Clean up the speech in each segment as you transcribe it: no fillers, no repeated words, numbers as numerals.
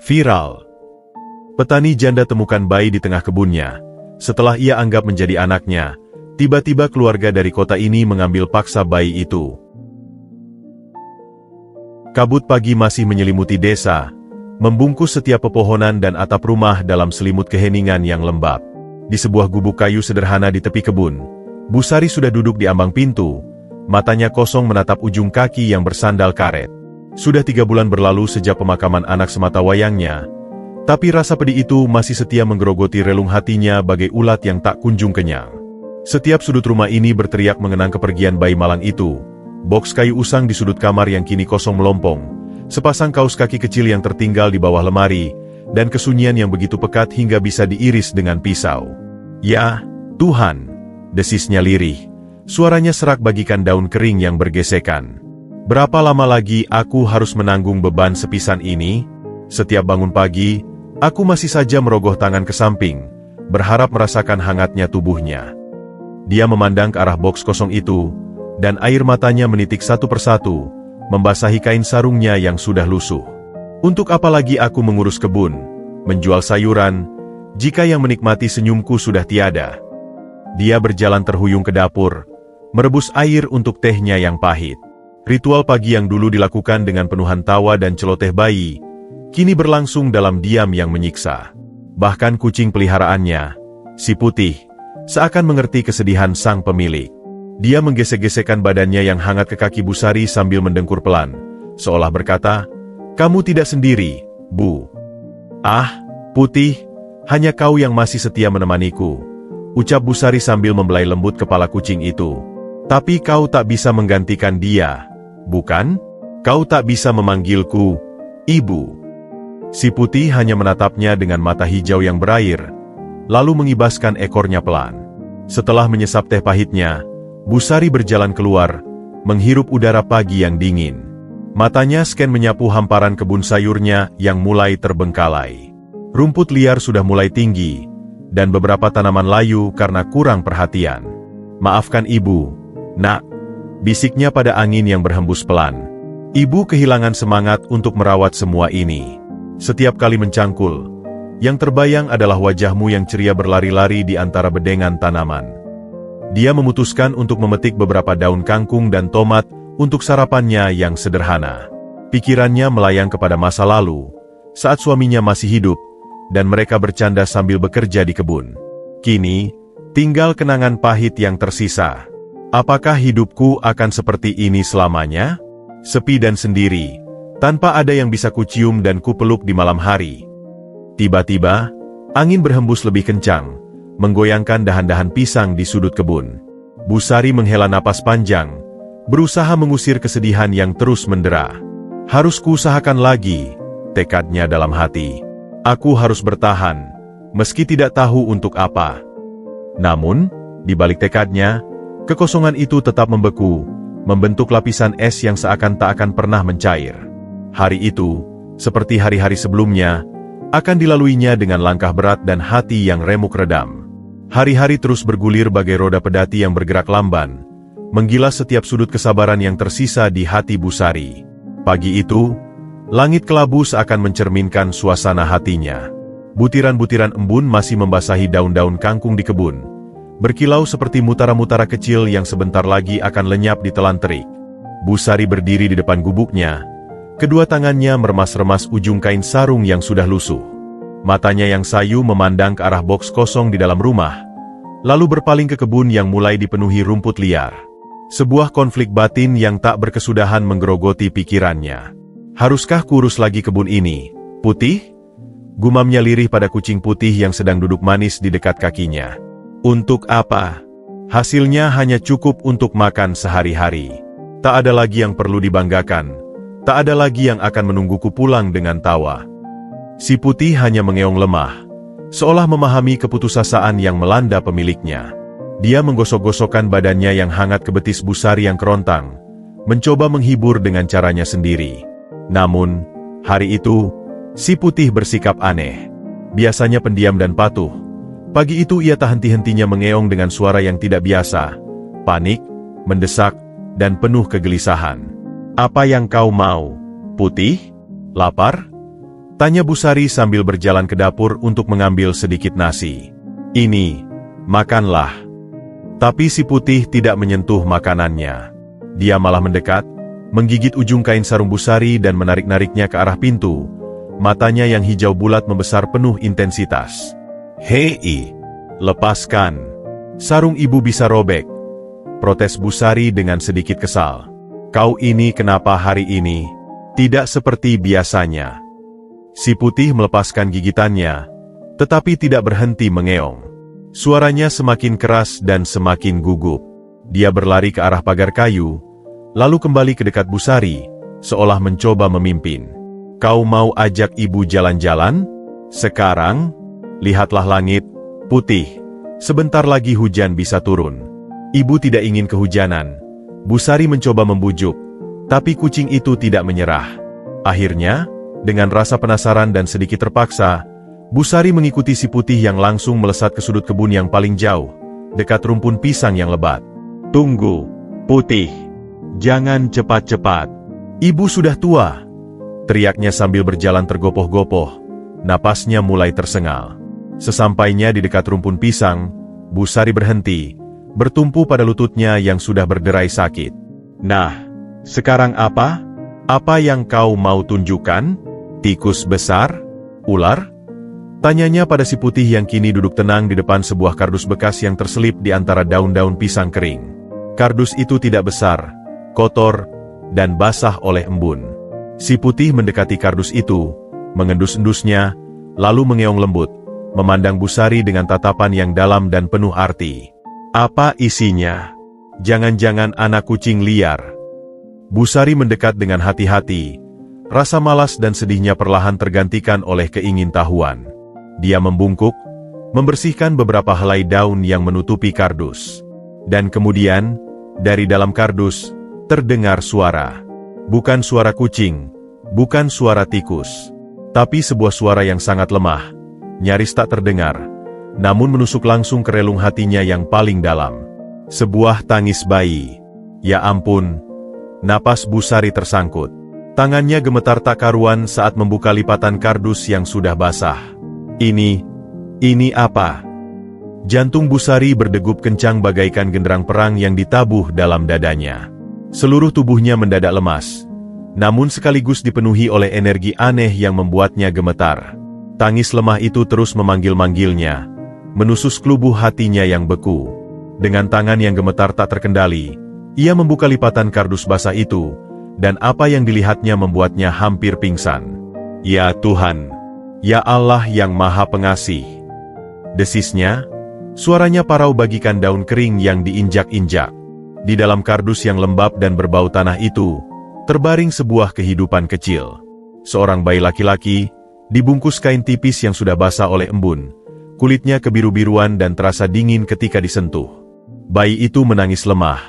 Viral. Petani janda temukan bayi di tengah kebunnya. Setelah ia anggap menjadi anaknya, tiba-tiba keluarga dari kota ini mengambil paksa bayi itu. Kabut pagi masih menyelimuti desa, membungkus setiap pepohonan dan atap rumah dalam selimut keheningan yang lembab. Di sebuah gubuk kayu sederhana di tepi kebun, Bu Sari sudah duduk di ambang pintu, matanya kosong menatap ujung kaki yang bersandal karet. Sudah 3 bulan berlalu sejak pemakaman anak semata wayangnya, tapi rasa pedih itu masih setia menggerogoti relung hatinya bagai ulat yang tak kunjung kenyang. Setiap sudut rumah ini berteriak mengenang kepergian bayi malang itu. Boks kayu usang di sudut kamar yang kini kosong melompong, sepasang kaos kaki kecil yang tertinggal di bawah lemari, dan kesunyian yang begitu pekat hingga bisa diiris dengan pisau. "Ya, Tuhan," desisnya lirih. Suaranya serak bagikan daun kering yang bergesekan. "Berapa lama lagi aku harus menanggung beban sepisan ini?" Setiap bangun pagi, aku masih saja merogoh tangan ke samping, berharap merasakan hangatnya tubuhnya. Dia memandang ke arah boks kosong itu, dan air matanya menitik satu persatu, membasahi kain sarungnya yang sudah lusuh. "Untuk apa lagi aku mengurus kebun, menjual sayuran, jika yang menikmati senyumku sudah tiada?" Dia berjalan terhuyung ke dapur, merebus air untuk tehnya yang pahit. Ritual pagi yang dulu dilakukan dengan penuhan tawa dan celoteh bayi, kini berlangsung dalam diam yang menyiksa. Bahkan kucing peliharaannya, si Putih, seakan mengerti kesedihan sang pemilik. Dia menggesek-gesekkan badannya yang hangat ke kaki Bu Sari sambil mendengkur pelan, seolah berkata, "Kamu tidak sendiri, Bu." "Ah, Putih, hanya kau yang masih setia menemaniku," ucap Bu Sari sambil membelai lembut kepala kucing itu. "Tapi kau tak bisa menggantikan dia, bukan? Kau tak bisa memanggilku Ibu." Si Putih hanya menatapnya dengan mata hijau yang berair, lalu mengibaskan ekornya pelan. Setelah menyesap teh pahitnya, Bu Sari berjalan keluar, menghirup udara pagi yang dingin. Matanya scan menyapu hamparan kebun sayurnya yang mulai terbengkalai. Rumput liar sudah mulai tinggi, dan beberapa tanaman layu karena kurang perhatian. "Maafkan Ibu, Nak," bisiknya pada angin yang berhembus pelan. "Ibu kehilangan semangat untuk merawat semua ini." Setiap kali mencangkul, yang terbayang adalah wajahmu yang ceria berlari-lari di antara bedengan tanaman. Dia memutuskan untuk memetik beberapa daun kangkung dan tomat untuk sarapannya yang sederhana. Pikirannya melayang kepada masa lalu, saat suaminya masih hidup, dan mereka bercanda sambil bekerja di kebun. Kini, tinggal kenangan pahit yang tersisa. Apakah hidupku akan seperti ini selamanya? Sepi dan sendiri, tanpa ada yang bisa kucium dan kupeluk di malam hari. Tiba-tiba, angin berhembus lebih kencang, menggoyangkan dahan-dahan pisang di sudut kebun. Bu Sari menghela napas panjang, berusaha mengusir kesedihan yang terus mendera. "Harus kuusahakan lagi," tekadnya dalam hati. "Aku harus bertahan, meski tidak tahu untuk apa." Namun, di balik tekadnya, kekosongan itu tetap membeku, membentuk lapisan es yang seakan tak akan pernah mencair. Hari itu, seperti hari-hari sebelumnya, akan dilaluinya dengan langkah berat dan hati yang remuk redam. Hari-hari terus bergulir bagai roda pedati yang bergerak lamban, menggilas setiap sudut kesabaran yang tersisa di hati Bu Sari. Pagi itu, langit kelabu seakan mencerminkan suasana hatinya. Butiran-butiran embun masih membasahi daun-daun kangkung di kebun, berkilau seperti mutara-mutara kecil yang sebentar lagi akan lenyap di telan terik. Bu Sari berdiri di depan gubuknya, kedua tangannya meremas-remas ujung kain sarung yang sudah lusuh. Matanya yang sayu memandang ke arah boks kosong di dalam rumah, lalu berpaling ke kebun yang mulai dipenuhi rumput liar. Sebuah konflik batin yang tak berkesudahan menggerogoti pikirannya. "Haruskah kurus lagi kebun ini, Putih?" Gumamnya lirih pada kucing Putih yang sedang duduk manis di dekat kakinya. "Untuk apa? Hasilnya hanya cukup untuk makan sehari-hari. Tak ada lagi yang perlu dibanggakan. Tak ada lagi yang akan menungguku pulang dengan tawa." Si Putih hanya mengeong lemah, seolah memahami keputusasaan yang melanda pemiliknya. Dia menggosok-gosokkan badannya yang hangat ke betis Bu Sari yang kerontang, mencoba menghibur dengan caranya sendiri. Namun, hari itu, si Putih bersikap aneh. Biasanya pendiam dan patuh. Pagi itu ia tak henti-hentinya mengeong dengan suara yang tidak biasa, panik, mendesak, dan penuh kegelisahan. "Apa yang kau mau, Putih? Lapar?" Tanya Busari sambil berjalan ke dapur untuk mengambil sedikit nasi. Ini, makanlah. Tapi si putih tidak menyentuh makanannya. Dia malah mendekat, menggigit ujung kain sarung Busari dan menarik-nariknya ke arah pintu. Matanya yang hijau bulat membesar penuh intensitas. "Hei, lepaskan. Sarung ibu bisa robek," protes Busari dengan sedikit kesal. "Kau ini kenapa hari ini? Tidak seperti biasanya." Si putih melepaskan gigitannya, tetapi tidak berhenti mengeong. Suaranya semakin keras dan semakin gugup. Dia berlari ke arah pagar kayu, lalu kembali ke dekat Busari, seolah mencoba memimpin. "Kau mau ajak ibu jalan-jalan? Sekarang, lihatlah langit, putih. Sebentar lagi hujan bisa turun." Ibu tidak ingin kehujanan. Busari mencoba membujuk, tapi kucing itu tidak menyerah. Akhirnya, dengan rasa penasaran dan sedikit terpaksa, Busari mengikuti si putih yang langsung melesat ke sudut kebun yang paling jauh, dekat rumpun pisang yang lebat. "Tunggu, putih. Jangan cepat-cepat. Ibu sudah tua," teriaknya sambil berjalan tergopoh-gopoh. Napasnya mulai tersengal. Sesampainya di dekat rumpun pisang, Busari berhenti, bertumpu pada lututnya yang sudah berderai sakit. "Nah, sekarang apa? Apa yang kau mau tunjukkan? Tikus besar? Ular?" Tanyanya pada si putih yang kini duduk tenang di depan sebuah kardus bekas yang terselip di antara daun-daun pisang kering. Kardus itu tidak besar, kotor, dan basah oleh embun. Si putih mendekati kardus itu, mengendus-endusnya, lalu mengeong lembut, memandang Busari dengan tatapan yang dalam dan penuh arti. "Apa isinya? Jangan-jangan anak kucing liar?" Busari mendekat dengan hati-hati. Rasa malas dan sedihnya perlahan tergantikan oleh keingintahuan. Dia membungkuk, membersihkan beberapa helai daun yang menutupi kardus. Dan kemudian, dari dalam kardus, terdengar suara. Bukan suara kucing, bukan suara tikus, tapi sebuah suara yang sangat lemah, nyaris tak terdengar, namun menusuk langsung ke relung hatinya yang paling dalam. Sebuah tangis bayi. Ya ampun, napas Busari tersangkut. Tangannya gemetar tak karuan saat membuka lipatan kardus yang sudah basah. Ini apa?" Jantung Busari berdegup kencang bagaikan genderang perang yang ditabuh dalam dadanya. Seluruh tubuhnya mendadak lemas, namun sekaligus dipenuhi oleh energi aneh yang membuatnya gemetar. Tangis lemah itu terus memanggil-manggilnya, menusuk kelubuh hatinya yang beku. Dengan tangan yang gemetar tak terkendali, ia membuka lipatan kardus basah itu, dan apa yang dilihatnya membuatnya hampir pingsan. "Ya Tuhan, ya Allah yang Maha Pengasih," desisnya. Suaranya parau bagikan daun kering yang diinjak-injak. Di dalam kardus yang lembab dan berbau tanah itu, terbaring sebuah kehidupan kecil. Seorang bayi laki-laki, dibungkus kain tipis yang sudah basah oleh embun. Kulitnya kebiru-biruan dan terasa dingin ketika disentuh. Bayi itu menangis lemah,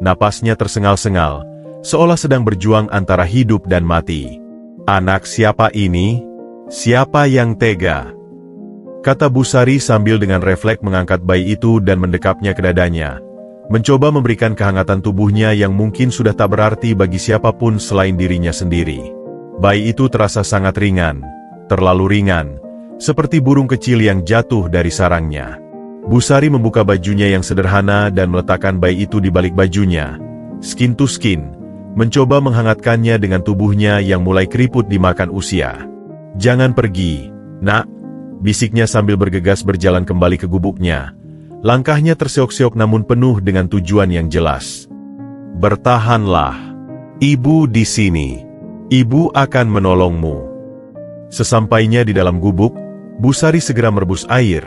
napasnya tersengal-sengal, seolah sedang berjuang antara hidup dan mati. "Anak siapa ini? Siapa yang tega?" kata Busari sambil dengan refleks mengangkat bayi itu dan mendekapnya ke dadanya, mencoba memberikan kehangatan tubuhnya yang mungkin sudah tak berarti bagi siapapun selain dirinya sendiri. Bayi itu terasa sangat ringan, terlalu ringan, seperti burung kecil yang jatuh dari sarangnya. Busari membuka bajunya yang sederhana dan meletakkan bayi itu di balik bajunya, skin to skin, mencoba menghangatkannya dengan tubuhnya yang mulai keriput dimakan usia. "Jangan pergi, nak," bisiknya sambil bergegas berjalan kembali ke gubuknya. Langkahnya terseok-seok namun penuh dengan tujuan yang jelas. "Bertahanlah. Ibu di sini. Ibu akan menolongmu." Sesampainya di dalam gubuk, Busari segera merebus air,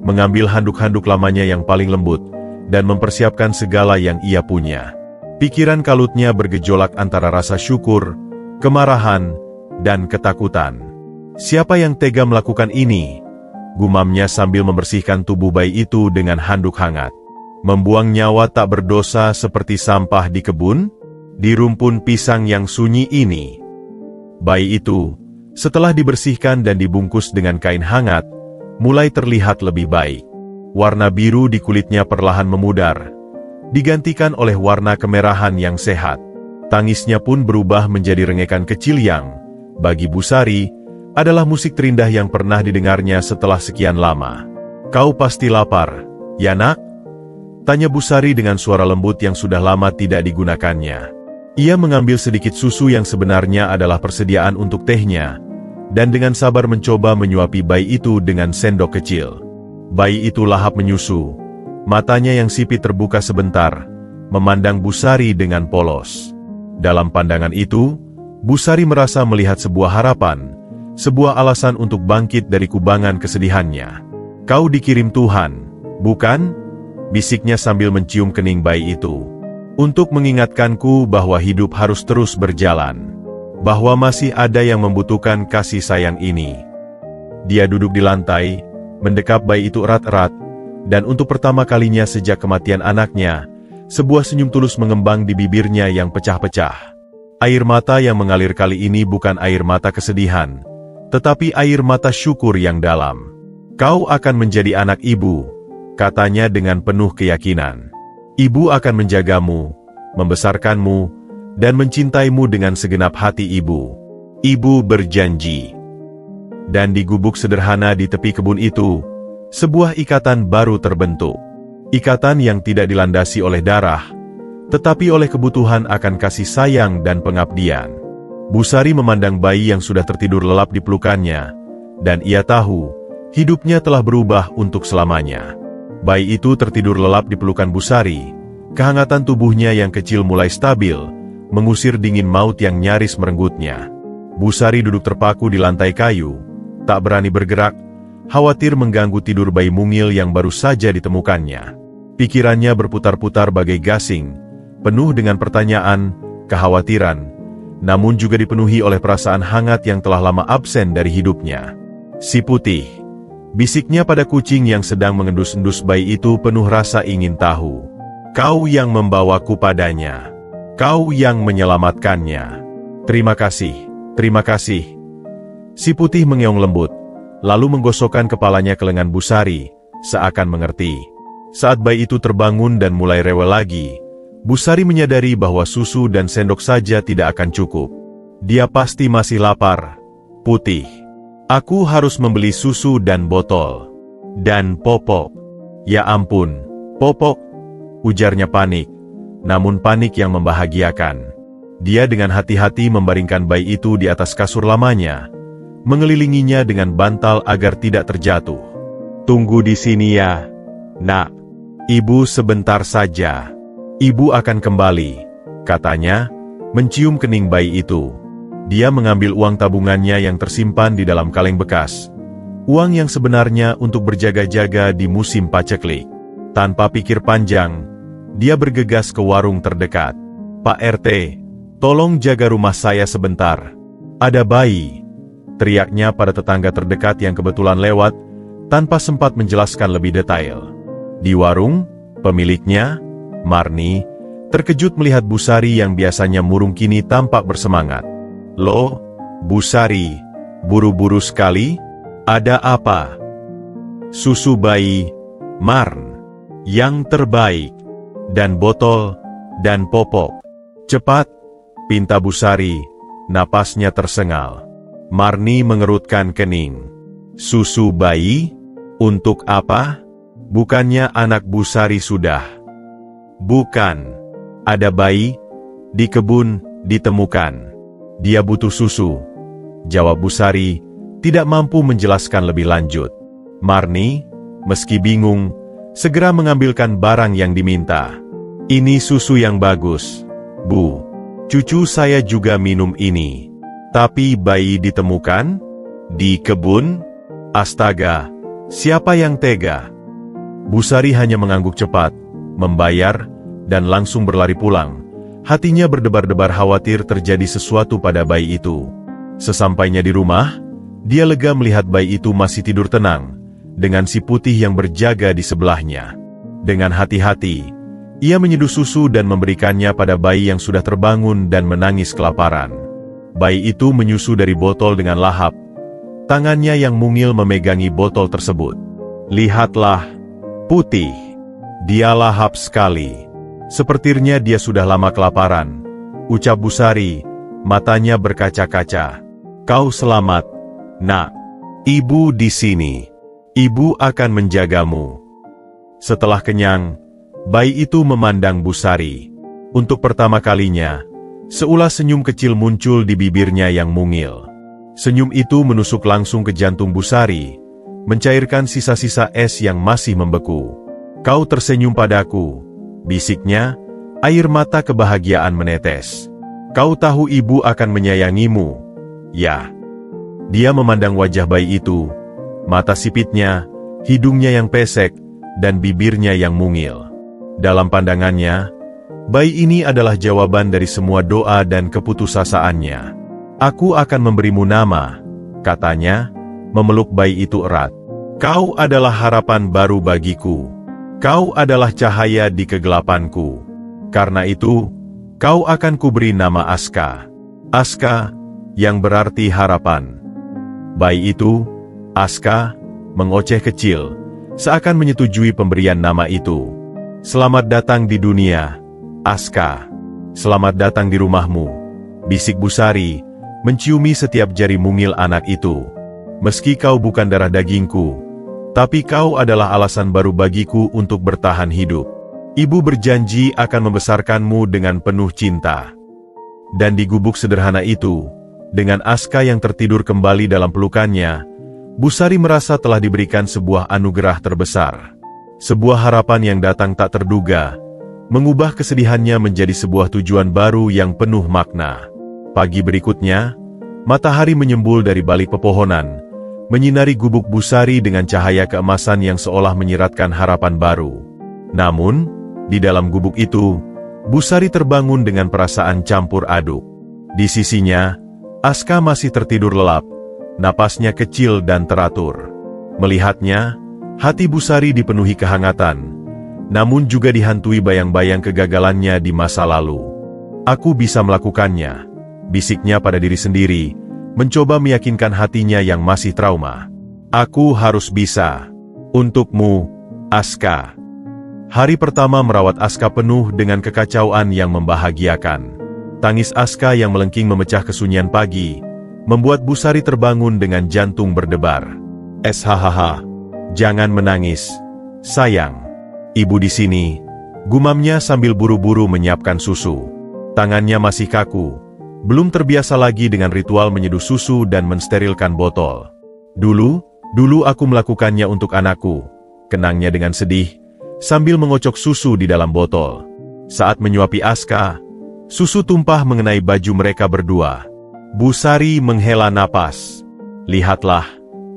mengambil handuk-handuk lamanya yang paling lembut, dan mempersiapkan segala yang ia punya. Pikiran kalutnya bergejolak antara rasa syukur, kemarahan, dan ketakutan. "Siapa yang tega melakukan ini?" gumamnya sambil membersihkan tubuh bayi itu dengan handuk hangat. "Membuang nyawa tak berdosa seperti sampah di kebun, di rumpun pisang yang sunyi ini." Bayi itu, setelah dibersihkan dan dibungkus dengan kain hangat, mulai terlihat lebih baik. Warna biru di kulitnya perlahan memudar, digantikan oleh warna kemerahan yang sehat. Tangisnya pun berubah menjadi rengekan kecil yang, bagi Busari, adalah musik terindah yang pernah didengarnya setelah sekian lama. Kau pasti lapar, ya nak? Tanya Busari dengan suara lembut yang sudah lama tidak digunakannya. Ia mengambil sedikit susu yang sebenarnya adalah persediaan untuk tehnya, dan dengan sabar mencoba menyuapi bayi itu dengan sendok kecil. Bayi itu lahap menyusu, matanya yang sipit terbuka sebentar, memandang Busari dengan polos. Dalam pandangan itu, Busari merasa melihat sebuah harapan, sebuah alasan untuk bangkit dari kubangan kesedihannya. Kau dikirim Tuhan, bukan? Bisiknya sambil mencium kening bayi itu. Untuk mengingatkanku bahwa hidup harus terus berjalan. Bahwa masih ada yang membutuhkan kasih sayang ini. Dia duduk di lantai, mendekap bayi itu erat-erat, dan untuk pertama kalinya sejak kematian anaknya, sebuah senyum tulus mengembang di bibirnya yang pecah-pecah. Air mata yang mengalir kali ini bukan air mata kesedihan, tetapi air mata syukur yang dalam. Kau akan menjadi anak ibu, katanya dengan penuh keyakinan. Ibu akan menjagamu, membesarkanmu, dan mencintaimu dengan segenap hati ibu. Ibu berjanji. Dan di gubuk sederhana di tepi kebun itu, sebuah ikatan baru terbentuk. Ikatan yang tidak dilandasi oleh darah, tetapi oleh kebutuhan akan kasih sayang dan pengabdian. Busari memandang bayi yang sudah tertidur lelap di pelukannya, dan ia tahu, hidupnya telah berubah untuk selamanya. Bayi itu tertidur lelap di pelukan Busari, kehangatan tubuhnya yang kecil mulai stabil, mengusir dingin maut yang nyaris merenggutnya. Busari duduk terpaku di lantai kayu, tak berani bergerak, khawatir mengganggu tidur bayi mungil yang baru saja ditemukannya. Pikirannya berputar-putar bagai gasing, penuh dengan pertanyaan, kekhawatiran, namun juga dipenuhi oleh perasaan hangat yang telah lama absen dari hidupnya. Si putih, bisiknya pada kucing yang sedang mengendus-endus bayi itu penuh rasa ingin tahu. Kau yang membawaku padanya. Kau yang menyelamatkannya. Terima kasih, terima kasih. Si putih mengeong lembut, lalu menggosokkan kepalanya ke lengan Busari, seakan mengerti. Saat bayi itu terbangun dan mulai rewel lagi, Busari menyadari bahwa susu dan sendok saja tidak akan cukup. Dia pasti masih lapar. Putih. Aku harus membeli susu dan botol. Dan popok. Ya ampun, popok, ujarnya panik. Namun panik yang membahagiakan. Dia dengan hati-hati membaringkan bayi itu di atas kasur lamanya, mengelilinginya dengan bantal agar tidak terjatuh. Tunggu di sini ya, nak. Ibu sebentar saja. Ibu akan kembali, katanya, mencium kening bayi itu. Dia mengambil uang tabungannya yang tersimpan di dalam kaleng bekas. Uang yang sebenarnya untuk berjaga-jaga di musim paceklik. Tanpa pikir panjang, dia bergegas ke warung terdekat. Pak RT, tolong jaga rumah saya sebentar. Ada bayi, teriaknya pada tetangga terdekat yang kebetulan lewat, tanpa sempat menjelaskan lebih detail. Di warung, pemiliknya, Marni, terkejut melihat Busari yang biasanya murung kini tampak bersemangat. Loh, Busari, buru-buru sekali? Ada apa? Susu bayi, Marn, yang terbaik, dan botol, dan popok. Cepat, pinta Busari, napasnya tersengal. Marni mengerutkan kening. Susu bayi? Untuk apa? Bukannya anak Busari sudah? Bukan. Ada bayi, di kebun, ditemukan. Dia butuh susu, jawab Busari, tidak mampu menjelaskan lebih lanjut. Marni, meski bingung, segera mengambilkan barang yang diminta. Ini susu yang bagus, Bu. Cucu saya juga minum ini. Tapi bayi ditemukan? Di kebun? Astaga, siapa yang tega? Busari hanya mengangguk cepat, membayar, dan langsung berlari pulang. Hatinya berdebar-debar khawatir terjadi sesuatu pada bayi itu. Sesampainya di rumah, dia lega melihat bayi itu masih tidur tenang, dengan si putih yang berjaga di sebelahnya. Dengan hati-hati, ia menyeduh susu dan memberikannya pada bayi yang sudah terbangun dan menangis kelaparan. Bayi itu menyusu dari botol dengan lahap. Tangannya yang mungil memegangi botol tersebut. Lihatlah, putih. Dia lahap sekali. Sepertinya dia sudah lama kelaparan, ucap Busari, matanya berkaca-kaca. Kau selamat, Nak, ibu di sini. Ibu akan menjagamu. Setelah kenyang, bayi itu memandang Busari. Untuk pertama kalinya, seulas senyum kecil muncul di bibirnya yang mungil. Senyum itu menusuk langsung ke jantung Busari, mencairkan sisa-sisa es yang masih membeku. Kau tersenyum padaku, bisiknya, air mata kebahagiaan menetes. Kau tahu ibu akan menyayangimu. Ya. Dia memandang wajah bayi itu, mata sipitnya, hidungnya yang pesek, dan bibirnya yang mungil. Dalam pandangannya, bayi ini adalah jawaban dari semua doa dan keputusasaannya. Aku akan memberimu nama, katanya, memeluk bayi itu erat. Kau adalah harapan baru bagiku. Kau adalah cahaya di kegelapanku. Karena itu, kau akan kuberi nama Aska. Aska, yang berarti harapan. Bayi itu, Aska, mengoceh kecil, seakan menyetujui pemberian nama itu. Selamat datang di dunia, Aska. Selamat datang di rumahmu, bisik Busari, menciumi setiap jari mungil anak itu. Meski kau bukan darah dagingku, tapi kau adalah alasan baru bagiku untuk bertahan hidup. Ibu berjanji akan membesarkanmu dengan penuh cinta. Dan di gubuk sederhana itu, dengan Aska yang tertidur kembali dalam pelukannya, Busari merasa telah diberikan sebuah anugerah terbesar. Sebuah harapan yang datang tak terduga, mengubah kesedihannya menjadi sebuah tujuan baru yang penuh makna. Pagi berikutnya, matahari menyembul dari balik pepohonan, menyinari gubuk Busari dengan cahaya keemasan yang seolah menyiratkan harapan baru. Namun, di dalam gubuk itu, Busari terbangun dengan perasaan campur aduk. Di sisinya, Aska masih tertidur lelap, napasnya kecil dan teratur. Melihatnya, hati Busari dipenuhi kehangatan, namun juga dihantui bayang-bayang kegagalannya di masa lalu. Aku bisa melakukannya, bisiknya pada diri sendiri, mencoba meyakinkan hatinya yang masih trauma. Aku harus bisa. Untukmu, Aska. Hari pertama merawat Aska penuh dengan kekacauan yang membahagiakan. Tangis Aska yang melengking memecah kesunyian pagi, membuat Busari terbangun dengan jantung berdebar. Hahaha, jangan menangis, sayang. Ibu di sini, gumamnya sambil buru-buru menyiapkan susu. Tangannya masih kaku, belum terbiasa lagi dengan ritual menyeduh susu dan mensterilkan botol. Dulu aku melakukannya untuk anakku, kenangnya dengan sedih, sambil mengocok susu di dalam botol. Saat menyuapi Aska, susu tumpah mengenai baju mereka berdua. Busari menghela napas. Lihatlah,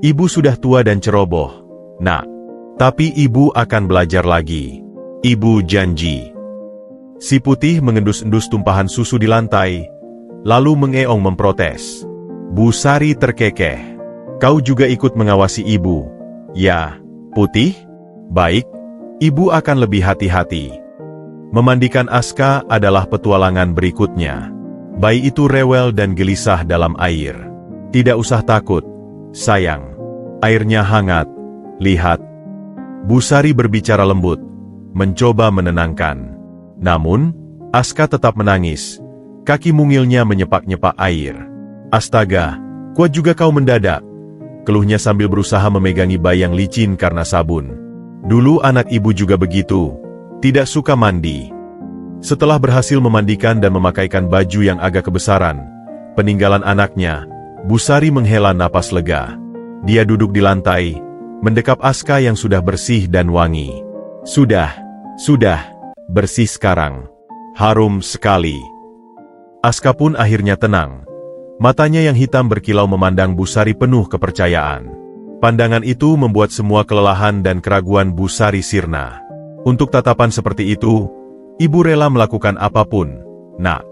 ibu sudah tua dan ceroboh, nak. Tapi ibu akan belajar lagi. Ibu janji. Si putih mengendus-endus tumpahan susu di lantai, lalu mengeong memprotes. Busari terkekeh. Kau juga ikut mengawasi ibu. Ya, putih? Baik, ibu akan lebih hati-hati. Memandikan Aska adalah petualangan berikutnya. Bayi itu rewel dan gelisah dalam air. Tidak usah takut, sayang. Airnya hangat. Lihat. Busari berbicara lembut, mencoba menenangkan. Namun, Aska tetap menangis. Kaki mungilnya menyepak-nyepak air. Astaga, kuat juga kau mendadak. Keluhnya sambil berusaha memegangi bayi yang licin karena sabun. Dulu anak ibu juga begitu. Tidak suka mandi. Setelah berhasil memandikan dan memakaikan baju yang agak kebesaran, peninggalan anaknya, Busari menghela napas lega. Dia duduk di lantai, mendekap Aska yang sudah bersih dan wangi. Sudah, bersih sekarang. Harum sekali. Aska pun akhirnya tenang. Matanya yang hitam berkilau memandang Busari penuh kepercayaan. Pandangan itu membuat semua kelelahan dan keraguan Busari sirna. Untuk tatapan seperti itu, ibu rela melakukan apapun, nak.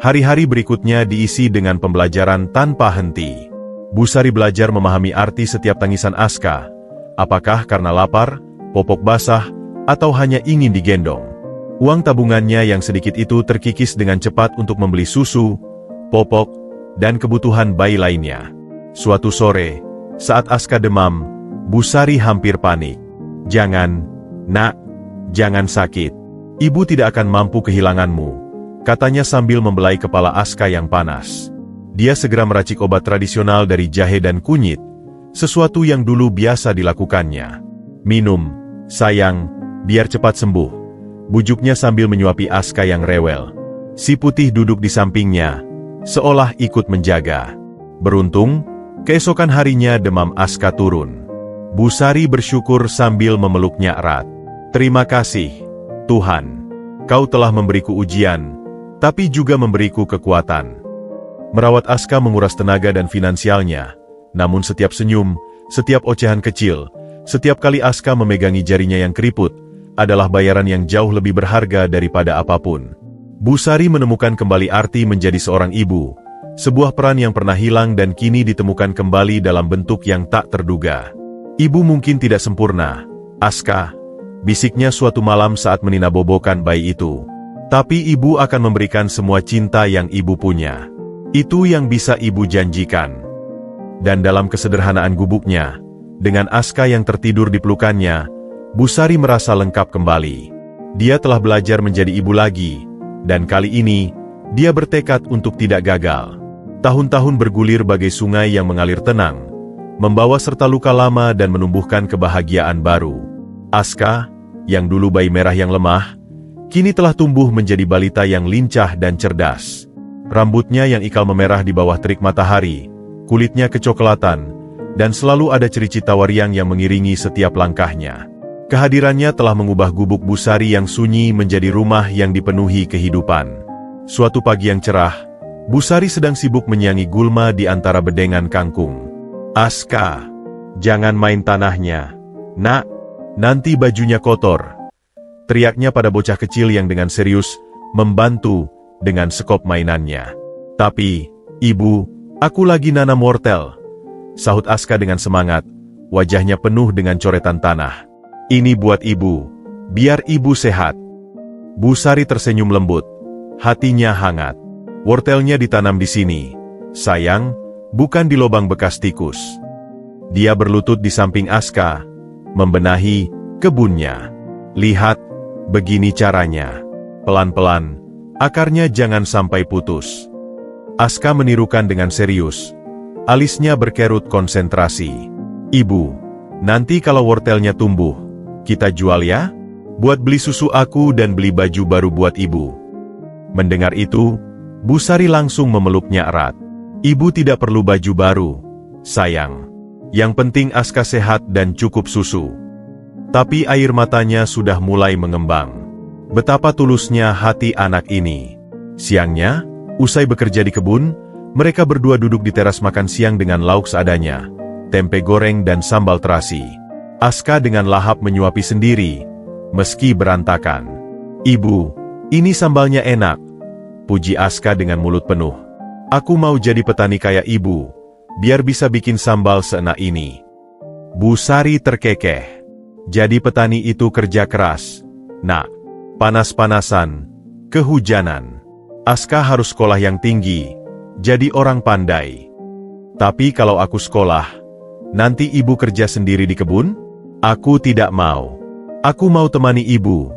Hari-hari berikutnya diisi dengan pembelajaran tanpa henti. Busari belajar memahami arti setiap tangisan Aska, apakah karena lapar, popok basah, atau hanya ingin digendong. Uang tabungannya yang sedikit itu terkikis dengan cepat untuk membeli susu, popok, dan kebutuhan bayi lainnya. Suatu sore, saat Aska demam, Busari hampir panik. Jangan, nak, jangan sakit. Ibu tidak akan mampu kehilanganmu, katanya sambil membelai kepala Aska yang panas. Dia segera meracik obat tradisional dari jahe dan kunyit, sesuatu yang dulu biasa dilakukannya. "Minum, sayang, biar cepat sembuh," bujuknya sambil menyuapi Aska yang rewel. Si Putih duduk di sampingnya, seolah ikut menjaga. Beruntung, keesokan harinya demam Aska turun. Bu Sari bersyukur sambil memeluknya erat. "Terima kasih, Tuhan. Kau telah memberiku ujian, tapi juga memberiku kekuatan." Merawat Aska menguras tenaga dan finansialnya, namun setiap senyum, setiap ocehan kecil, setiap kali Aska memegangi jarinya yang keriput, adalah bayaran yang jauh lebih berharga daripada apapun. Bu Sari menemukan kembali arti menjadi seorang ibu, sebuah peran yang pernah hilang dan kini ditemukan kembali dalam bentuk yang tak terduga. "Ibu mungkin tidak sempurna, Aska," bisiknya suatu malam saat meninabobokan bayi itu. "Tapi ibu akan memberikan semua cinta yang ibu punya. Itu yang bisa ibu janjikan." Dan dalam kesederhanaan gubuknya, dengan Aska yang tertidur di pelukannya, Bu Sari merasa lengkap kembali. Dia telah belajar menjadi ibu lagi, dan kali ini, dia bertekad untuk tidak gagal. Tahun-tahun bergulir bagai sungai yang mengalir tenang, membawa serta luka lama dan menumbuhkan kebahagiaan baru. Aska, yang dulu bayi merah yang lemah, kini telah tumbuh menjadi balita yang lincah dan cerdas. Rambutnya yang ikal memerah di bawah terik matahari, kulitnya kecoklatan, dan selalu ada cericit tawariang yang mengiringi setiap langkahnya. Kehadirannya telah mengubah gubuk Bu Sari yang sunyi menjadi rumah yang dipenuhi kehidupan. Suatu pagi yang cerah, Bu Sari sedang sibuk menyiangi gulma di antara bedengan kangkung. "Aska, jangan main tanahnya, Nak, nanti bajunya kotor," teriaknya pada bocah kecil yang dengan serius membantu dengan sekop mainannya. "Tapi, Ibu, aku lagi nanam wortel," sahut Aska dengan semangat, wajahnya penuh dengan coretan tanah. "Ini buat Ibu, biar Ibu sehat." Bu Sari tersenyum lembut, hatinya hangat. "Wortelnya ditanam di sini, sayang, bukan di lubang bekas tikus." Dia berlutut di samping Aska, membenahi kebunnya. "Lihat, begini caranya. Pelan-pelan, akarnya jangan sampai putus." Aska menirukan dengan serius. Alisnya berkerut konsentrasi. "Ibu, nanti kalau wortelnya tumbuh, kita jual ya? Buat beli susu aku dan beli baju baru buat Ibu." Mendengar itu, Bu Sari langsung memeluknya erat. "Ibu tidak perlu baju baru, sayang. Yang penting Aska sehat dan cukup susu." Tapi air matanya sudah mulai mengembang. Betapa tulusnya hati anak ini. Siangnya, usai bekerja di kebun, mereka berdua duduk di teras makan siang dengan lauk seadanya, tempe goreng dan sambal terasi. Aska dengan lahap menyuapi sendiri, meski berantakan. "Ibu, ini sambalnya enak," puji Aska dengan mulut penuh. "Aku mau jadi petani kayak Ibu, biar bisa bikin sambal seenak ini." Bu Sari terkekeh. "Jadi petani itu kerja keras, Nak. Panas-panasan, kehujanan. Aska harus sekolah yang tinggi, jadi orang pandai. Tapi kalau aku sekolah, nanti Ibu kerja sendiri di kebun? Aku tidak mau. Aku mau temani Ibu,"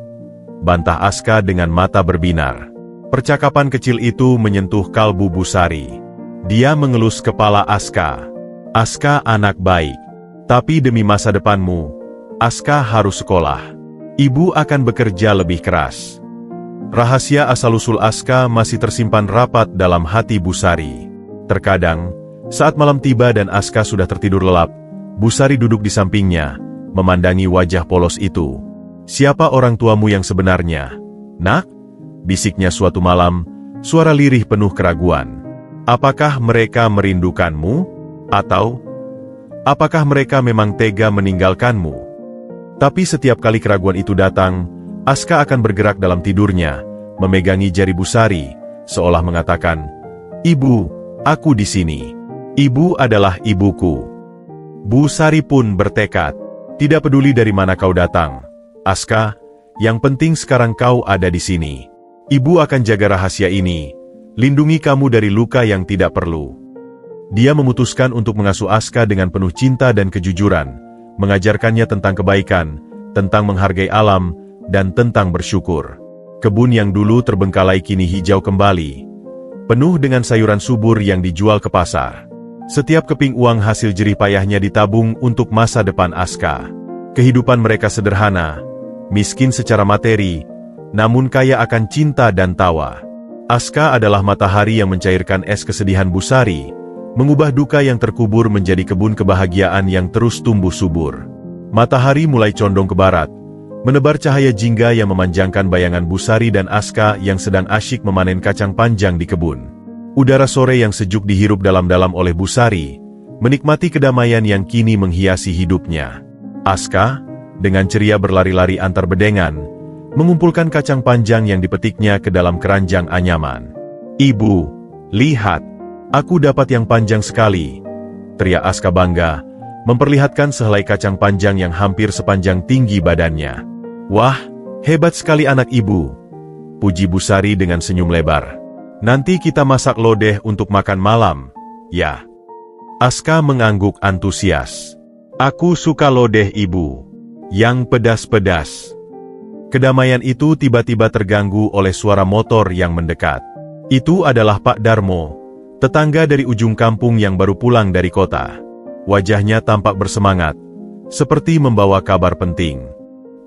bantah Aska dengan mata berbinar. Percakapan kecil itu menyentuh kalbu Bu Sari. Dia mengelus kepala Aska. "Aska anak baik. Tapi demi masa depanmu, Aska harus sekolah. Ibu akan bekerja lebih keras." Rahasia asal-usul Aska masih tersimpan rapat dalam hati Bu Sari. Terkadang, saat malam tiba dan Aska sudah tertidur lelap, Bu Sari duduk di sampingnya, memandangi wajah polos itu. "Siapa orang tuamu yang sebenarnya, Nak?" bisiknya suatu malam, suara lirih penuh keraguan. "Apakah mereka merindukanmu? Atau apakah mereka memang tega meninggalkanmu?" Tapi setiap kali keraguan itu datang, Aska akan bergerak dalam tidurnya, memegangi jari Bu Sari, seolah mengatakan, "Ibu, aku di sini. Ibu adalah ibuku." Bu Sari pun bertekad, "Tidak peduli dari mana kau datang, Aska, yang penting sekarang kau ada di sini. Ibu akan jaga rahasia ini, lindungi kamu dari luka yang tidak perlu." Dia memutuskan untuk mengasuh Aska dengan penuh cinta dan kejujuran, mengajarkannya tentang kebaikan, tentang menghargai alam, dan tentang bersyukur. Kebun yang dulu terbengkalai kini hijau kembali. penuh dengan sayuran subur yang dijual ke pasar. Setiap keping uang hasil jerih payahnya ditabung untuk masa depan Aska. Kehidupan mereka sederhana, miskin secara materi, namun kaya akan cinta dan tawa. Aska adalah matahari yang mencairkan es kesedihan Busari, mengubah duka yang terkubur menjadi kebun kebahagiaan yang terus tumbuh subur. Matahari mulai condong ke barat, menebar cahaya jingga yang memanjangkan bayangan Busari dan Aska yang sedang asyik memanen kacang panjang di kebun. Udara sore yang sejuk dihirup dalam-dalam oleh Busari, menikmati kedamaian yang kini menghiasi hidupnya. Aska, dengan ceria berlari-lari antar bedengan, mengumpulkan kacang panjang yang dipetiknya ke dalam keranjang anyaman. "Ibu, lihat, aku dapat yang panjang sekali," teriak Aska bangga, memperlihatkan sehelai kacang panjang yang hampir sepanjang tinggi badannya. "Wah, hebat sekali anak ibu," puji Busari dengan senyum lebar. "Nanti kita masak lodeh untuk makan malam, ya?" Aska mengangguk antusias. "Aku suka lodeh ibu, yang pedas-pedas." Kedamaian itu tiba-tiba terganggu oleh suara motor yang mendekat. Itu adalah Pak Darmo, tetangga dari ujung kampung yang baru pulang dari kota. Wajahnya tampak bersemangat, seperti membawa kabar penting.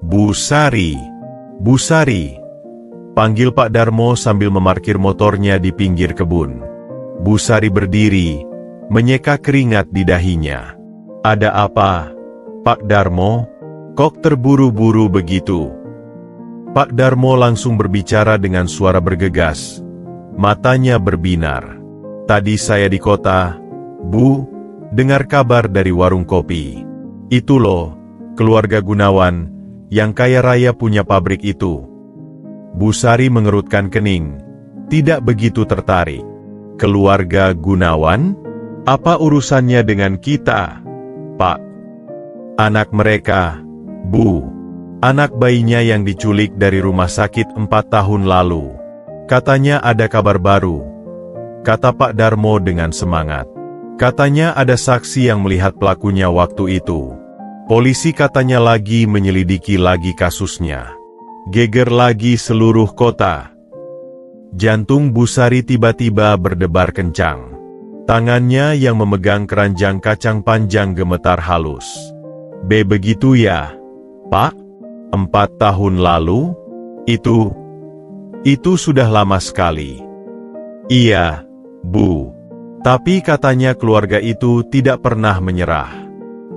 "Busari, Busari," panggil Pak Darmo sambil memarkir motornya di pinggir kebun. Busari berdiri, menyeka keringat di dahinya. "Ada apa, Pak Darmo? Kok terburu-buru begitu?" Pak Darmo langsung berbicara dengan suara bergegas. Matanya berbinar. "Tadi saya di kota, Bu, dengar kabar dari warung kopi. Itu loh, keluarga Gunawan, yang kaya raya punya pabrik itu." Busari mengerutkan kening, tidak begitu tertarik. "Keluarga Gunawan? Apa urusannya dengan kita, Pak?" "Anak mereka, Bu. Anak bayinya yang diculik dari rumah sakit 4 tahun lalu. Katanya ada kabar baru," kata Pak Darmo dengan semangat. "Katanya ada saksi yang melihat pelakunya waktu itu. Polisi katanya lagi menyelidiki lagi kasusnya. Geger lagi seluruh kota." Jantung Busari tiba-tiba berdebar kencang. Tangannya yang memegang keranjang kacang panjang gemetar halus. Begitu ya, Pak? 4 tahun lalu? Itu sudah lama sekali." "Iya, Bu. Tapi katanya keluarga itu tidak pernah menyerah.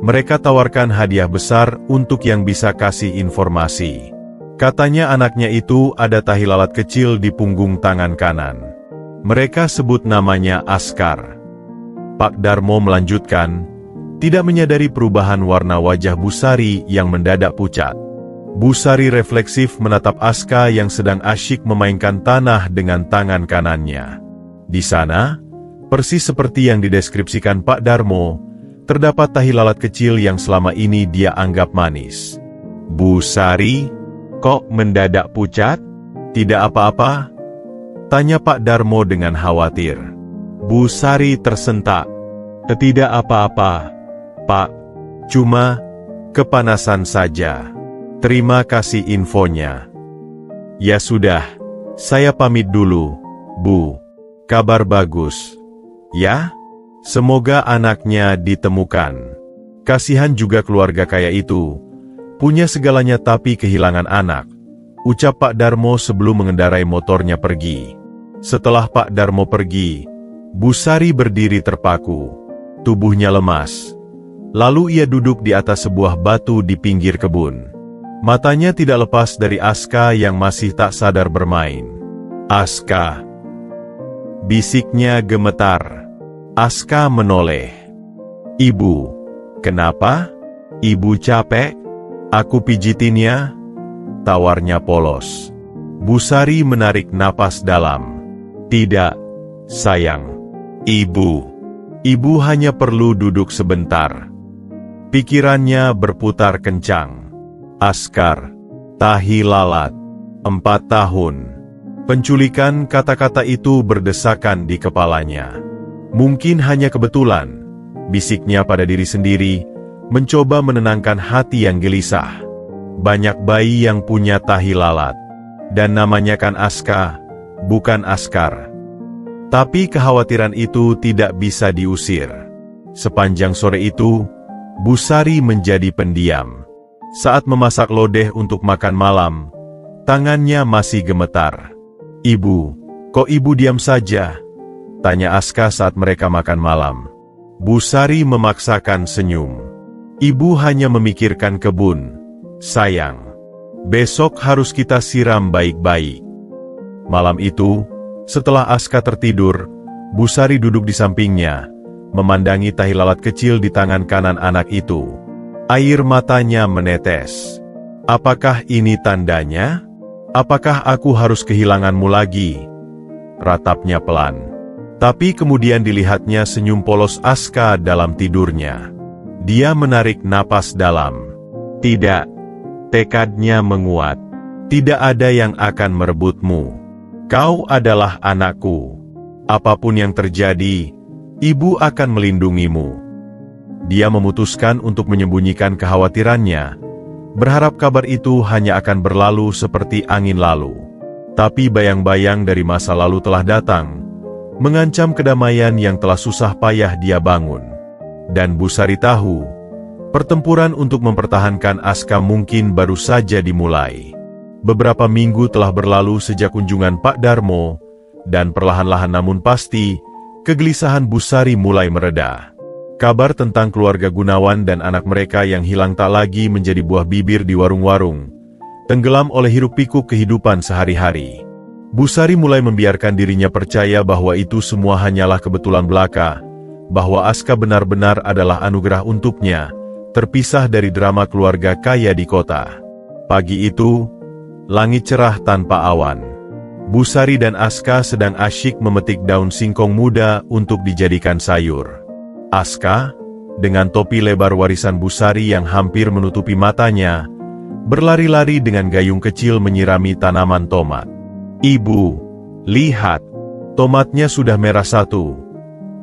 Mereka tawarkan hadiah besar untuk yang bisa kasih informasi. Katanya anaknya itu ada tahi lalat kecil di punggung tangan kanan. Mereka sebut namanya Askar." Pak Darmo melanjutkan, tidak menyadari perubahan warna wajah Busari yang mendadak pucat. Busari refleksif menatap Aska yang sedang asyik memainkan tanah dengan tangan kanannya. Di sana, persis seperti yang dideskripsikan Pak Darmo, terdapat tahi lalat kecil yang selama ini dia anggap manis. "Busari, kok mendadak pucat? Tidak apa-apa?" tanya Pak Darmo dengan khawatir. Busari tersentak. "Tidak apa-apa, Pak. Cuma kepanasan saja. Terima kasih infonya." "Ya sudah, saya pamit dulu, Bu. Kabar bagus, ya? Semoga anaknya ditemukan. Kasihan juga keluarga kaya itu. Punya segalanya tapi kehilangan anak," ucap Pak Darmo sebelum mengendarai motornya pergi. Setelah Pak Darmo pergi, Busari berdiri terpaku. Tubuhnya lemas. Lalu ia duduk di atas sebuah batu di pinggir kebun. Matanya tidak lepas dari Aska yang masih tak sadar bermain. "Aska," bisiknya gemetar. Aska menoleh. "Ibu, kenapa? Ibu capek? Aku pijitin ya," tawarnya polos. Busari menarik napas dalam. "Tidak, sayang. Ibu hanya perlu duduk sebentar." Pikirannya berputar kencang. Askar, tahi lalat, 4 tahun. Penculikan, kata-kata itu berdesakan di kepalanya. Mungkin hanya kebetulan, bisiknya pada diri sendiri, mencoba menenangkan hati yang gelisah. Banyak bayi yang punya tahi lalat. Dan namanya kan Aska, bukan Askar. Tapi kekhawatiran itu tidak bisa diusir. Sepanjang sore itu, Busari menjadi pendiam. Saat memasak lodeh untuk makan malam, tangannya masih gemetar. "Ibu, kok ibu diam saja?" tanya Aska saat mereka makan malam. Busari memaksakan senyum. "Ibu hanya memikirkan kebun, sayang. Besok harus kita siram baik-baik." Malam itu, setelah Aska tertidur, Busari duduk di sampingnya, memandangi tahi lalat kecil di tangan kanan anak itu. Air matanya menetes. "Apakah ini tandanya? Apakah aku harus kehilanganmu lagi?" ratapnya pelan. Tapi kemudian dilihatnya senyum polos Aska dalam tidurnya. Dia menarik napas dalam. "Tidak," tekadnya menguat. "Tidak ada yang akan merebutmu. Kau adalah anakku. Apapun yang terjadi, ibu akan melindungimu." Dia memutuskan untuk menyembunyikan kekhawatirannya, berharap kabar itu hanya akan berlalu seperti angin lalu. Tapi bayang-bayang dari masa lalu telah datang, mengancam kedamaian yang telah susah payah dia bangun. Dan Busari tahu, pertempuran untuk mempertahankan Aska mungkin baru saja dimulai. Beberapa minggu telah berlalu sejak kunjungan Pak Darmo, dan perlahan-lahan namun pasti, kegelisahan Busari mulai mereda. Kabar tentang keluarga Gunawan dan anak mereka yang hilang tak lagi menjadi buah bibir di warung-warung, tenggelam oleh hiruk-pikuk kehidupan sehari-hari. Busari mulai membiarkan dirinya percaya bahwa itu semua hanyalah kebetulan belaka, bahwa Aska benar-benar adalah anugerah untuknya, terpisah dari drama keluarga kaya di kota. Pagi itu, langit cerah tanpa awan. Busari dan Aska sedang asyik memetik daun singkong muda untuk dijadikan sayur. Aska, dengan topi lebar warisan Busari yang hampir menutupi matanya, berlari-lari dengan gayung kecil menyirami tanaman tomat. "Ibu, lihat, tomatnya sudah merah satu,"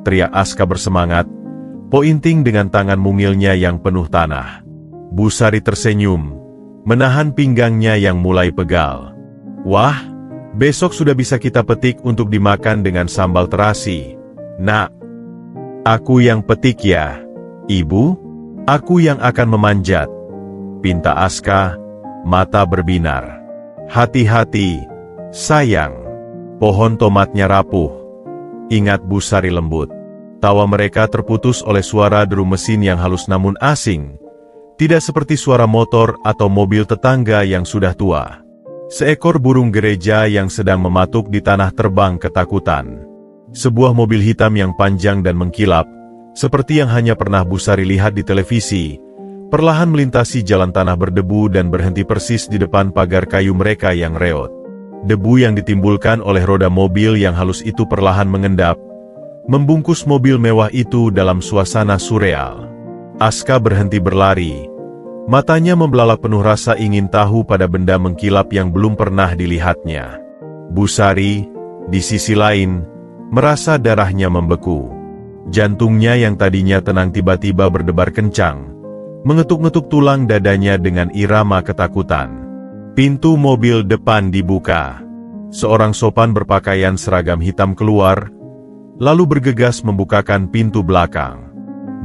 teriak Aska bersemangat, pointing dengan tangan mungilnya yang penuh tanah. Busari tersenyum, menahan pinggangnya yang mulai pegal. "Wah, besok sudah bisa kita petik untuk dimakan dengan sambal terasi, Nak." "Aku yang petik ya, Ibu? Aku yang akan memanjat," pinta Aska, mata berbinar. "Hati-hati, sayang, pohon tomatnya rapuh," ingat Busari lembut. Tawa mereka terputus oleh suara deru mesin yang halus namun asing. Tidak seperti suara motor atau mobil tetangga yang sudah tua. Seekor burung gereja yang sedang mematuk di tanah terbang ketakutan. Sebuah mobil hitam yang panjang dan mengkilap, seperti yang hanya pernah Busari lihat di televisi, perlahan melintasi jalan tanah berdebu dan berhenti persis di depan pagar kayu mereka yang reot. Debu yang ditimbulkan oleh roda mobil yang halus itu perlahan mengendap, membungkus mobil mewah itu dalam suasana surreal. Aska berhenti berlari. Matanya membelalak penuh rasa ingin tahu pada benda mengkilap yang belum pernah dilihatnya. Busari, di sisi lain, merasa darahnya membeku. Jantungnya yang tadinya tenang tiba-tiba berdebar kencang, mengetuk-ngetuk tulang dadanya dengan irama ketakutan. Pintu mobil depan dibuka. Seorang sopan berpakaian seragam hitam keluar, lalu bergegas membukakan pintu belakang.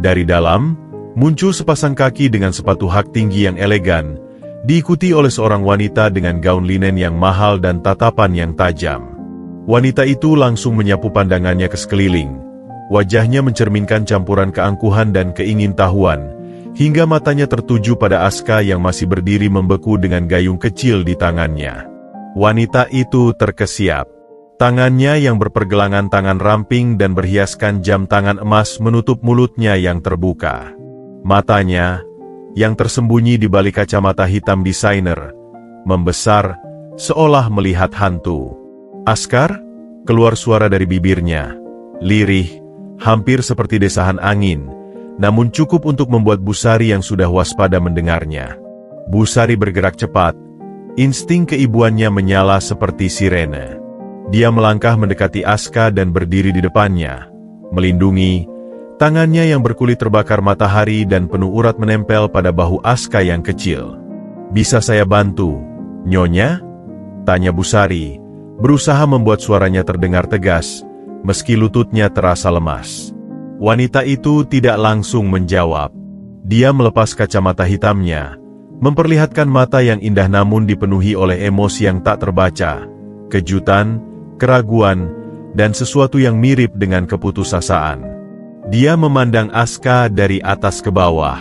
Dari dalam, muncul sepasang kaki dengan sepatu hak tinggi yang elegan, diikuti oleh seorang wanita dengan gaun linen yang mahal dan tatapan yang tajam. Wanita itu langsung menyapu pandangannya ke sekeliling. Wajahnya mencerminkan campuran keangkuhan dan keingintahuan, hingga matanya tertuju pada Aska yang masih berdiri membeku dengan gayung kecil di tangannya. Wanita itu terkesiap. Tangannya yang berpergelangan tangan ramping dan berhiaskan jam tangan emas menutup mulutnya yang terbuka. Matanya, yang tersembunyi di balik kacamata hitam desainer, membesar, seolah melihat hantu. "Askar?" keluar suara dari bibirnya. Lirih, hampir seperti desahan angin, namun cukup untuk membuat Busari yang sudah waspada mendengarnya. Busari bergerak cepat, insting keibuannya menyala seperti sirene. Dia melangkah mendekati Aska dan berdiri di depannya, melindungi. Tangannya yang berkulit terbakar matahari dan penuh urat menempel pada bahu Aska yang kecil. "Bisa saya bantu, Nyonya?" tanya Busari, berusaha membuat suaranya terdengar tegas, meski lututnya terasa lemas. Wanita itu tidak langsung menjawab. Dia melepas kacamata hitamnya, memperlihatkan mata yang indah namun dipenuhi oleh emosi yang tak terbaca, kejutan, keraguan, dan sesuatu yang mirip dengan keputusasaan. Dia memandang Aska dari atas ke bawah.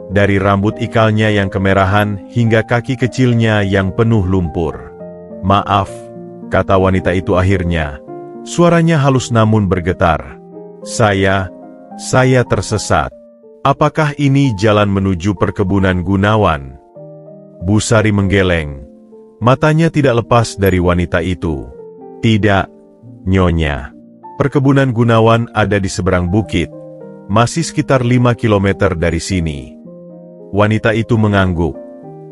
Dari rambut ikalnya yang kemerahan hingga kaki kecilnya yang penuh lumpur. "Maaf," kata wanita itu akhirnya. Suaranya halus namun bergetar. Saya tersesat. Apakah ini jalan menuju perkebunan Gunawan?" Busari menggeleng. Matanya tidak lepas dari wanita itu. "Tidak, Nyonya. Perkebunan Gunawan ada di seberang bukit, masih sekitar 5 kilometer dari sini." Wanita itu mengangguk,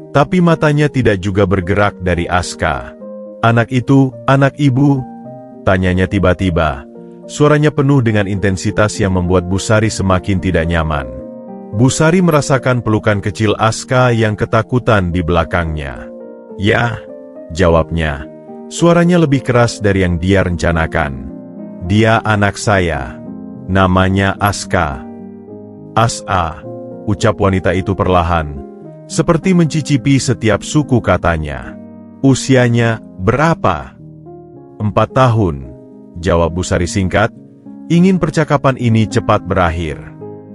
tapi matanya tidak juga bergerak dari Aska. "Anak itu, anak ibu?" tanyanya tiba-tiba. Suaranya penuh dengan intensitas yang membuat Busari semakin tidak nyaman. Busari merasakan pelukan kecil Aska yang ketakutan di belakangnya. "Ya," jawabnya. Suaranya lebih keras dari yang dia rencanakan. "Dia anak saya. Namanya Aska." "Asa," ucap wanita itu perlahan, seperti mencicipi setiap suku katanya. "Usianya berapa?" 4 tahun, jawab Busari singkat, ingin percakapan ini cepat berakhir.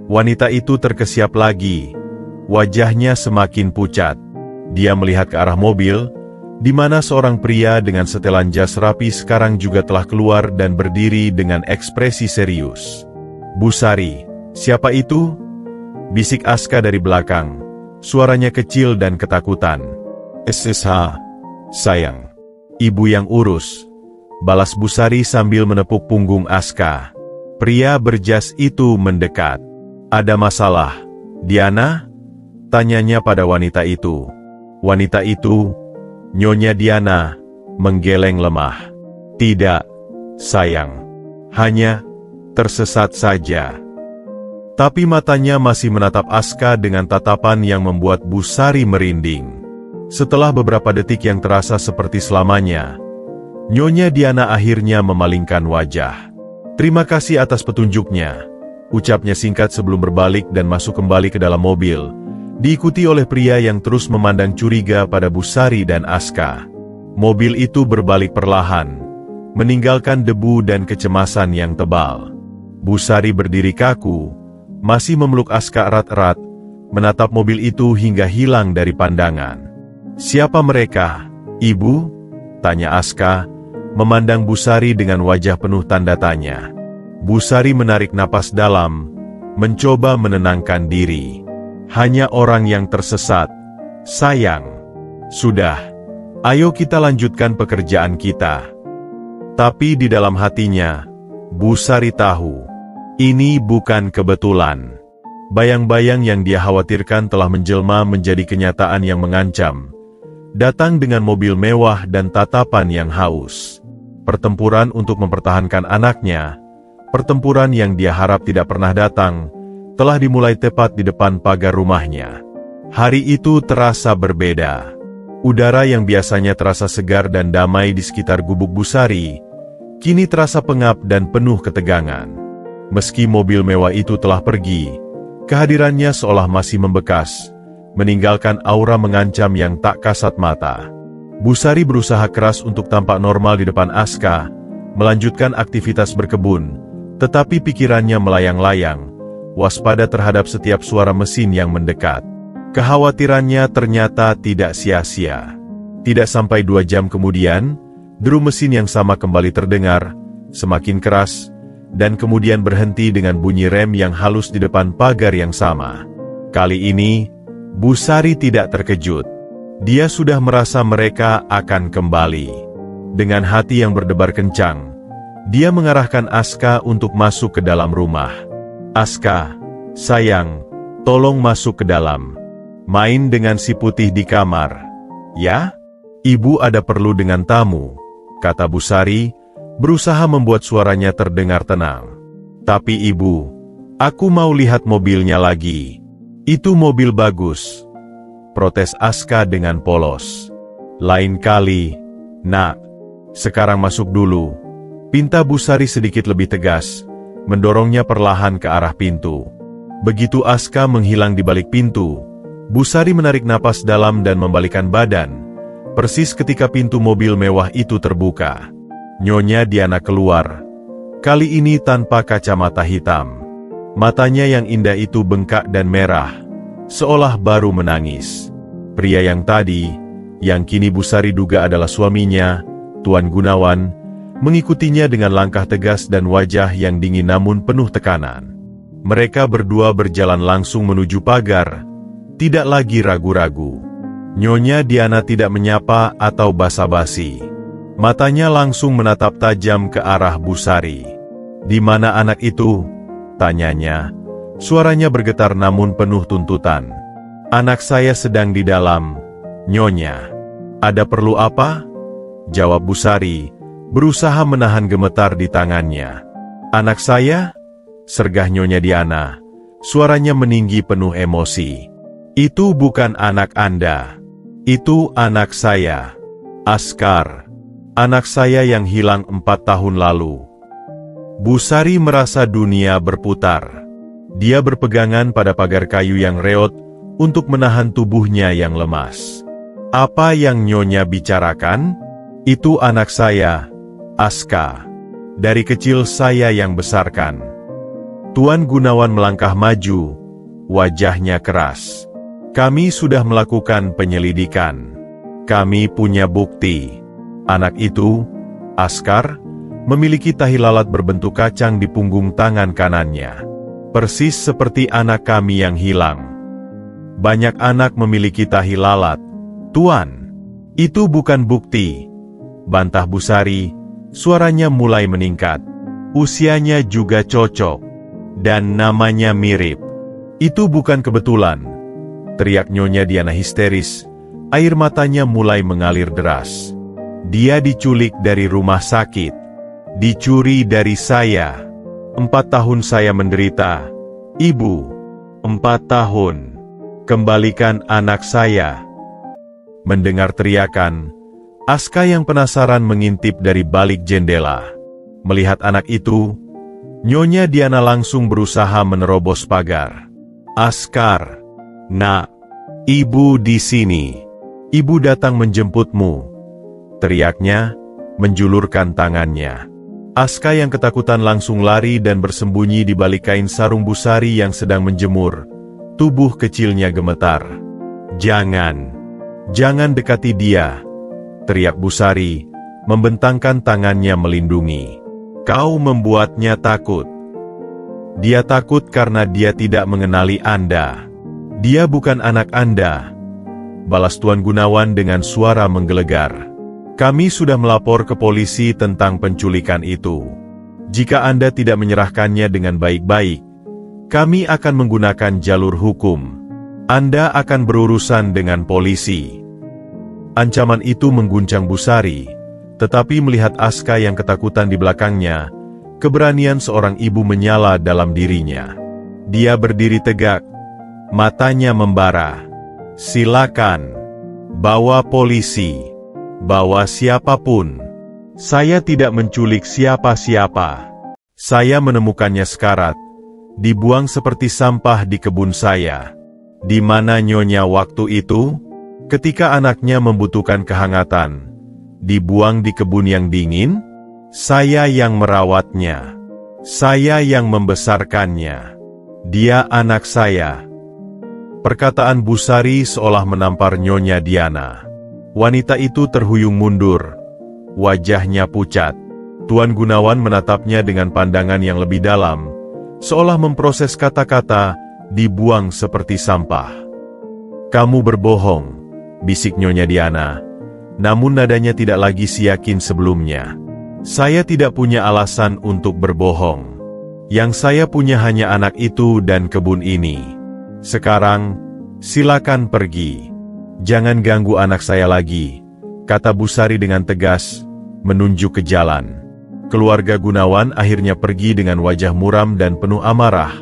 Wanita itu terkesiap lagi, wajahnya semakin pucat. Dia melihat ke arah mobil, di mana seorang pria dengan setelan jas rapi sekarang juga telah keluar dan berdiri dengan ekspresi serius. "Busari, siapa itu?" bisik Aska dari belakang, suaranya kecil dan ketakutan. "SSH, sayang. Ibu yang urus," balas Busari sambil menepuk punggung Aska. Pria berjas itu mendekat. "Ada masalah, Diana?" tanyanya pada wanita itu. Wanita itu, Nyonya Diana, menggeleng lemah. "Tidak, sayang. Hanya tersesat saja." Tapi matanya masih menatap Aska dengan tatapan yang membuat Busari merinding. Setelah beberapa detik yang terasa seperti selamanya, Nyonya Diana akhirnya memalingkan wajah. "Terima kasih atas petunjuknya," ucapnya singkat sebelum berbalik dan masuk kembali ke dalam mobil, diikuti oleh pria yang terus memandang curiga pada Busari dan Aska. Mobil itu berbalik perlahan, meninggalkan debu dan kecemasan yang tebal. Busari berdiri kaku, masih memeluk Aska erat-erat, menatap mobil itu hingga hilang dari pandangan. "Siapa mereka, Ibu?" tanya Aska, memandang Busari dengan wajah penuh tanda tanya. Busari menarik napas dalam, mencoba menenangkan diri. "Hanya orang yang tersesat, sayang. Sudah, ayo kita lanjutkan pekerjaan kita." Tapi di dalam hatinya, Busari tahu, ini bukan kebetulan. Bayang-bayang yang dia khawatirkan telah menjelma menjadi kenyataan yang mengancam. Datang dengan mobil mewah dan tatapan yang haus. Pertempuran untuk mempertahankan anaknya, pertempuran yang dia harap tidak pernah datang, telah dimulai tepat di depan pagar rumahnya. Hari itu terasa berbeda. Udara yang biasanya terasa segar dan damai di sekitar gubuk Busari, kini terasa pengap dan penuh ketegangan. Meski mobil mewah itu telah pergi, kehadirannya seolah masih membekas, meninggalkan aura mengancam yang tak kasat mata. Busari berusaha keras untuk tampak normal di depan Aska, melanjutkan aktivitas berkebun, tetapi pikirannya melayang-layang, waspada terhadap setiap suara mesin yang mendekat. Kekhawatirannya ternyata tidak sia-sia. Tidak sampai 2 jam kemudian, deru mesin yang sama kembali terdengar, semakin keras, dan kemudian berhenti dengan bunyi rem yang halus di depan pagar yang sama. Kali ini, Busari tidak terkejut. Dia sudah merasa mereka akan kembali. Dengan hati yang berdebar kencang, dia mengarahkan Aska untuk masuk ke dalam rumah. "Aska, sayang, tolong masuk ke dalam. Main dengan si putih di kamar. Ya? Ibu ada perlu dengan tamu," kata Busari, berusaha membuat suaranya terdengar tenang. "Tapi ibu, aku mau lihat mobilnya lagi." "Itu mobil bagus," protes Aska dengan polos. "Lain kali, nak. Sekarang masuk dulu," Pinta Busari sedikit lebih tegas, mendorongnya perlahan ke arah pintu. Begitu Aska menghilang di balik pintu, Busari menarik napas dalam dan membalikkan badan, persis ketika pintu mobil mewah itu terbuka. Nyonya Diana keluar, kali ini tanpa kacamata hitam. Matanya yang indah itu bengkak dan merah, seolah baru menangis. Pria yang tadi, yang kini Busari duga adalah suaminya, Tuan Gunawan, mengikutinya dengan langkah tegas dan wajah yang dingin namun penuh tekanan. Mereka berdua berjalan langsung menuju pagar, tidak lagi ragu-ragu. Nyonya Diana tidak menyapa atau basa-basi. Matanya langsung menatap tajam ke arah Busari. "Di mana anak itu?" tanyanya. Suaranya bergetar namun penuh tuntutan. "Anak saya sedang di dalam, Nyonya." "Ada perlu apa?" jawab Busari, berusaha menahan gemetar di tangannya. "Anak saya?" sergah Nyonya Diana. Suaranya meninggi penuh emosi. "Itu bukan anak Anda. Itu anak saya, Askar. Anak saya yang hilang 4 tahun lalu." Busari merasa dunia berputar. Dia berpegangan pada pagar kayu yang reot untuk menahan tubuhnya yang lemas. "Apa yang Nyonya bicarakan?" "Itu anak saya, Aska. Dari kecil saya yang besarkan." Tuan Gunawan melangkah maju, wajahnya keras. "Kami sudah melakukan penyelidikan. Kami punya bukti. Anak itu, Askar, memiliki tahi lalat berbentuk kacang di punggung tangan kanannya. Persis seperti anak kami yang hilang." "Banyak anak memiliki tahi lalat, Tuan." "Itu bukan bukti," bantah Busari. Suaranya mulai meningkat. "Usianya juga cocok. Dan namanya mirip." "Itu bukan kebetulan," teriak Nyonya Diana histeris. Air matanya mulai mengalir deras. "Dia diculik dari rumah sakit. Dicuri dari saya. 4 tahun saya menderita. Ibu, 4 tahun. Kembalikan anak saya." Mendengar teriakan, Aska yang penasaran mengintip dari balik jendela. Melihat anak itu, Nyonya Diana langsung berusaha menerobos pagar. "Askar, nak, ibu di sini. Ibu datang menjemputmu," teriaknya, menjulurkan tangannya. Aska yang ketakutan langsung lari dan bersembunyi di balik kain sarung Busari yang sedang menjemur. Tubuh kecilnya gemetar. Jangan dekati dia," teriak Busari, membentangkan tangannya melindungi. "Kau membuatnya takut. Dia takut karena dia tidak mengenali Anda. Dia bukan anak Anda," balas Tuan Gunawan dengan suara menggelegar. "Kami sudah melapor ke polisi tentang penculikan itu. Jika Anda tidak menyerahkannya dengan baik-baik, kami akan menggunakan jalur hukum. Anda akan berurusan dengan polisi." Ancaman itu mengguncang Busari, tetapi melihat Aska yang ketakutan di belakangnya, keberanian seorang ibu menyala dalam dirinya. Dia berdiri tegak, matanya membara. "Silakan, bawa polisi, bawa siapapun. Saya tidak menculik siapa-siapa. Saya menemukannya sekarat, dibuang seperti sampah di kebun saya." "Di mana Nyonya waktu itu?" "Ketika anaknya membutuhkan kehangatan, dibuang di kebun yang dingin. Saya yang merawatnya. Saya yang membesarkannya. Dia anak saya." Perkataan Busari seolah menampar Nyonya Diana. Wanita itu terhuyung mundur. Wajahnya pucat. Tuan Gunawan menatapnya dengan pandangan yang lebih dalam, seolah memproses kata-kata, "dibuang seperti sampah." "Kamu berbohong," bisik Nyonya Diana, namun nadanya tidak lagi seyakin sebelumnya. "Saya tidak punya alasan untuk berbohong. Yang saya punya hanya anak itu dan kebun ini. Sekarang, silakan pergi. Jangan ganggu anak saya lagi," kata Busari dengan tegas, menunjuk ke jalan. Keluarga Gunawan akhirnya pergi dengan wajah muram dan penuh amarah,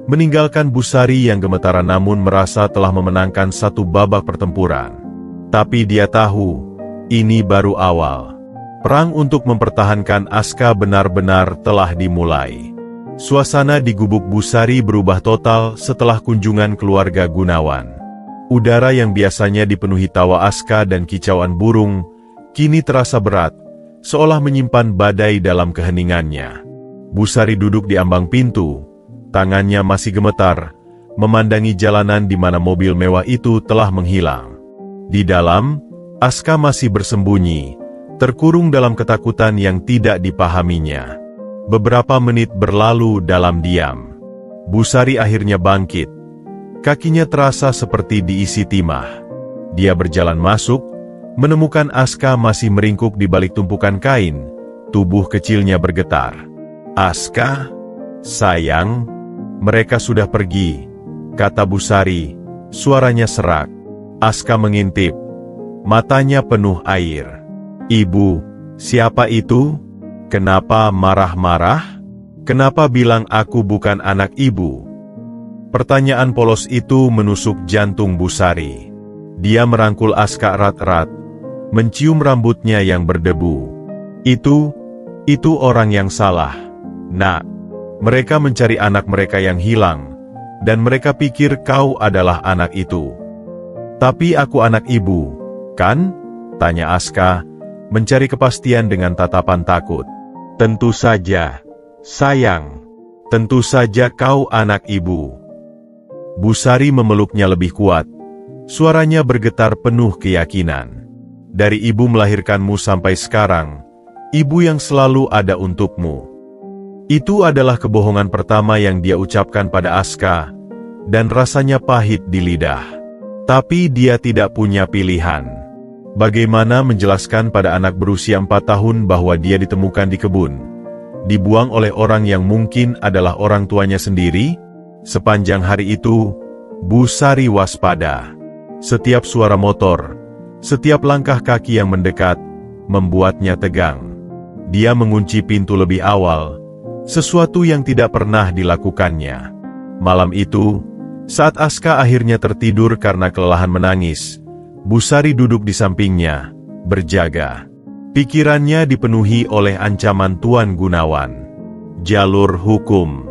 meninggalkan Busari yang gemetaran namun merasa telah memenangkan satu babak pertempuran. Tapi dia tahu, ini baru awal. Perang untuk mempertahankan Aska benar-benar telah dimulai. Suasana di gubuk Busari berubah total setelah kunjungan keluarga Gunawan. Udara yang biasanya dipenuhi tawa Aska dan kicauan burung, kini terasa berat, seolah menyimpan badai dalam keheningannya. Busari duduk di ambang pintu, tangannya masih gemetar, memandangi jalanan di mana mobil mewah itu telah menghilang. Di dalam, Aska masih bersembunyi, terkurung dalam ketakutan yang tidak dipahaminya. Beberapa menit berlalu dalam diam. Busari akhirnya bangkit. Kakinya terasa seperti diisi timah. Dia berjalan masuk, menemukan Aska masih meringkuk di balik tumpukan kain. Tubuh kecilnya bergetar. "Aska, sayang, mereka sudah pergi," kata Busari, suaranya serak. Aska mengintip, matanya penuh air. "Ibu, siapa itu? Kenapa marah-marah? Kenapa bilang aku bukan anak ibu?" Pertanyaan polos itu menusuk jantung Busari. Dia merangkul Aska erat-erat, mencium rambutnya yang berdebu. Itu orang yang salah, Nak. Mereka mencari anak mereka yang hilang, dan mereka pikir kau adalah anak itu. "Tapi aku anak ibu, kan?" tanya Aska, mencari kepastian dengan tatapan takut. "Tentu saja, sayang. Tentu saja kau anak ibu." Busari memeluknya lebih kuat. Suaranya bergetar penuh keyakinan. "Dari ibu melahirkanmu sampai sekarang, ibu yang selalu ada untukmu." Itu adalah kebohongan pertama yang dia ucapkan pada Aska, dan rasanya pahit di lidah. Tapi dia tidak punya pilihan. Bagaimana menjelaskan pada anak berusia 4 tahun bahwa dia ditemukan di kebun, dibuang oleh orang yang mungkin adalah orang tuanya sendiri? Sepanjang hari itu, Busari waspada. Setiap suara motor, setiap langkah kaki yang mendekat, membuatnya tegang. Dia mengunci pintu lebih awal, sesuatu yang tidak pernah dilakukannya. Malam itu, saat Aska akhirnya tertidur karena kelelahan menangis, Busari duduk di sampingnya, berjaga. Pikirannya dipenuhi oleh ancaman Tuan Gunawan. Jalur hukum.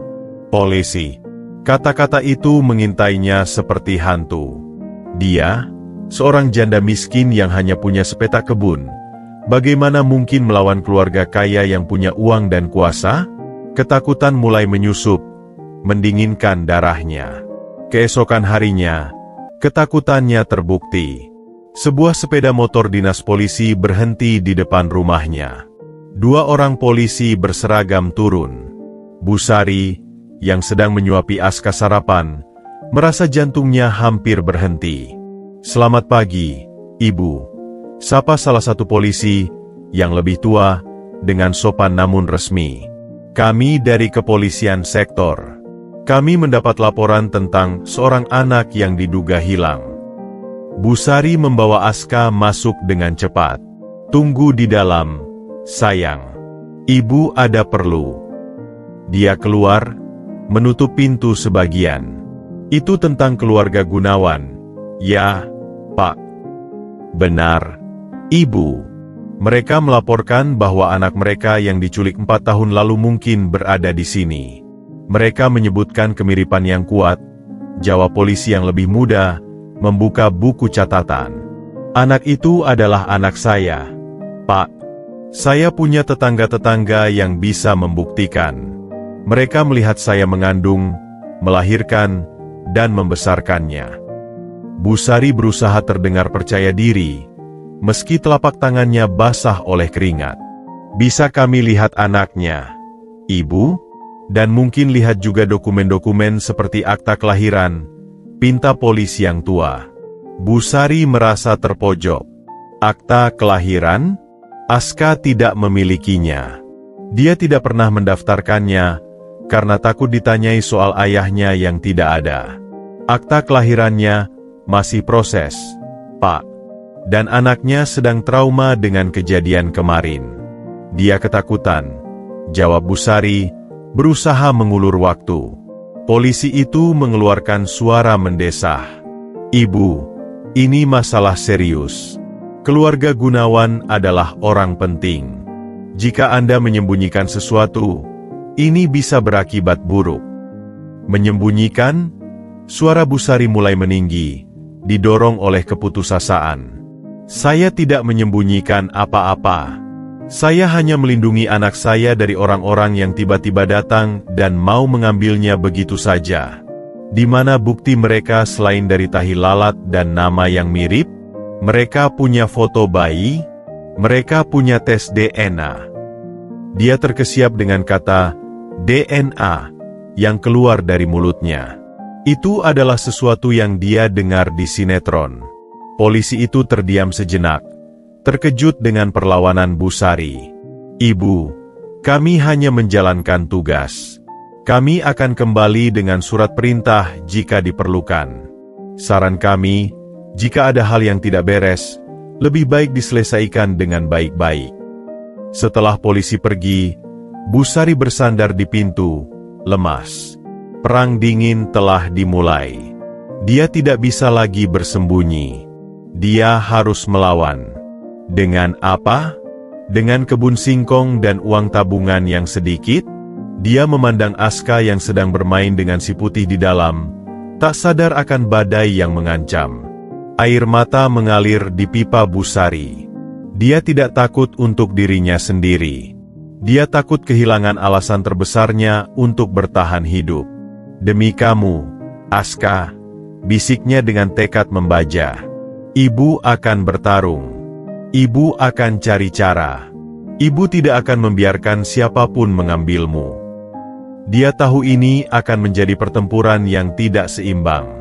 Polisi. Kata-kata itu mengintainya seperti hantu. Dia, seorang janda miskin yang hanya punya sepetak kebun, bagaimana mungkin melawan keluarga kaya yang punya uang dan kuasa? Ketakutan mulai menyusup, mendinginkan darahnya. Keesokan harinya, ketakutannya terbukti. Sebuah sepeda motor dinas polisi berhenti di depan rumahnya. 2 orang polisi berseragam turun. Busari, yang sedang menyuapi Aska sarapan, merasa jantungnya hampir berhenti. "Selamat pagi, Ibu," sapa salah satu polisi, yang lebih tua, dengan sopan namun resmi. "Kami dari kepolisian sektor. Kami mendapat laporan tentang seorang anak yang diduga hilang." Busari membawa Aska masuk dengan cepat. "Tunggu di dalam, sayang. Ibu ada perlu." Dia keluar, menutup pintu sebagian. "Itu tentang keluarga Gunawan." "Ya, Pak." "Benar, Ibu. Mereka melaporkan bahwa anak mereka yang diculik 4 tahun lalu mungkin berada di sini. Mereka menyebutkan kemiripan yang kuat," jawab polisi yang lebih muda, membuka buku catatan. "Anak itu adalah anak saya, Pak. Saya punya tetangga-tetangga yang bisa membuktikan. Mereka melihat saya mengandung, melahirkan, dan membesarkannya." Busari berusaha terdengar percaya diri, meski telapak tangannya basah oleh keringat. "Bisa kami lihat anaknya, Ibu? Dan mungkin lihat juga dokumen-dokumen seperti akta kelahiran," pinta polisi yang tua. Busari merasa terpojok. Akta kelahiran? Aska tidak memilikinya. Dia tidak pernah mendaftarkannya, karena takut ditanyai soal ayahnya yang tidak ada. Akta kelahirannya masih proses, Pak. Dan anaknya sedang trauma dengan kejadian kemarin. Dia ketakutan, jawab Busari, berusaha mengulur waktu. Polisi itu mengeluarkan suara mendesah. "Ibu, ini masalah serius. Keluarga Gunawan adalah orang penting. Jika Anda menyembunyikan sesuatu, ini bisa berakibat buruk. Menyembunyikan? Suara Busari mulai meninggi, didorong oleh keputusasaan. Saya tidak menyembunyikan apa-apa. Saya hanya melindungi anak saya dari orang-orang yang tiba-tiba datang dan mau mengambilnya begitu saja. Di mana bukti mereka selain dari tahi lalat dan nama yang mirip? Mereka punya foto bayi? Mereka punya tes DNA. Dia terkesiap dengan kata DNA yang keluar dari mulutnya. Itu adalah sesuatu yang dia dengar di sinetron. Polisi itu terdiam sejenak, terkejut dengan perlawanan Busari. Ibu, kami hanya menjalankan tugas. Kami akan kembali dengan surat perintah jika diperlukan. Saran kami, jika ada hal yang tidak beres, lebih baik diselesaikan dengan baik-baik. Setelah polisi pergi, Busari bersandar di pintu, lemas. Perang dingin telah dimulai. Dia tidak bisa lagi bersembunyi. Dia harus melawan. Dengan apa? Dengan kebun singkong dan uang tabungan yang sedikit? Dia memandang Aska yang sedang bermain dengan si putih di dalam, tak sadar akan badai yang mengancam. Air mata mengalir di pipa Busari. Dia tidak takut untuk dirinya sendiri. Dia takut kehilangan alasan terbesarnya untuk bertahan hidup. Demi kamu, Aska, bisiknya dengan tekad membaja. Ibu akan bertarung. Ibu akan cari cara. Ibu tidak akan membiarkan siapapun mengambilmu. Dia tahu ini akan menjadi pertempuran yang tidak seimbang.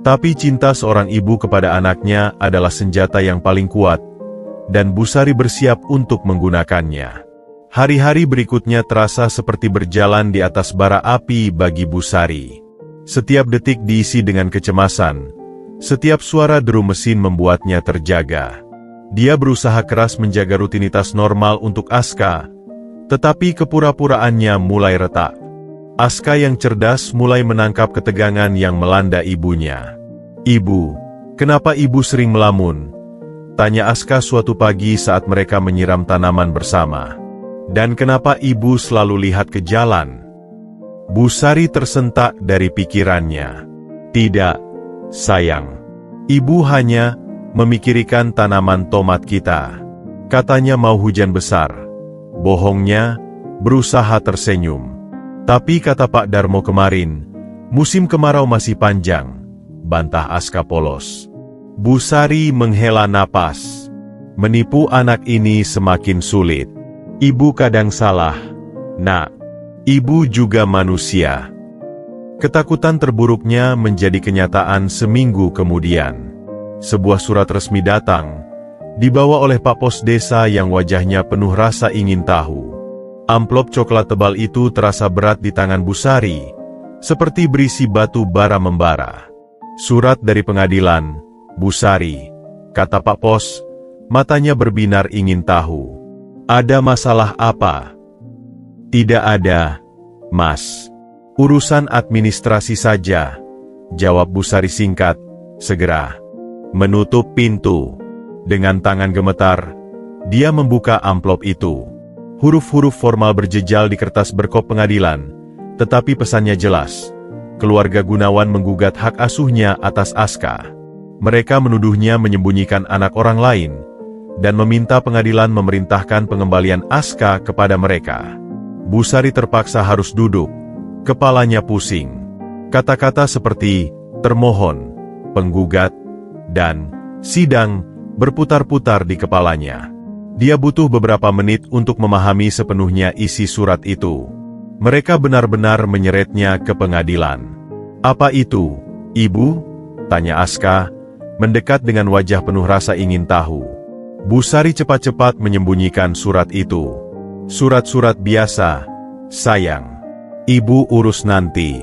Tapi cinta seorang ibu kepada anaknya adalah senjata yang paling kuat, dan Busari bersiap untuk menggunakannya. Hari-hari berikutnya terasa seperti berjalan di atas bara api bagi Busari. Setiap detik diisi dengan kecemasan. Setiap suara deru mesin membuatnya terjaga. Dia berusaha keras menjaga rutinitas normal untuk Aska, tetapi kepura-puraannya mulai retak. Aska yang cerdas mulai menangkap ketegangan yang melanda ibunya. Ibu, kenapa ibu sering melamun? Tanya Aska suatu pagi saat mereka menyiram tanaman bersama. Dan kenapa ibu selalu lihat ke jalan? Busari tersentak dari pikirannya. Tidak, sayang. Ibu hanya memikirkan tanaman tomat kita. Katanya mau hujan besar. Bohongnya, berusaha tersenyum. Tapi kata Pak Darmo kemarin, musim kemarau masih panjang, bantah Aska polos. Busari menghela napas. Menipu anak ini semakin sulit. Ibu kadang salah, nak. Ibu juga manusia. Ketakutan terburuknya menjadi kenyataan seminggu kemudian. Sebuah surat resmi datang, dibawa oleh Pak Pos Desa yang wajahnya penuh rasa ingin tahu. Amplop coklat tebal itu terasa berat di tangan Busari, seperti berisi batu bara membara. Surat dari pengadilan, Busari, kata Pak Pos, matanya berbinar ingin tahu. Ada masalah apa? Tidak ada, Mas. Urusan administrasi saja, jawab Busari singkat, segera. Menutup pintu. Dengan tangan gemetar, dia membuka amplop itu. Huruf-huruf formal berjejal di kertas berkop pengadilan, tetapi pesannya jelas. Keluarga Gunawan menggugat hak asuhnya atas Aska. Mereka menuduhnya menyembunyikan anak orang lain, dan meminta pengadilan memerintahkan pengembalian Aska kepada mereka. Busari terpaksa harus duduk, kepalanya pusing. Kata-kata seperti termohon, penggugat, dan sidang berputar-putar di kepalanya. Dia butuh beberapa menit untuk memahami sepenuhnya isi surat itu. Mereka benar-benar menyeretnya ke pengadilan. Apa itu, Ibu? Tanya Aska, mendekat dengan wajah penuh rasa ingin tahu. Busari cepat-cepat menyembunyikan surat itu. Surat-surat biasa, sayang. Ibu urus nanti.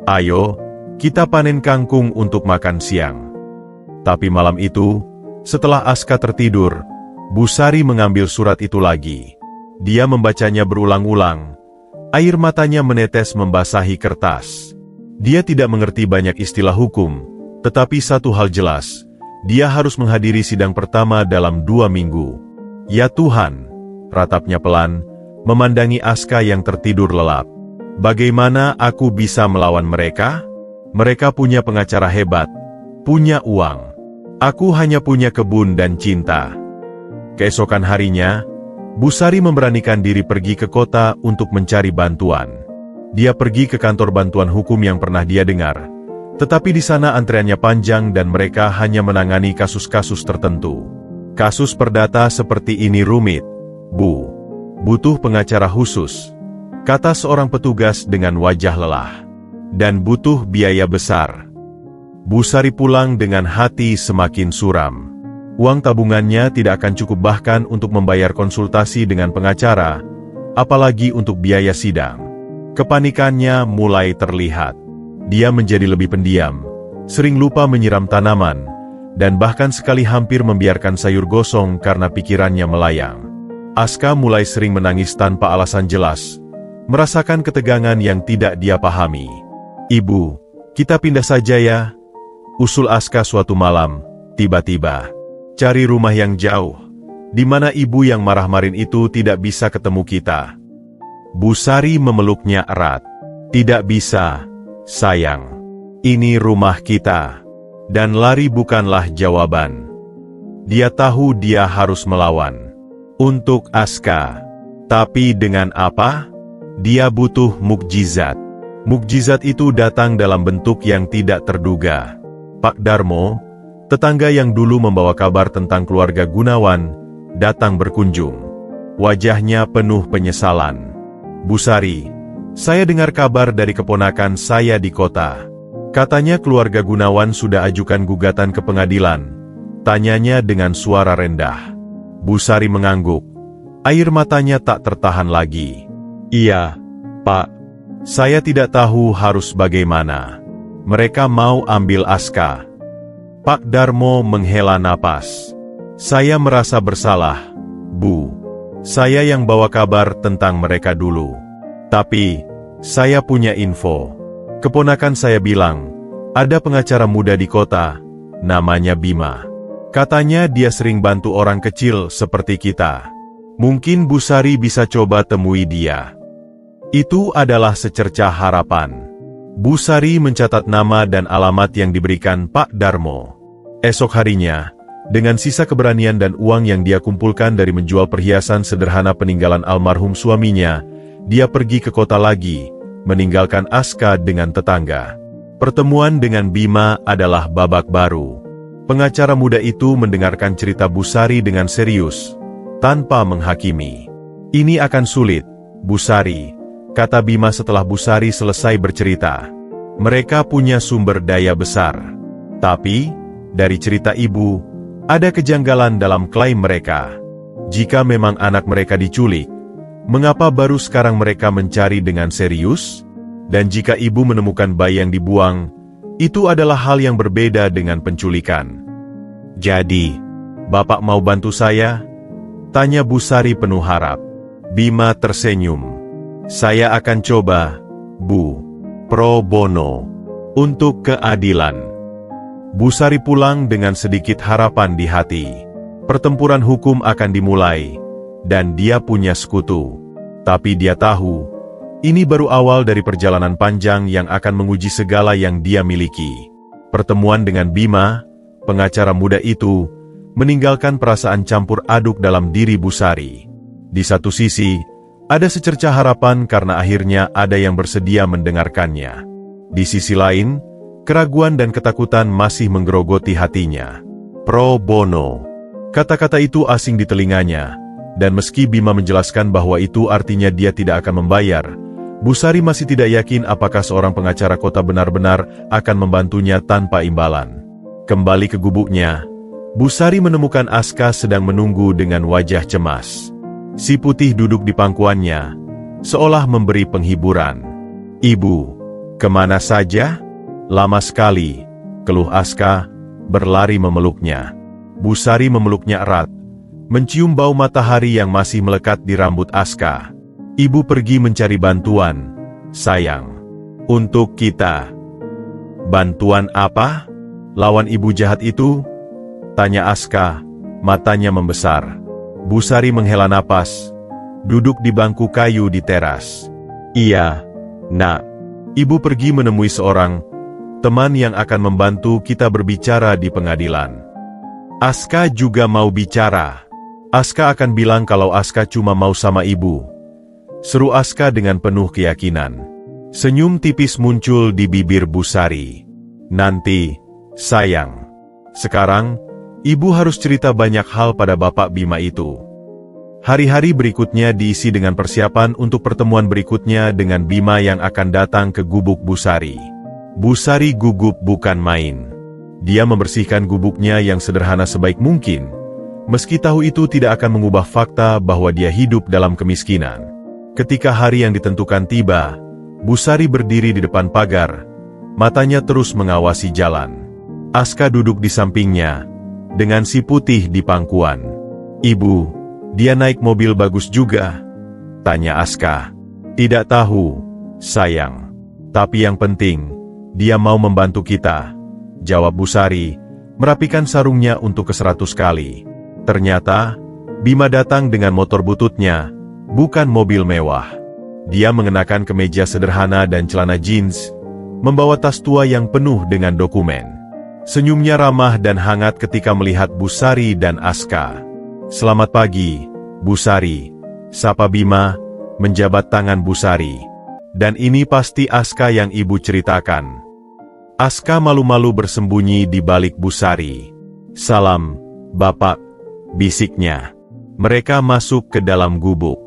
Ayo, kita panen kangkung untuk makan siang. Tapi malam itu, setelah Aska tertidur, Busari mengambil surat itu lagi. Dia membacanya berulang-ulang. Air matanya menetes membasahi kertas. Dia tidak mengerti banyak istilah hukum, tetapi satu hal jelas, Dia harus menghadiri sidang pertama dalam 2 minggu. Ya Tuhan, ratapnya pelan, memandangi Aska yang tertidur lelap. Bagaimana aku bisa melawan mereka? Mereka punya pengacara hebat, punya uang. Aku hanya punya kebun dan cinta. Keesokan harinya, Busari memberanikan diri pergi ke kota untuk mencari bantuan. Dia pergi ke kantor bantuan hukum yang pernah dia dengar. Tetapi di sana antreannya panjang dan mereka hanya menangani kasus-kasus tertentu. Kasus perdata seperti ini rumit, Bu. Butuh pengacara khusus, kata seorang petugas dengan wajah lelah. Dan butuh biaya besar. Busari pulang dengan hati semakin suram. Uang tabungannya tidak akan cukup bahkan untuk membayar konsultasi dengan pengacara, apalagi untuk biaya sidang. Kepanikannya mulai terlihat. Dia menjadi lebih pendiam, sering lupa menyiram tanaman, dan bahkan sekali hampir membiarkan sayur gosong karena pikirannya melayang. Aska mulai sering menangis tanpa alasan jelas, merasakan ketegangan yang tidak dia pahami. "Ibu, kita pindah saja ya," usul Aska suatu malam, tiba-tiba. "Cari rumah yang jauh, di mana ibu yang marah-marin itu tidak bisa ketemu kita." Busari memeluknya erat. "Tidak bisa, sayang. Ini rumah kita." Dan lari bukanlah jawaban. Dia tahu dia harus melawan. Untuk Aska. Tapi dengan apa? Dia butuh mukjizat. Mukjizat itu datang dalam bentuk yang tidak terduga. Pak Darmo, tetangga yang dulu membawa kabar tentang keluarga Gunawan, datang berkunjung. Wajahnya penuh penyesalan. "Busari, saya dengar kabar dari keponakan saya di kota. Katanya keluarga Gunawan sudah ajukan gugatan ke pengadilan," tanyanya dengan suara rendah. Busari mengangguk. Air matanya tak tertahan lagi. "Iya, Pak. Saya tidak tahu harus bagaimana. Mereka mau ambil Aska." Pak Darmo menghela napas. "Saya merasa bersalah, Bu. Saya yang bawa kabar tentang mereka dulu. Tapi, saya punya info. Keponakan saya bilang, ada pengacara muda di kota, namanya Bima. Katanya dia sering bantu orang kecil seperti kita. Mungkin Busari bisa coba temui dia." Itu adalah secercah harapan. Busari mencatat nama dan alamat yang diberikan Pak Darmo. Esok harinya, dengan sisa keberanian dan uang yang dia kumpulkan dari menjual perhiasan sederhana peninggalan almarhum suaminya, dia pergi ke kota lagi, meninggalkan Aska dengan tetangga. Pertemuan dengan Bima adalah babak baru. Pengacara muda itu mendengarkan cerita Busari dengan serius, tanpa menghakimi. "Ini akan sulit, Busari," kata Bima setelah Busari selesai bercerita. "Mereka punya sumber daya besar. Tapi, dari cerita ibu, ada kejanggalan dalam klaim mereka. Jika memang anak mereka diculik, mengapa baru sekarang mereka mencari dengan serius? Dan jika ibu menemukan bayi yang dibuang, itu adalah hal yang berbeda dengan penculikan. Jadi, Bapak mau bantu saya?" tanya Busari penuh harap. Bima tersenyum. "Saya akan coba, Bu. Pro bono. Untuk keadilan." Busari pulang dengan sedikit harapan di hati. Pertempuran hukum akan dimulai, dan dia punya sekutu. Tapi dia tahu, ini baru awal dari perjalanan panjang yang akan menguji segala yang dia miliki. Pertemuan dengan Bima, pengacara muda itu, meninggalkan perasaan campur aduk dalam diri Busari. Di satu sisi, ada secercah harapan karena akhirnya ada yang bersedia mendengarkannya. Di sisi lain, keraguan dan ketakutan masih menggerogoti hatinya. Pro bono. Kata-kata itu asing di telinganya, dan meski Bima menjelaskan bahwa itu artinya dia tidak akan membayar, Busari masih tidak yakin apakah seorang pengacara kota benar-benar akan membantunya tanpa imbalan. Kembali ke gubuknya, Busari menemukan Aska sedang menunggu dengan wajah cemas. Si putih duduk di pangkuannya, seolah memberi penghiburan. "Ibu, kemana saja? Lama sekali," keluh Aska, berlari memeluknya. Busari memeluknya erat, mencium bau matahari yang masih melekat di rambut Aska. "Ibu pergi mencari bantuan, sayang. Untuk kita." "Bantuan apa? Lawan ibu jahat itu?" Tanya Aska, matanya membesar. Busari menghela napas, duduk di bangku kayu di teras. Iya, Nak. Ibu pergi menemui seorang teman yang akan membantu kita berbicara di pengadilan. Aska juga mau bicara. Aska akan bilang kalau Aska cuma mau sama ibu. Seru Aska dengan penuh keyakinan. Senyum tipis muncul di bibir Busari. Nanti, sayang. Sekarang, ibu harus cerita banyak hal pada Bapak Bima itu. Hari-hari berikutnya diisi dengan persiapan untuk pertemuan berikutnya dengan Bima yang akan datang ke gubuk Busari. Busari gugup bukan main. Dia membersihkan gubuknya yang sederhana sebaik mungkin, meski tahu itu tidak akan mengubah fakta bahwa dia hidup dalam kemiskinan. Ketika hari yang ditentukan tiba, Busari berdiri di depan pagar, matanya terus mengawasi jalan. Aska duduk di sampingnya, dengan si putih di pangkuan. Ibu, dia naik mobil bagus juga? Tanya Aska. Tidak tahu, sayang. Tapi yang penting, dia mau membantu kita, jawab Busari, merapikan sarungnya untuk ke-100 kali. Ternyata, Bima datang dengan motor bututnya, bukan mobil mewah. Dia mengenakan kemeja sederhana dan celana jeans, membawa tas tua yang penuh dengan dokumen. Senyumnya ramah dan hangat ketika melihat Busari dan Aska. Selamat pagi, Busari, sapa Bima, menjabat tangan Busari. Dan ini pasti Aska yang ibu ceritakan. Aska malu-malu bersembunyi di balik Busari. Salam, Bapak, bisiknya. Mereka masuk ke dalam gubuk.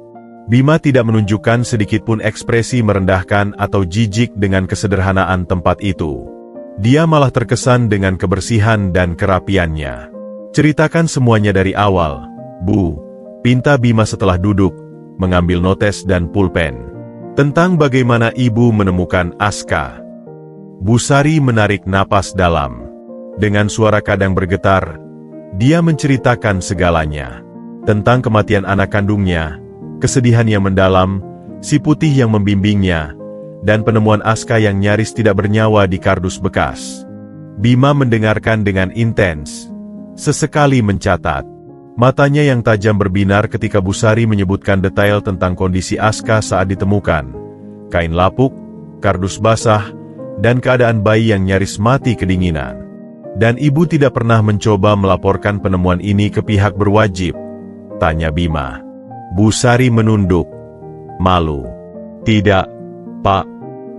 Bima tidak menunjukkan sedikitpun ekspresi merendahkan atau jijik dengan kesederhanaan tempat itu. Dia malah terkesan dengan kebersihan dan kerapiannya. Ceritakan semuanya dari awal, Bu, pinta Bima setelah duduk, mengambil notes dan pulpen. Tentang bagaimana ibu menemukan Aska. Busari menarik napas dalam. Dengan suara kadang bergetar, dia menceritakan segalanya. Tentang kematian anak kandungnya, kesedihan yang mendalam, si putih yang membimbingnya, dan penemuan Aska yang nyaris tidak bernyawa di kardus bekas. Bima mendengarkan dengan intens, sesekali mencatat. Matanya yang tajam berbinar ketika Busari menyebutkan detail tentang kondisi Aska saat ditemukan. Kain lapuk, kardus basah, dan keadaan bayi yang nyaris mati kedinginan. Dan ibu tidak pernah mencoba melaporkan penemuan ini ke pihak berwajib? Tanya Bima. Busari menunduk, malu. Tidak, Pak,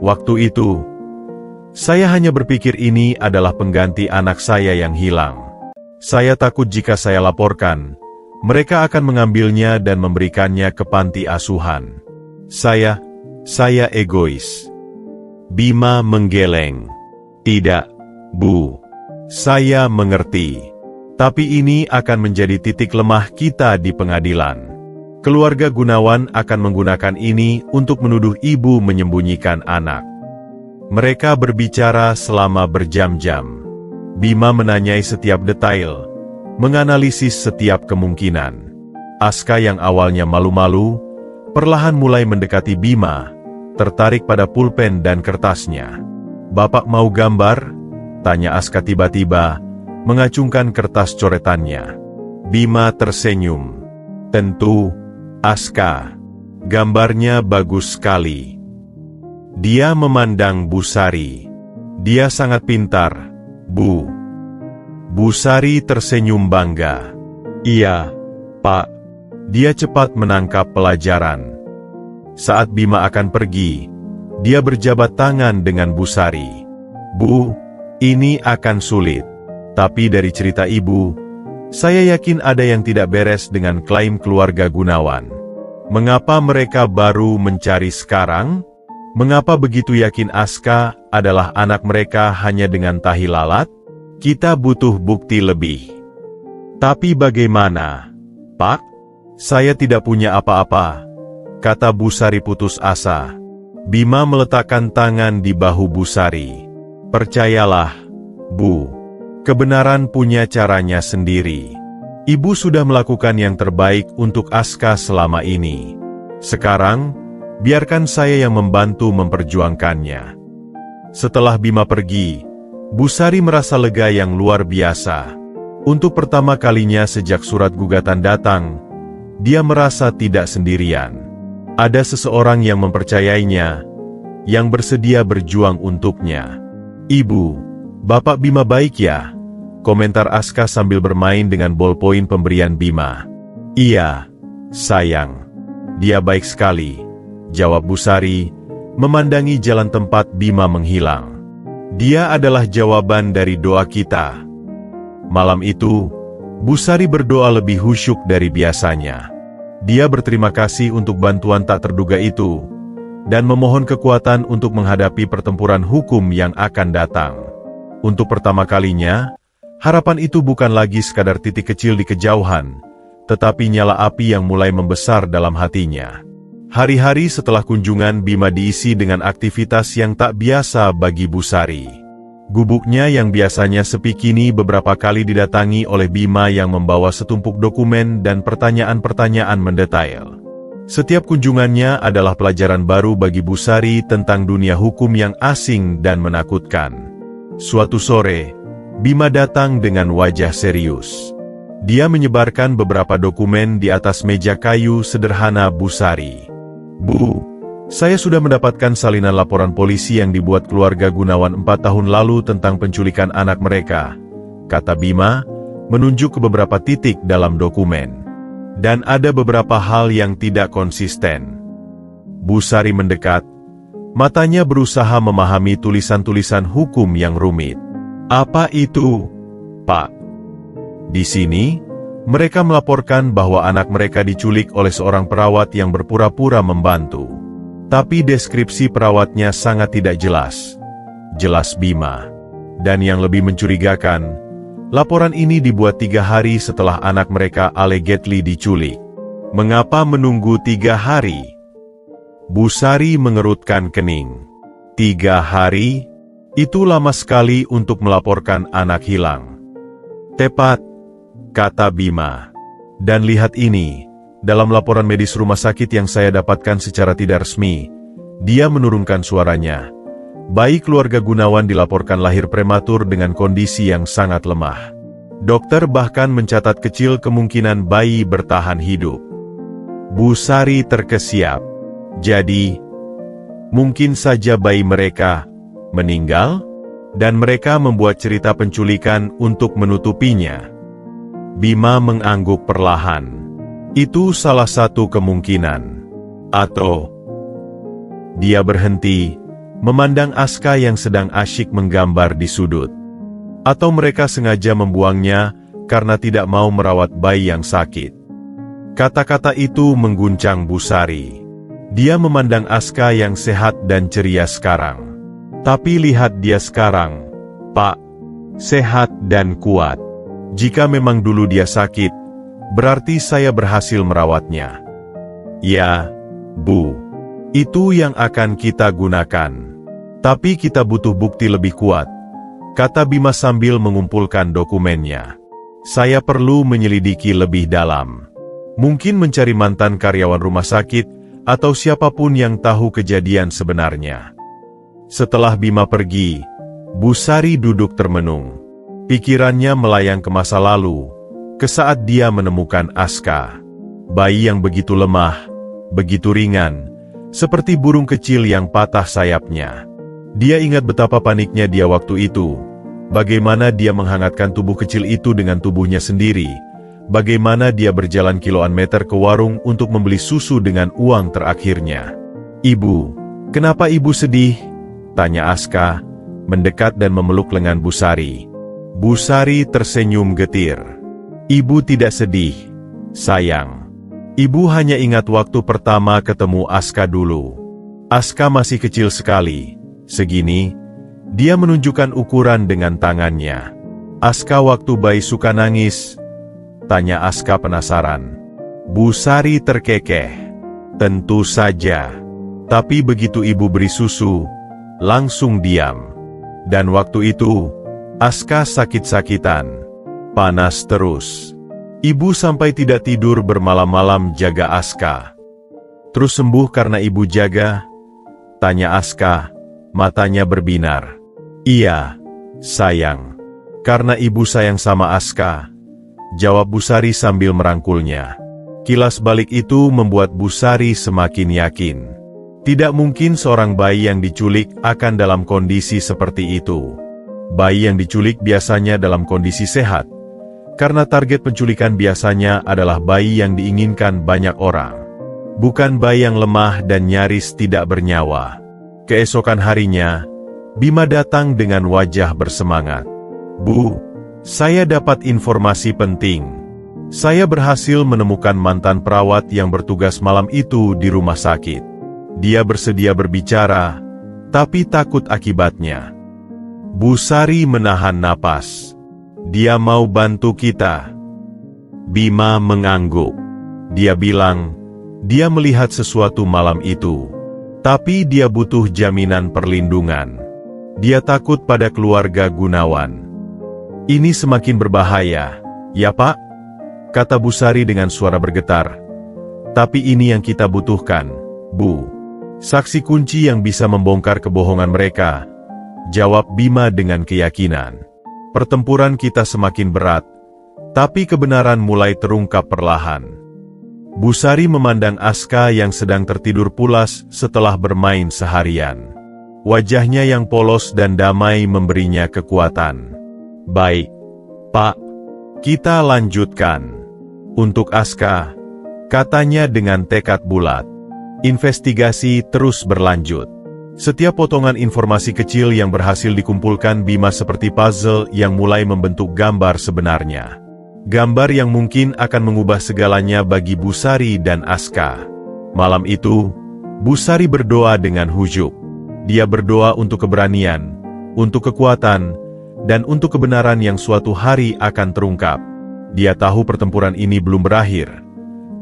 waktu itu, saya hanya berpikir ini adalah pengganti anak saya yang hilang. Saya takut jika saya laporkan, mereka akan mengambilnya dan memberikannya ke panti asuhan. Saya egois. Bima menggeleng. Tidak, Bu. Saya mengerti. Tapi ini akan menjadi titik lemah kita di pengadilan. Keluarga Gunawan akan menggunakan ini untuk menuduh ibu menyembunyikan anak. Mereka berbicara selama berjam-jam. Bima menanyai setiap detail, menganalisis setiap kemungkinan. Aska yang awalnya malu-malu, perlahan mulai mendekati Bima, tertarik pada pulpen dan kertasnya. Bapak mau gambar? Tanya Aska tiba-tiba, mengacungkan kertas coretannya. Bima tersenyum. Tentu, Aska, gambarnya bagus sekali. Dia memandang Busari. Dia sangat pintar, Bu. Busari tersenyum bangga. Iya, Pak. Dia cepat menangkap pelajaran. Saat Bima akan pergi, dia berjabat tangan dengan Busari. Bu, ini akan sulit. Tapi dari cerita ibu, saya yakin ada yang tidak beres dengan klaim keluarga Gunawan. Mengapa mereka baru mencari sekarang? Mengapa begitu yakin Aska adalah anak mereka hanya dengan tahi lalat? Kita butuh bukti lebih. Tapi bagaimana, Pak? Saya tidak punya apa-apa, kata Busari putus asa. Bima meletakkan tangan di bahu Busari. Percayalah, Bu. Kebenaran punya caranya sendiri. Ibu sudah melakukan yang terbaik untuk Aska selama ini. Sekarang, biarkan saya yang membantu memperjuangkannya. Setelah Bima pergi, Busari merasa lega yang luar biasa. Untuk pertama kalinya sejak surat gugatan datang, dia merasa tidak sendirian. Ada seseorang yang mempercayainya, yang bersedia berjuang untuknya. "Ibu, Bapak Bima baik ya?" komentar Aska sambil bermain dengan bolpoin pemberian Bima. "Iya, sayang. Dia baik sekali," jawab Busari, memandangi jalan tempat Bima menghilang. "Dia adalah jawaban dari doa kita." Malam itu, Busari berdoa lebih khusyuk dari biasanya. Dia berterima kasih untuk bantuan tak terduga itu, dan memohon kekuatan untuk menghadapi pertempuran hukum yang akan datang. Untuk pertama kalinya, harapan itu bukan lagi sekadar titik kecil di kejauhan, tetapi nyala api yang mulai membesar dalam hatinya. Hari-hari setelah kunjungan Bima diisi dengan aktivitas yang tak biasa bagi Busari. Gubuknya yang biasanya sepi kini beberapa kali didatangi oleh Bima yang membawa setumpuk dokumen dan pertanyaan-pertanyaan mendetail. Setiap kunjungannya adalah pelajaran baru bagi Busari tentang dunia hukum yang asing dan menakutkan. Suatu sore, Bima datang dengan wajah serius. Dia menyebarkan beberapa dokumen di atas meja kayu sederhana Busari. "Bu, saya sudah mendapatkan salinan laporan polisi yang dibuat keluarga Gunawan 4 tahun lalu tentang penculikan anak mereka," kata Bima, menunjuk ke beberapa titik dalam dokumen. "Dan ada beberapa hal yang tidak konsisten." Busari mendekat, matanya berusaha memahami tulisan-tulisan hukum yang rumit. "Apa itu, Pak?" "Di sini, mereka melaporkan bahwa anak mereka diculik oleh seorang perawat yang berpura-pura membantu. Tapi deskripsi perawatnya sangat tidak jelas," jelas Bima. "Dan yang lebih mencurigakan, laporan ini dibuat 3 hari setelah anak mereka allegedly diculik." "Mengapa menunggu 3 hari?" Busari mengerutkan kening. 3 hari? Itu lama sekali untuk melaporkan anak hilang. "Tepat," kata Bima. "Dan lihat ini. Dalam laporan medis rumah sakit yang saya dapatkan secara tidak resmi," dia menurunkan suaranya, "bayi keluarga Gunawan dilaporkan lahir prematur dengan kondisi yang sangat lemah. Dokter bahkan mencatat kecil kemungkinan bayi bertahan hidup." Busari terkesiap. "Jadi, mungkin saja bayi mereka meninggal, dan mereka membuat cerita penculikan untuk menutupinya." Bima mengangguk perlahan. "Itu salah satu kemungkinan. Atau..." Dia berhenti, memandang Aska yang sedang asyik menggambar di sudut. "Atau mereka sengaja membuangnya karena tidak mau merawat bayi yang sakit." Kata-kata itu mengguncang Busari. Dia memandang Aska yang sehat dan ceria sekarang. "Tapi lihat dia sekarang, Pak. Sehat dan kuat. Jika memang dulu dia sakit, berarti saya berhasil merawatnya." "Ya, Bu. Itu yang akan kita gunakan. Tapi kita butuh bukti lebih kuat," kata Bima sambil mengumpulkan dokumennya. "Saya perlu menyelidiki lebih dalam. Mungkin mencari mantan karyawan rumah sakit, atau siapapun yang tahu kejadian sebenarnya." Setelah Bima pergi, Busari duduk termenung. Pikirannya melayang ke masa lalu, ke saat dia menemukan Aska. Bayi yang begitu lemah, begitu ringan, seperti burung kecil yang patah sayapnya. Dia ingat betapa paniknya dia waktu itu, bagaimana dia menghangatkan tubuh kecil itu dengan tubuhnya sendiri, bagaimana dia berjalan kiloan meter ke warung untuk membeli susu dengan uang terakhirnya. "Ibu, kenapa ibu sedih?" tanya Aska, mendekat dan memeluk lengan Busari. Busari tersenyum getir. "Ibu tidak sedih, sayang. Ibu hanya ingat waktu pertama ketemu Aska dulu. Aska masih kecil sekali, segini." Dia menunjukkan ukuran dengan tangannya. "Aska waktu bayi suka nangis?" tanya Aska penasaran. Busari terkekeh. "Tentu saja. Tapi begitu ibu beri susu, langsung diam. Dan waktu itu, Aska sakit-sakitan. Panas terus. Ibu sampai tidak tidur bermalam-malam jaga Aska." "Terus sembuh karena ibu jaga?" tanya Aska, matanya berbinar. "Iya, sayang. Karena ibu sayang sama Aska, jawab Busari sambil merangkulnya. Kilas balik itu membuat Busari semakin yakin. Tidak mungkin seorang bayi yang diculik akan dalam kondisi seperti itu. Bayi yang diculik biasanya dalam kondisi sehat, karena target penculikan biasanya adalah bayi yang diinginkan banyak orang. Bukan bayi yang lemah dan nyaris tidak bernyawa. Keesokan harinya, Bima datang dengan wajah bersemangat. "Bu, saya dapat informasi penting. Saya berhasil menemukan mantan perawat yang bertugas malam itu di rumah sakit. Dia bersedia berbicara, tapi takut akibatnya." Busari menahan napas. "Dia mau bantu kita." Bima mengangguk. Dia bilang, dia melihat sesuatu malam itu. Tapi dia butuh jaminan perlindungan. Dia takut pada keluarga Gunawan. "Ini semakin berbahaya, ya Pak?" kata Busari dengan suara bergetar. "Tapi ini yang kita butuhkan, Bu. Saksi kunci yang bisa membongkar kebohongan mereka," jawab Bima dengan keyakinan. "Pertempuran kita semakin berat, tapi kebenaran mulai terungkap perlahan." Busari memandang Aska yang sedang tertidur pulas setelah bermain seharian. Wajahnya yang polos dan damai memberinya kekuatan. "Baik, Pak. Kita lanjutkan." Untuk Aska, katanya dengan tekad bulat. Investigasi terus berlanjut. Setiap potongan informasi kecil yang berhasil dikumpulkan Bima seperti puzzle yang mulai membentuk gambar sebenarnya. Gambar yang mungkin akan mengubah segalanya bagi Busari dan Aska. Malam itu, Busari berdoa dengan khusyuk. Dia berdoa untuk keberanian, untuk kekuatan, dan untuk kebenaran yang suatu hari akan terungkap. Dia tahu pertempuran ini belum berakhir,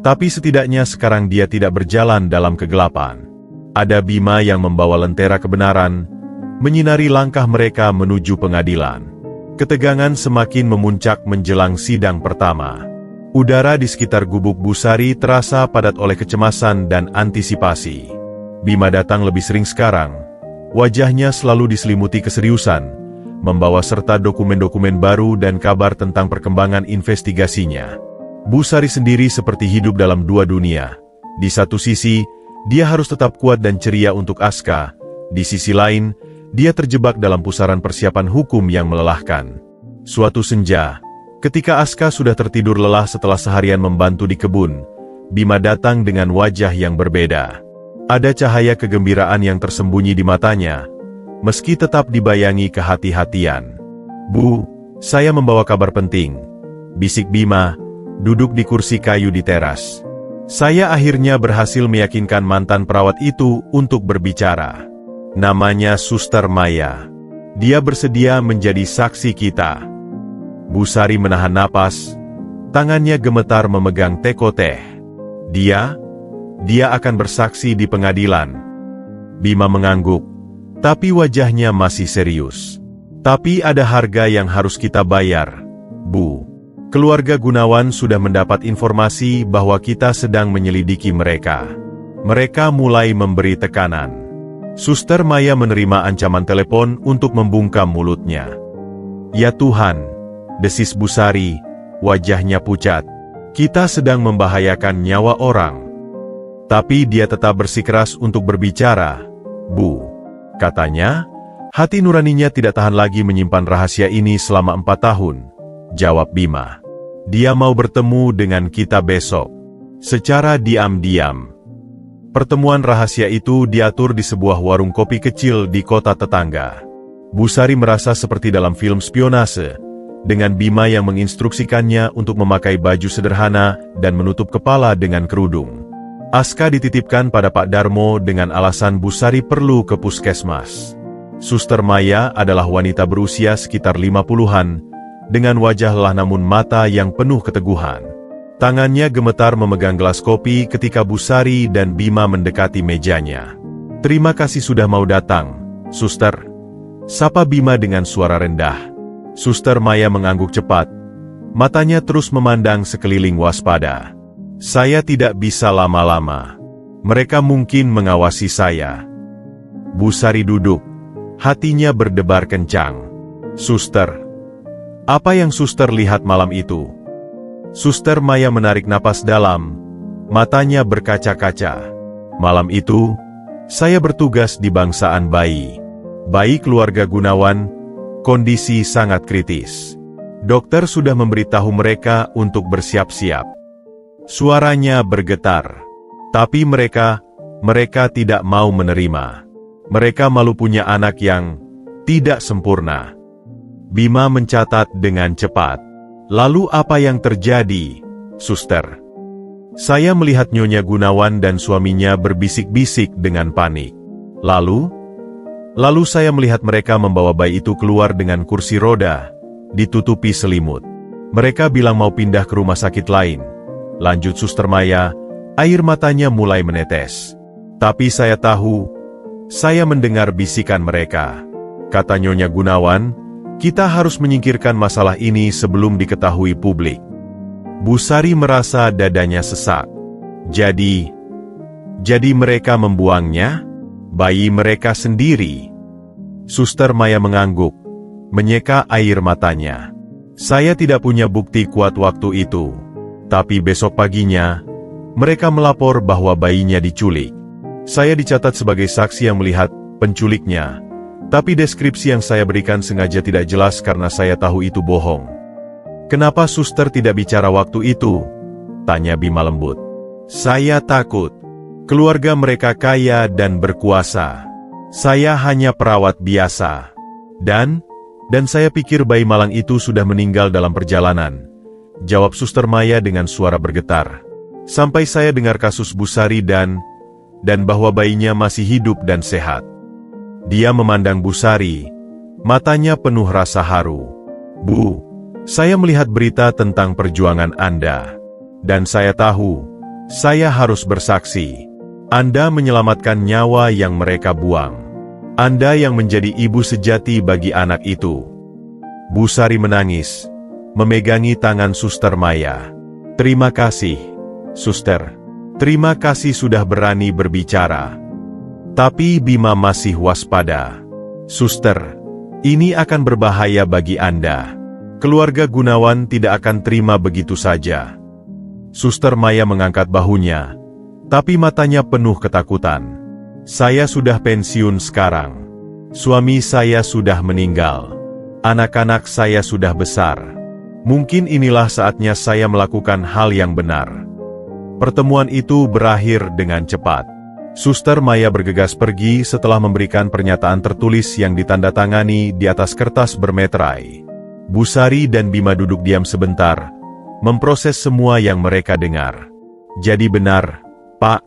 tapi setidaknya sekarang dia tidak berjalan dalam kegelapan. Ada Bima yang membawa lentera kebenaran, menyinari langkah mereka menuju pengadilan. Ketegangan semakin memuncak menjelang sidang pertama. Udara di sekitar gubuk Busari terasa padat oleh kecemasan dan antisipasi. Bima datang lebih sering sekarang. Wajahnya selalu diselimuti keseriusan, membawa serta dokumen-dokumen baru dan kabar tentang perkembangan investigasinya. Busari sendiri seperti hidup dalam dua dunia. Di satu sisi, dia harus tetap kuat dan ceria untuk Aska. Di sisi lain, dia terjebak dalam pusaran persiapan hukum yang melelahkan. Suatu senja, ketika Aska sudah tertidur lelah setelah seharian membantu di kebun, Bima datang dengan wajah yang berbeda. Ada cahaya kegembiraan yang tersembunyi di matanya, meski tetap dibayangi kehati-hatian. "Bu, saya membawa kabar penting," bisik Bima, duduk di kursi kayu di teras. "Saya akhirnya berhasil meyakinkan mantan perawat itu untuk berbicara. Namanya Suster Maya. Dia bersedia menjadi saksi kita." Busari menahan napas, tangannya gemetar memegang teko teh. Dia akan bersaksi di pengadilan." Bima mengangguk, tapi wajahnya masih serius. "Tapi ada harga yang harus kita bayar, Bu. Keluarga Gunawan sudah mendapat informasi bahwa kita sedang menyelidiki mereka. Mereka mulai memberi tekanan." Suster Maya menerima ancaman telepon untuk membungkam mulutnya. "Ya Tuhan," desis Busari, wajahnya pucat. "Kita sedang membahayakan nyawa orang." Tapi dia tetap bersikeras untuk berbicara. "Bu," katanya, "hati nuraninya tidak tahan lagi menyimpan rahasia ini selama 4 tahun, jawab Bima. "Dia mau bertemu dengan kita besok." Secara diam-diam. Pertemuan rahasia itu diatur di sebuah warung kopi kecil di kota tetangga. Busari merasa seperti dalam film spionase, dengan Bima yang menginstruksikannya untuk memakai baju sederhana dan menutup kepala dengan kerudung. Aska dititipkan pada Pak Darmo dengan alasan Busari perlu ke puskesmas. Suster Maya adalah wanita berusia sekitar 50-an, dengan wajah lelah namun mata yang penuh keteguhan. Tangannya gemetar memegang gelas kopi ketika Busari dan Bima mendekati mejanya. "Terima kasih sudah mau datang, Suster," sapa Bima dengan suara rendah. Suster Maya mengangguk cepat. Matanya terus memandang sekeliling waspada. "Saya tidak bisa lama-lama. Mereka mungkin mengawasi saya." Busari duduk. Hatinya berdebar kencang. "Suster, apa yang Suster lihat malam itu?" Suster Maya menarik napas dalam, matanya berkaca-kaca. Malam itu, saya bertugas di bangsaan bayi. Bayi keluarga Gunawan, kondisi sangat kritis. Dokter sudah memberitahu mereka untuk bersiap-siap. Suaranya bergetar. Tapi mereka tidak mau menerima. Mereka malu punya anak yang tidak sempurna. Bima mencatat dengan cepat. Lalu apa yang terjadi, suster? Saya melihat Nyonya Gunawan dan suaminya berbisik-bisik dengan panik. Lalu saya melihat mereka membawa bayi itu keluar dengan kursi roda, ditutupi selimut. Mereka bilang mau pindah ke rumah sakit lain. Lanjut Suster Maya, air matanya mulai menetes. Tapi saya tahu, saya mendengar bisikan mereka. Kata Nyonya Gunawan, kita harus menyingkirkan masalah ini sebelum diketahui publik. Bu Sari merasa dadanya sesak. Jadi mereka membuangnya? Bayi mereka sendiri? Suster Maya mengangguk, menyeka air matanya. Saya tidak punya bukti kuat waktu itu. Tapi besok paginya, mereka melapor bahwa bayinya diculik. Saya dicatat sebagai saksi yang melihat penculiknya. Tapi deskripsi yang saya berikan sengaja tidak jelas karena saya tahu itu bohong. Kenapa suster tidak bicara waktu itu? Tanya Bima lembut. Saya takut. Keluarga mereka kaya dan berkuasa. Saya hanya perawat biasa. Dan saya pikir bayi malang itu sudah meninggal dalam perjalanan. Jawab Suster Maya dengan suara bergetar. Sampai saya dengar kasus Bu Sari dan bahwa bayinya masih hidup dan sehat. Dia memandang Bu Sari, matanya penuh rasa haru. Bu, saya melihat berita tentang perjuangan Anda. Dan saya tahu, saya harus bersaksi. Anda menyelamatkan nyawa yang mereka buang. Anda yang menjadi ibu sejati bagi anak itu. Bu Sari menangis, memegangi tangan Suster Maya. Terima kasih, Suster. Terima kasih sudah berani berbicara. Tapi Bima masih waspada. Suster, ini akan berbahaya bagi Anda. Keluarga Gunawan tidak akan terima begitu saja. Suster Maya mengangkat bahunya, tapi matanya penuh ketakutan. Saya sudah pensiun sekarang. Suami saya sudah meninggal. Anak-anak saya sudah besar. Mungkin inilah saatnya saya melakukan hal yang benar. Pertemuan itu berakhir dengan cepat. Suster Maya bergegas pergi setelah memberikan pernyataan tertulis yang ditandatangani di atas kertas bermeterai. Bu Sari dan Bima duduk diam sebentar, memproses semua yang mereka dengar. Jadi benar, Pak,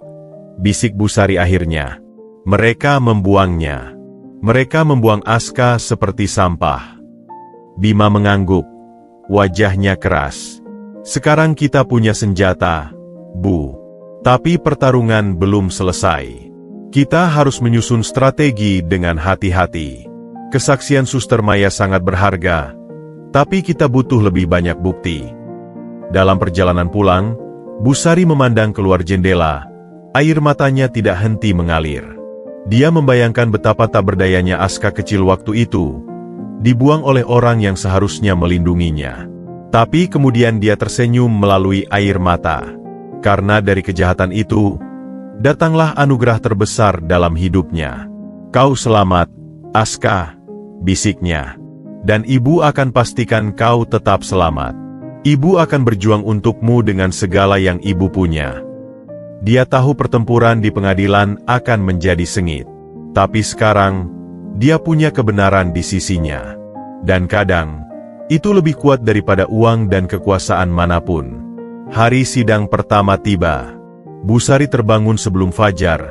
bisik Bu Sari akhirnya. Mereka membuangnya. Mereka membuang Aska seperti sampah. Bima mengangguk, wajahnya keras. Sekarang kita punya senjata, Bu. Tapi pertarungan belum selesai. Kita harus menyusun strategi dengan hati-hati. Kesaksian Suster Maya sangat berharga, tapi kita butuh lebih banyak bukti. Dalam perjalanan pulang, Bu Sari memandang keluar jendela, air matanya tidak henti mengalir. Dia membayangkan betapa tak berdayanya Aska kecil waktu itu, dibuang oleh orang yang seharusnya melindunginya. Tapi kemudian dia tersenyum melalui air mata. Karena dari kejahatan itu, datanglah anugerah terbesar dalam hidupnya. Kau selamat, Aska, bisiknya. Dan ibu akan pastikan kau tetap selamat. Ibu akan berjuang untukmu dengan segala yang ibu punya. Dia tahu pertempuran di pengadilan akan menjadi sengit. Tapi sekarang, dia punya kebenaran di sisinya. Dan kadang, itu lebih kuat daripada uang dan kekuasaan manapun. Hari sidang pertama tiba. Bu Sari terbangun sebelum fajar.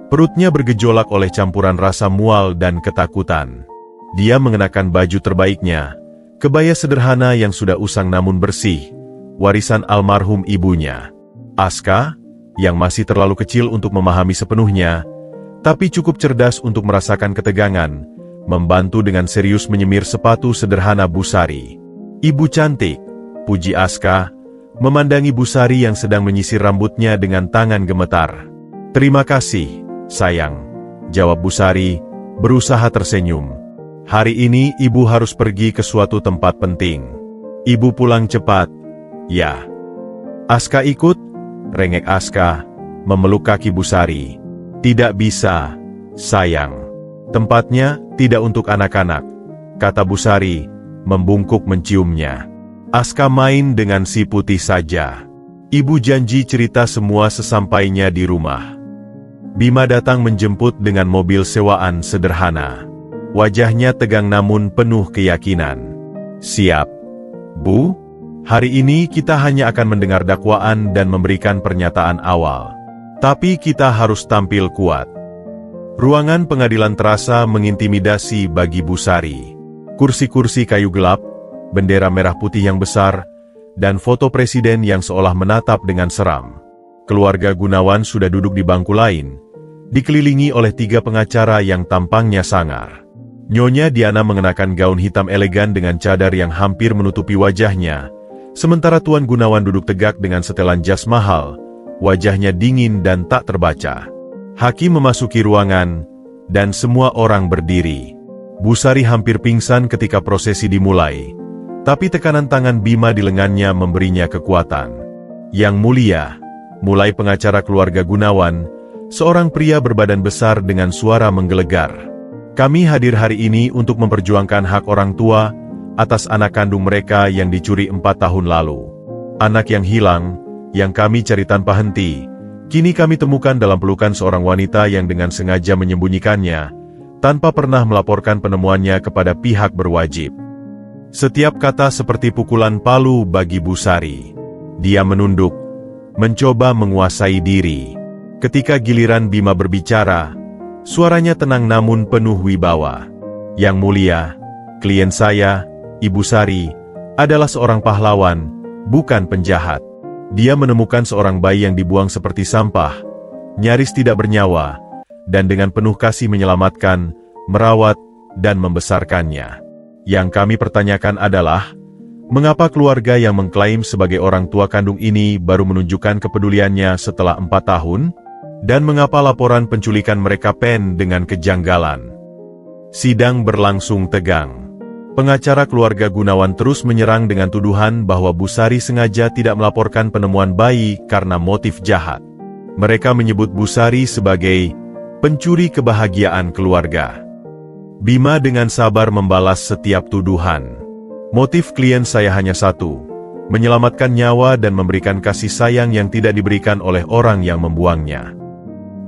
Perutnya bergejolak oleh campuran rasa mual dan ketakutan. Dia mengenakan baju terbaiknya, kebaya sederhana yang sudah usang namun bersih, warisan almarhum ibunya. Aska, yang masih terlalu kecil untuk memahami sepenuhnya, tapi cukup cerdas untuk merasakan ketegangan, membantu dengan serius menyemir sepatu sederhana Bu Sari. Ibu cantik, puji Aska, memandangi Bu Sari yang sedang menyisir rambutnya dengan tangan gemetar. Terima kasih, sayang, jawab Bu Sari, berusaha tersenyum. Hari ini ibu harus pergi ke suatu tempat penting. Ibu pulang cepat, ya. Aska ikut? Rengek Aska, memeluk kaki Busari. Tidak bisa, sayang. Tempatnya tidak untuk anak-anak, kata Busari, membungkuk menciumnya. Aska main dengan si Putih saja. Ibu janji cerita semua sesampainya di rumah. Bima datang menjemput dengan mobil sewaan sederhana. Wajahnya tegang namun penuh keyakinan. Siap, Bu? Hari ini kita hanya akan mendengar dakwaan dan memberikan pernyataan awal. Tapi kita harus tampil kuat. Ruangan pengadilan terasa mengintimidasi bagi Busari. Kursi-kursi kayu gelap, bendera merah putih yang besar, dan foto presiden yang seolah menatap dengan seram. Keluarga Gunawan sudah duduk di bangku lain, dikelilingi oleh 3 pengacara yang tampangnya sangar. Nyonya Diana mengenakan gaun hitam elegan dengan cadar yang hampir menutupi wajahnya, sementara Tuan Gunawan duduk tegak dengan setelan jas mahal, wajahnya dingin dan tak terbaca. Hakim memasuki ruangan, dan semua orang berdiri. Busari hampir pingsan ketika prosesi dimulai, tapi tekanan tangan Bima di lengannya memberinya kekuatan. Yang mulia, mulai pengacara keluarga Gunawan, seorang pria berbadan besar dengan suara menggelegar. Kami hadir hari ini untuk memperjuangkan hak orang tua atas anak kandung mereka yang dicuri 4 tahun lalu. Anak yang hilang, yang kami cari tanpa henti, kini kami temukan dalam pelukan seorang wanita yang dengan sengaja menyembunyikannya, tanpa pernah melaporkan penemuannya kepada pihak berwajib. Setiap kata seperti pukulan palu bagi Busari. Dia menunduk, mencoba menguasai diri. Ketika giliran Bima berbicara, suaranya tenang namun penuh wibawa. Yang mulia, klien saya, Ibu Sari, adalah seorang pahlawan, bukan penjahat. Dia menemukan seorang bayi yang dibuang seperti sampah, nyaris tidak bernyawa, dan dengan penuh kasih menyelamatkan, merawat, dan membesarkannya. Yang kami pertanyakan adalah, mengapa keluarga yang mengklaim sebagai orang tua kandung ini baru menunjukkan kepeduliannya setelah 4 tahun? Dan mengapa laporan penculikan mereka pen dengan kejanggalan? Sidang berlangsung tegang. Pengacara keluarga Gunawan terus menyerang dengan tuduhan bahwa Busari sengaja tidak melaporkan penemuan bayi karena motif jahat. Mereka menyebut Busari sebagai pencuri kebahagiaan keluarga. Bima dengan sabar membalas setiap tuduhan. Motif klien saya hanya satu, menyelamatkan nyawa dan memberikan kasih sayang yang tidak diberikan oleh orang yang membuangnya.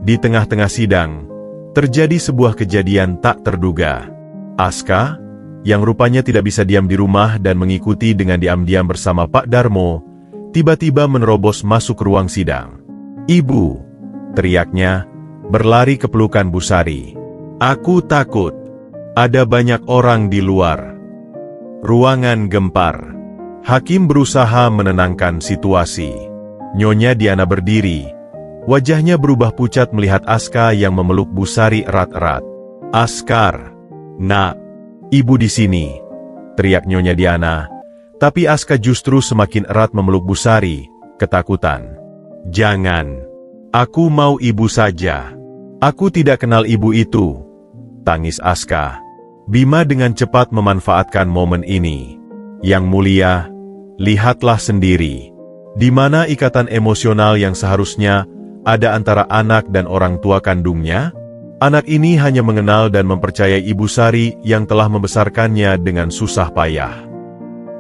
Di tengah-tengah sidang, terjadi sebuah kejadian tak terduga. Aska, yang rupanya tidak bisa diam di rumah dan mengikuti dengan diam-diam bersama Pak Darmo, tiba-tiba menerobos masuk ruang sidang. "Ibu!" teriaknya, berlari ke pelukan Busari. "Aku takut. Ada banyak orang di luar." Ruangan gempar. Hakim berusaha menenangkan situasi. Nyonya Diana berdiri. Wajahnya berubah pucat melihat Aska yang memeluk Busari erat-erat. "Askar, nak, ibu di sini," teriak Nyonya Diana. Tapi Aska justru semakin erat memeluk Busari, ketakutan. "Jangan. Aku mau ibu saja. Aku tidak kenal ibu itu," tangis Aska. Bima dengan cepat memanfaatkan momen ini. "Yang mulia, lihatlah sendiri. Di mana ikatan emosional yang seharusnya ada antara anak dan orang tua kandungnya? Anak ini hanya mengenal dan mempercayai Ibu Sari yang telah membesarkannya dengan susah payah."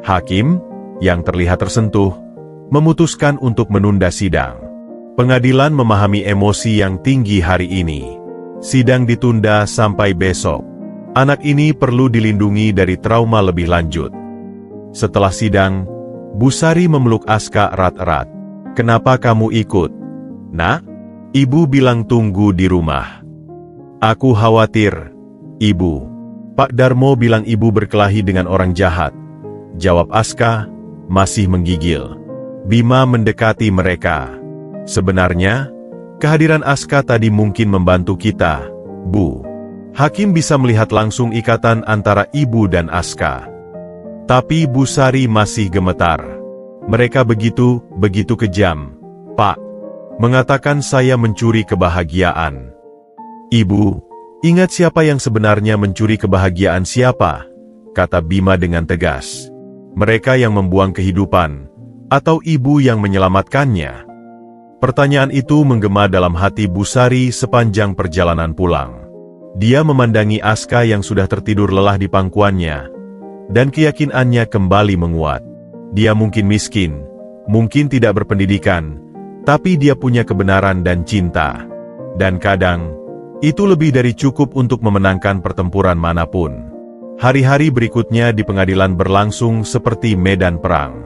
Hakim, yang terlihat tersentuh, memutuskan untuk menunda sidang. Pengadilan memahami emosi yang tinggi hari ini. Sidang ditunda sampai besok. Anak ini perlu dilindungi dari trauma lebih lanjut. Setelah sidang, Busari memeluk Aska erat-erat. "Kenapa kamu ikut? Nak, ibu bilang tunggu di rumah." "Aku khawatir, ibu. Pak Darmo bilang ibu berkelahi dengan orang jahat," jawab Aska, masih menggigil. Bima mendekati mereka. "Sebenarnya, kehadiran Aska tadi mungkin membantu kita, Bu." Hakim bisa melihat langsung ikatan antara ibu dan Aska. Tapi Busari masih gemetar. "Mereka begitu kejam, Pak. Mengatakan saya mencuri kebahagiaan." "Ibu, ingat siapa yang sebenarnya mencuri kebahagiaan siapa?" kata Bima dengan tegas. "Mereka yang membuang kehidupan, Atau ibu yang menyelamatkannya? Pertanyaan itu menggema dalam hati Busari sepanjang perjalanan pulang. Dia memandangi Aska yang sudah tertidur lelah di pangkuannya, dan keyakinannya kembali menguat. Dia mungkin miskin, mungkin tidak berpendidikan, tapi dia punya kebenaran dan cinta. Dan kadang, itu lebih dari cukup untuk memenangkan pertempuran manapun. Hari-hari berikutnya di pengadilan berlangsung seperti medan perang.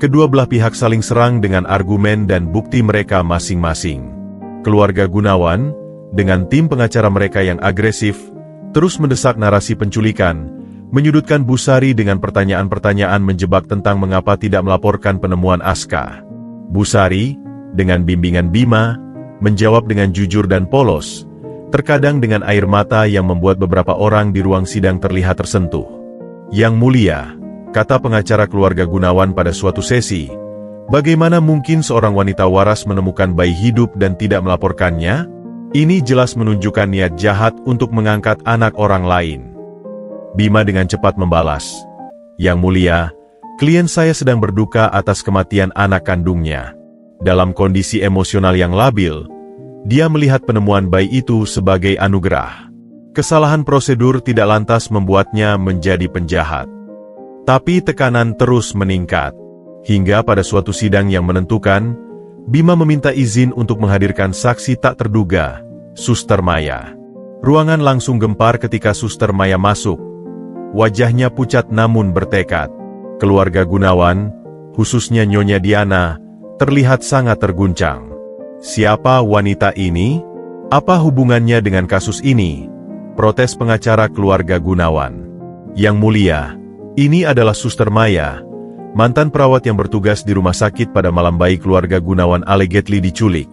Kedua belah pihak saling serang dengan argumen dan bukti mereka masing-masing. Keluarga Gunawan, dengan tim pengacara mereka yang agresif, terus mendesak narasi penculikan, menyudutkan Busari dengan pertanyaan-pertanyaan menjebak tentang mengapa tidak melaporkan penemuan Aska. Busari, dengan bimbingan Bima, menjawab dengan jujur dan polos, terkadang dengan air mata yang membuat beberapa orang di ruang sidang terlihat tersentuh. Yang mulia, kata pengacara keluarga Gunawan pada suatu sesi, bagaimana mungkin seorang wanita waras menemukan bayi hidup dan tidak melaporkannya? Ini jelas menunjukkan niat jahat untuk mengangkat anak orang lain. Bima dengan cepat membalas, Yang mulia, klien saya sedang berduka atas kematian anak kandungnya. Dalam kondisi emosional yang labil, dia melihat penemuan bayi itu sebagai anugerah. Kesalahan prosedur tidak lantas membuatnya menjadi penjahat. Tapi tekanan terus meningkat. Hingga pada suatu sidang yang menentukan, Bima meminta izin untuk menghadirkan saksi tak terduga, Suster Maya. Ruangan langsung gempar ketika Suster Maya masuk. Wajahnya pucat namun bertekad. Keluarga Gunawan, khususnya Nyonya Diana, terlihat sangat terguncang. Siapa wanita ini? Apa hubungannya dengan kasus ini? Protes pengacara keluarga Gunawan. Yang mulia, ini adalah Suster Maya, mantan perawat yang bertugas di rumah sakit pada malam bayi keluarga Gunawan allegedly diculik,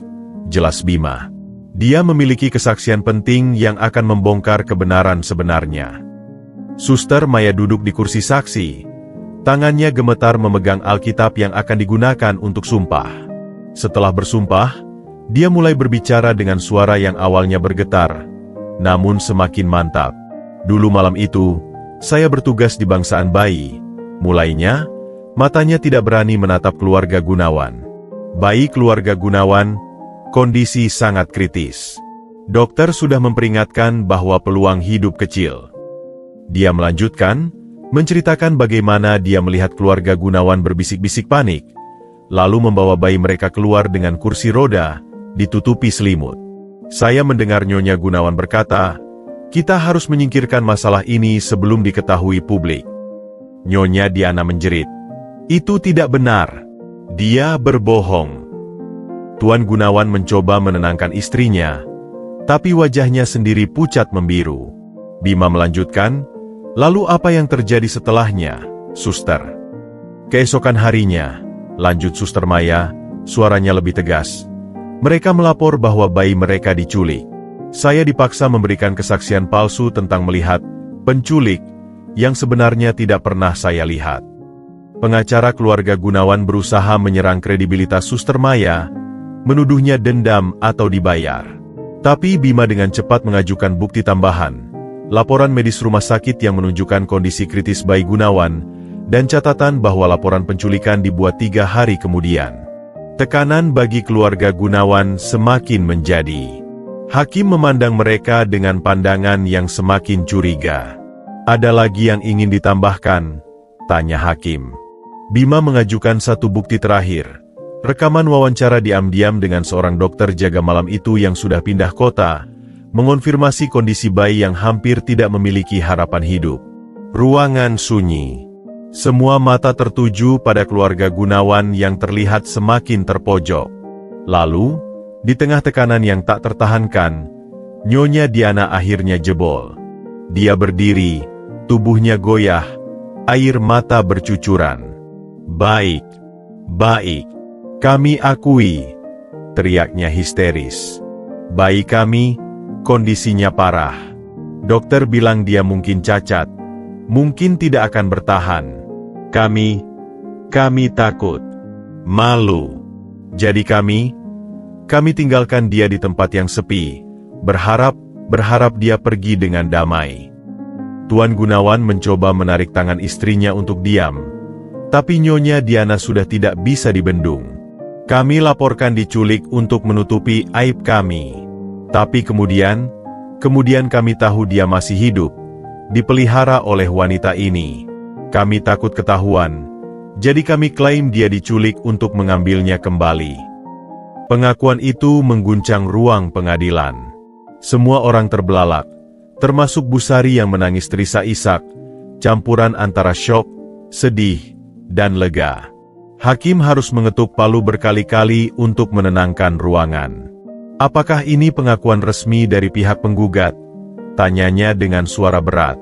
jelas Bima. Dia memiliki kesaksian penting yang akan membongkar kebenaran sebenarnya. Suster Maya duduk di kursi saksi. Tangannya gemetar memegang Alkitab yang akan digunakan untuk sumpah. Setelah bersumpah, dia mulai berbicara dengan suara yang awalnya bergetar, namun semakin mantap. Dulu malam itu, saya bertugas di bangsaan bayi. Mulainya, matanya tidak berani menatap keluarga Gunawan. Bayi keluarga Gunawan, kondisi sangat kritis. Dokter sudah memperingatkan bahwa peluang hidup kecil. Dia melanjutkan, menceritakan bagaimana dia melihat keluarga Gunawan berbisik-bisik panik, lalu membawa bayi mereka keluar dengan kursi roda, ditutupi selimut. Saya mendengar Nyonya Gunawan berkata, kita harus menyingkirkan masalah ini sebelum diketahui publik. Nyonya Diana menjerit, itu tidak benar. Dia berbohong. Tuan Gunawan mencoba menenangkan istrinya, tapi wajahnya sendiri pucat membiru. Bima melanjutkan, lalu apa yang terjadi setelahnya, Suster? Keesokan harinya, lanjut Suster Maya, suaranya lebih tegas. Mereka melapor bahwa bayi mereka diculik. Saya dipaksa memberikan kesaksian palsu tentang melihat penculik yang sebenarnya tidak pernah saya lihat. Pengacara keluarga Gunawan berusaha menyerang kredibilitas Suster Maya, menuduhnya dendam atau dibayar. Tapi Bima dengan cepat mengajukan bukti tambahan, laporan medis rumah sakit yang menunjukkan kondisi kritis bayi Gunawan, dan catatan bahwa laporan penculikan dibuat 3 hari kemudian. Tekanan bagi keluarga Gunawan semakin menjadi. Hakim memandang mereka dengan pandangan yang semakin curiga. Ada lagi yang ingin ditambahkan? Tanya hakim. Bima mengajukan satu bukti terakhir. Rekaman wawancara diam-diam dengan seorang dokter jaga malam itu yang sudah pindah kota, mengonfirmasi kondisi bayi yang hampir tidak memiliki harapan hidup. Ruangan sunyi. Semua mata tertuju pada keluarga Gunawan yang terlihat semakin terpojok. Lalu, di tengah tekanan yang tak tertahankan, Nyonya Diana akhirnya jebol. Dia berdiri, tubuhnya goyah, air mata bercucuran. Baik, baik, kami akui, teriaknya histeris. Bayi kami, kondisinya parah. Dokter bilang dia mungkin cacat, mungkin tidak akan bertahan. Kami takut, malu. Jadi kami tinggalkan dia di tempat yang sepi, berharap dia pergi dengan damai. Tuan Gunawan mencoba menarik tangan istrinya untuk diam, Tapi Nyonya Diana sudah tidak bisa dibendung. Kami laporkan diculik untuk menutupi aib kami. Tapi kemudian kami tahu dia masih hidup, dipelihara oleh wanita ini. Kami takut ketahuan, jadi kami klaim dia diculik untuk mengambilnya kembali. Pengakuan itu mengguncang ruang pengadilan. Semua orang terbelalak, termasuk Busari yang menangis terisak-isak, campuran antara syok, sedih, dan lega. Hakim harus mengetuk palu berkali-kali untuk menenangkan ruangan. Apakah ini pengakuan resmi dari pihak penggugat? Tanyanya dengan suara berat.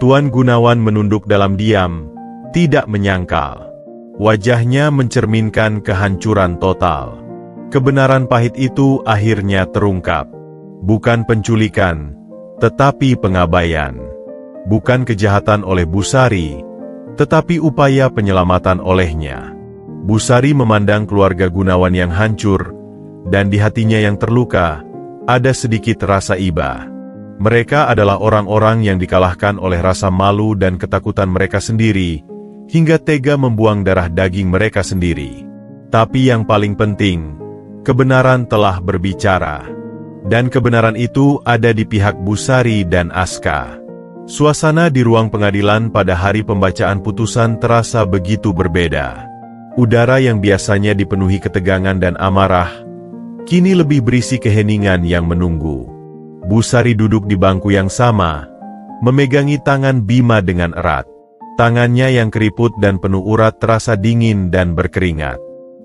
Tuan Gunawan menunduk dalam diam, tidak menyangkal. Wajahnya mencerminkan kehancuran total. Kebenaran pahit itu akhirnya terungkap. Bukan penculikan, tetapi pengabaian. Bukan kejahatan oleh Busari, tetapi upaya penyelamatan olehnya. Busari memandang keluarga Gunawan yang hancur, dan di hatinya yang terluka, ada sedikit rasa iba. Mereka adalah orang-orang yang dikalahkan oleh rasa malu dan ketakutan mereka sendiri, hingga tega membuang darah daging mereka sendiri. Tapi yang paling penting, kebenaran telah berbicara. Dan kebenaran itu ada di pihak Busari dan Aska. Suasana di ruang pengadilan pada hari pembacaan putusan terasa begitu berbeda. Udara yang biasanya dipenuhi ketegangan dan amarah, kini lebih berisi keheningan yang menunggu. Busari duduk di bangku yang sama, memegangi tangan Bima dengan erat. Tangannya yang keriput dan penuh urat terasa dingin dan berkeringat.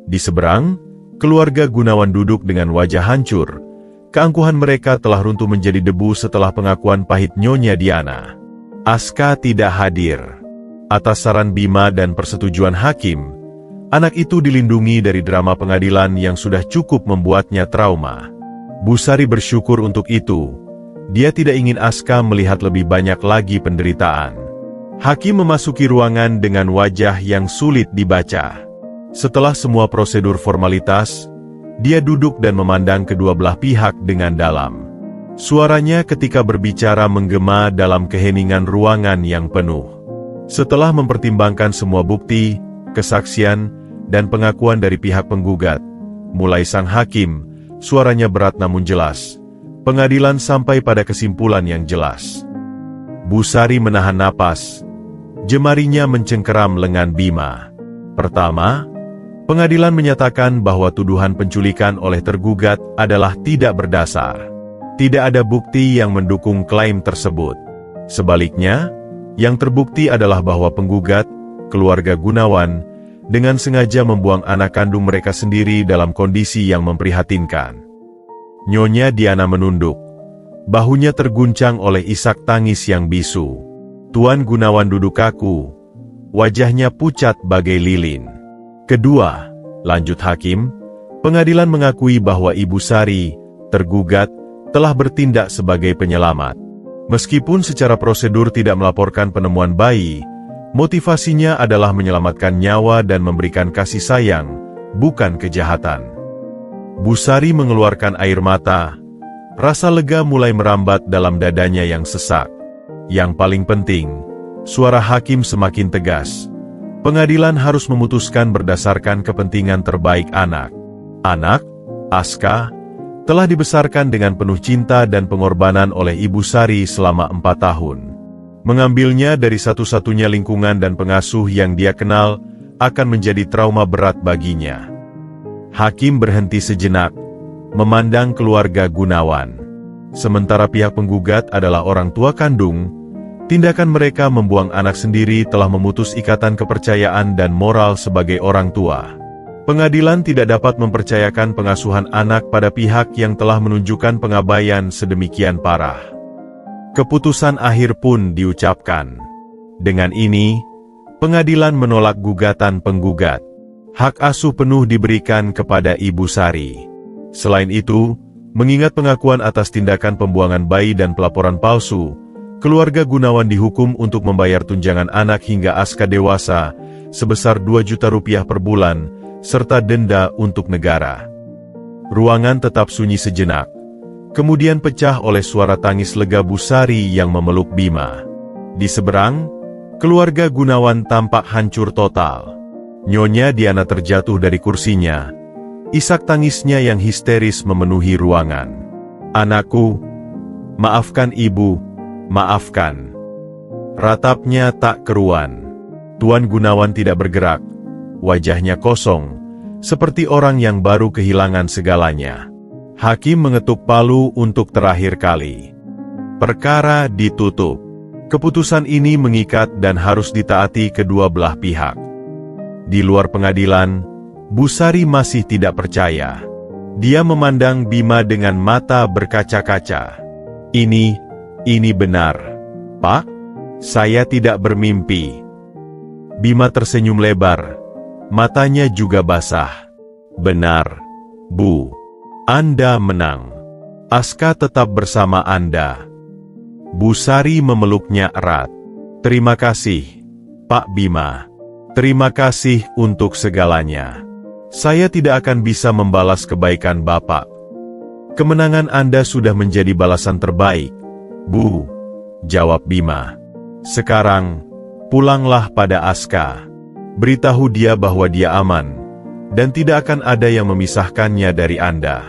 Di seberang, keluarga Gunawan duduk dengan wajah hancur. Keangkuhan mereka telah runtuh menjadi debu setelah pengakuan pahit Nyonya Diana. Aska tidak hadir. Atas saran Bima dan persetujuan hakim, anak itu dilindungi dari drama pengadilan yang sudah cukup membuatnya trauma. Busari bersyukur untuk itu. Dia tidak ingin Aska melihat lebih banyak lagi penderitaan. Hakim memasuki ruangan dengan wajah yang sulit dibaca. Setelah semua prosedur formalitas, dia duduk dan memandang kedua belah pihak dengan dalam. Suaranya ketika berbicara menggema dalam keheningan ruangan yang penuh. Setelah mempertimbangkan semua bukti, kesaksian, dan pengakuan dari pihak penggugat, mulai sang hakim, suaranya berat namun jelas. Pengadilan sampai pada kesimpulan yang jelas. Busari menahan napas. Jemarinya mencengkeram lengan Bima. Pertama, pengadilan menyatakan bahwa tuduhan penculikan oleh tergugat adalah tidak berdasar. Tidak ada bukti yang mendukung klaim tersebut. Sebaliknya, yang terbukti adalah bahwa penggugat, keluarga Gunawan, dengan sengaja membuang anak kandung mereka sendiri dalam kondisi yang memprihatinkan. Nyonya Diana menunduk. Bahunya terguncang oleh isak tangis yang bisu. Tuan Gunawan duduk kaku. Wajahnya pucat bagai lilin. Kedua, lanjut hakim, pengadilan mengakui bahwa Ibu Sari, tergugat, telah bertindak sebagai penyelamat. Meskipun secara prosedur tidak melaporkan penemuan bayi, motivasinya adalah menyelamatkan nyawa dan memberikan kasih sayang, bukan kejahatan. Busari mengeluarkan air mata. Rasa lega mulai merambat dalam dadanya yang sesak. Yang paling penting, suara hakim semakin tegas. Pengadilan harus memutuskan berdasarkan kepentingan terbaik anak. Anak, Aska, telah dibesarkan dengan penuh cinta dan pengorbanan oleh Ibu Sari selama 4 tahun. Mengambilnya dari satu-satunya lingkungan dan pengasuh yang dia kenal akan menjadi trauma berat baginya. Hakim berhenti sejenak, memandang keluarga Gunawan. Sementara pihak penggugat adalah orang tua kandung, tindakan mereka membuang anak sendiri telah memutus ikatan kepercayaan dan moral sebagai orang tua. Pengadilan tidak dapat mempercayakan pengasuhan anak pada pihak yang telah menunjukkan pengabaian sedemikian parah. Keputusan akhir pun diucapkan. Dengan ini, pengadilan menolak gugatan penggugat. Hak asuh penuh diberikan kepada Ibu Sari. Selain itu, mengingat pengakuan atas tindakan pembuangan bayi dan pelaporan palsu, keluarga Gunawan dihukum untuk membayar tunjangan anak hingga Aska dewasa sebesar 2 juta rupiah per bulan, serta denda untuk negara. Ruangan tetap sunyi sejenak. Kemudian pecah oleh suara tangis lega Busari yang memeluk Bima. Di seberang, keluarga Gunawan tampak hancur total. Nyonya Diana terjatuh dari kursinya. Isak tangisnya yang histeris memenuhi ruangan. "Anakku, maafkan ibu, maafkan." Ratapnya tak keruan. Tuan Gunawan tidak bergerak. Wajahnya kosong, seperti orang yang baru kehilangan segalanya. Hakim mengetuk palu untuk terakhir kali. Perkara ditutup. Keputusan ini mengikat dan harus ditaati kedua belah pihak. Di luar pengadilan, Busari masih tidak percaya. Dia memandang Bima dengan mata berkaca-kaca. Ini benar, Pak? Saya tidak bermimpi." Bima tersenyum lebar. Matanya juga basah. "Benar, Bu. Anda menang. Aska tetap bersama Anda." Busari memeluknya erat. "Terima kasih, Pak Bima. Terima kasih untuk segalanya. Saya tidak akan bisa membalas kebaikan Bapak. Kemenangan Anda sudah menjadi balasan terbaik, Bu," jawab Bima. "Sekarang, pulanglah pada Aska. Beritahu dia bahwa dia aman, dan tidak akan ada yang memisahkannya dari Anda."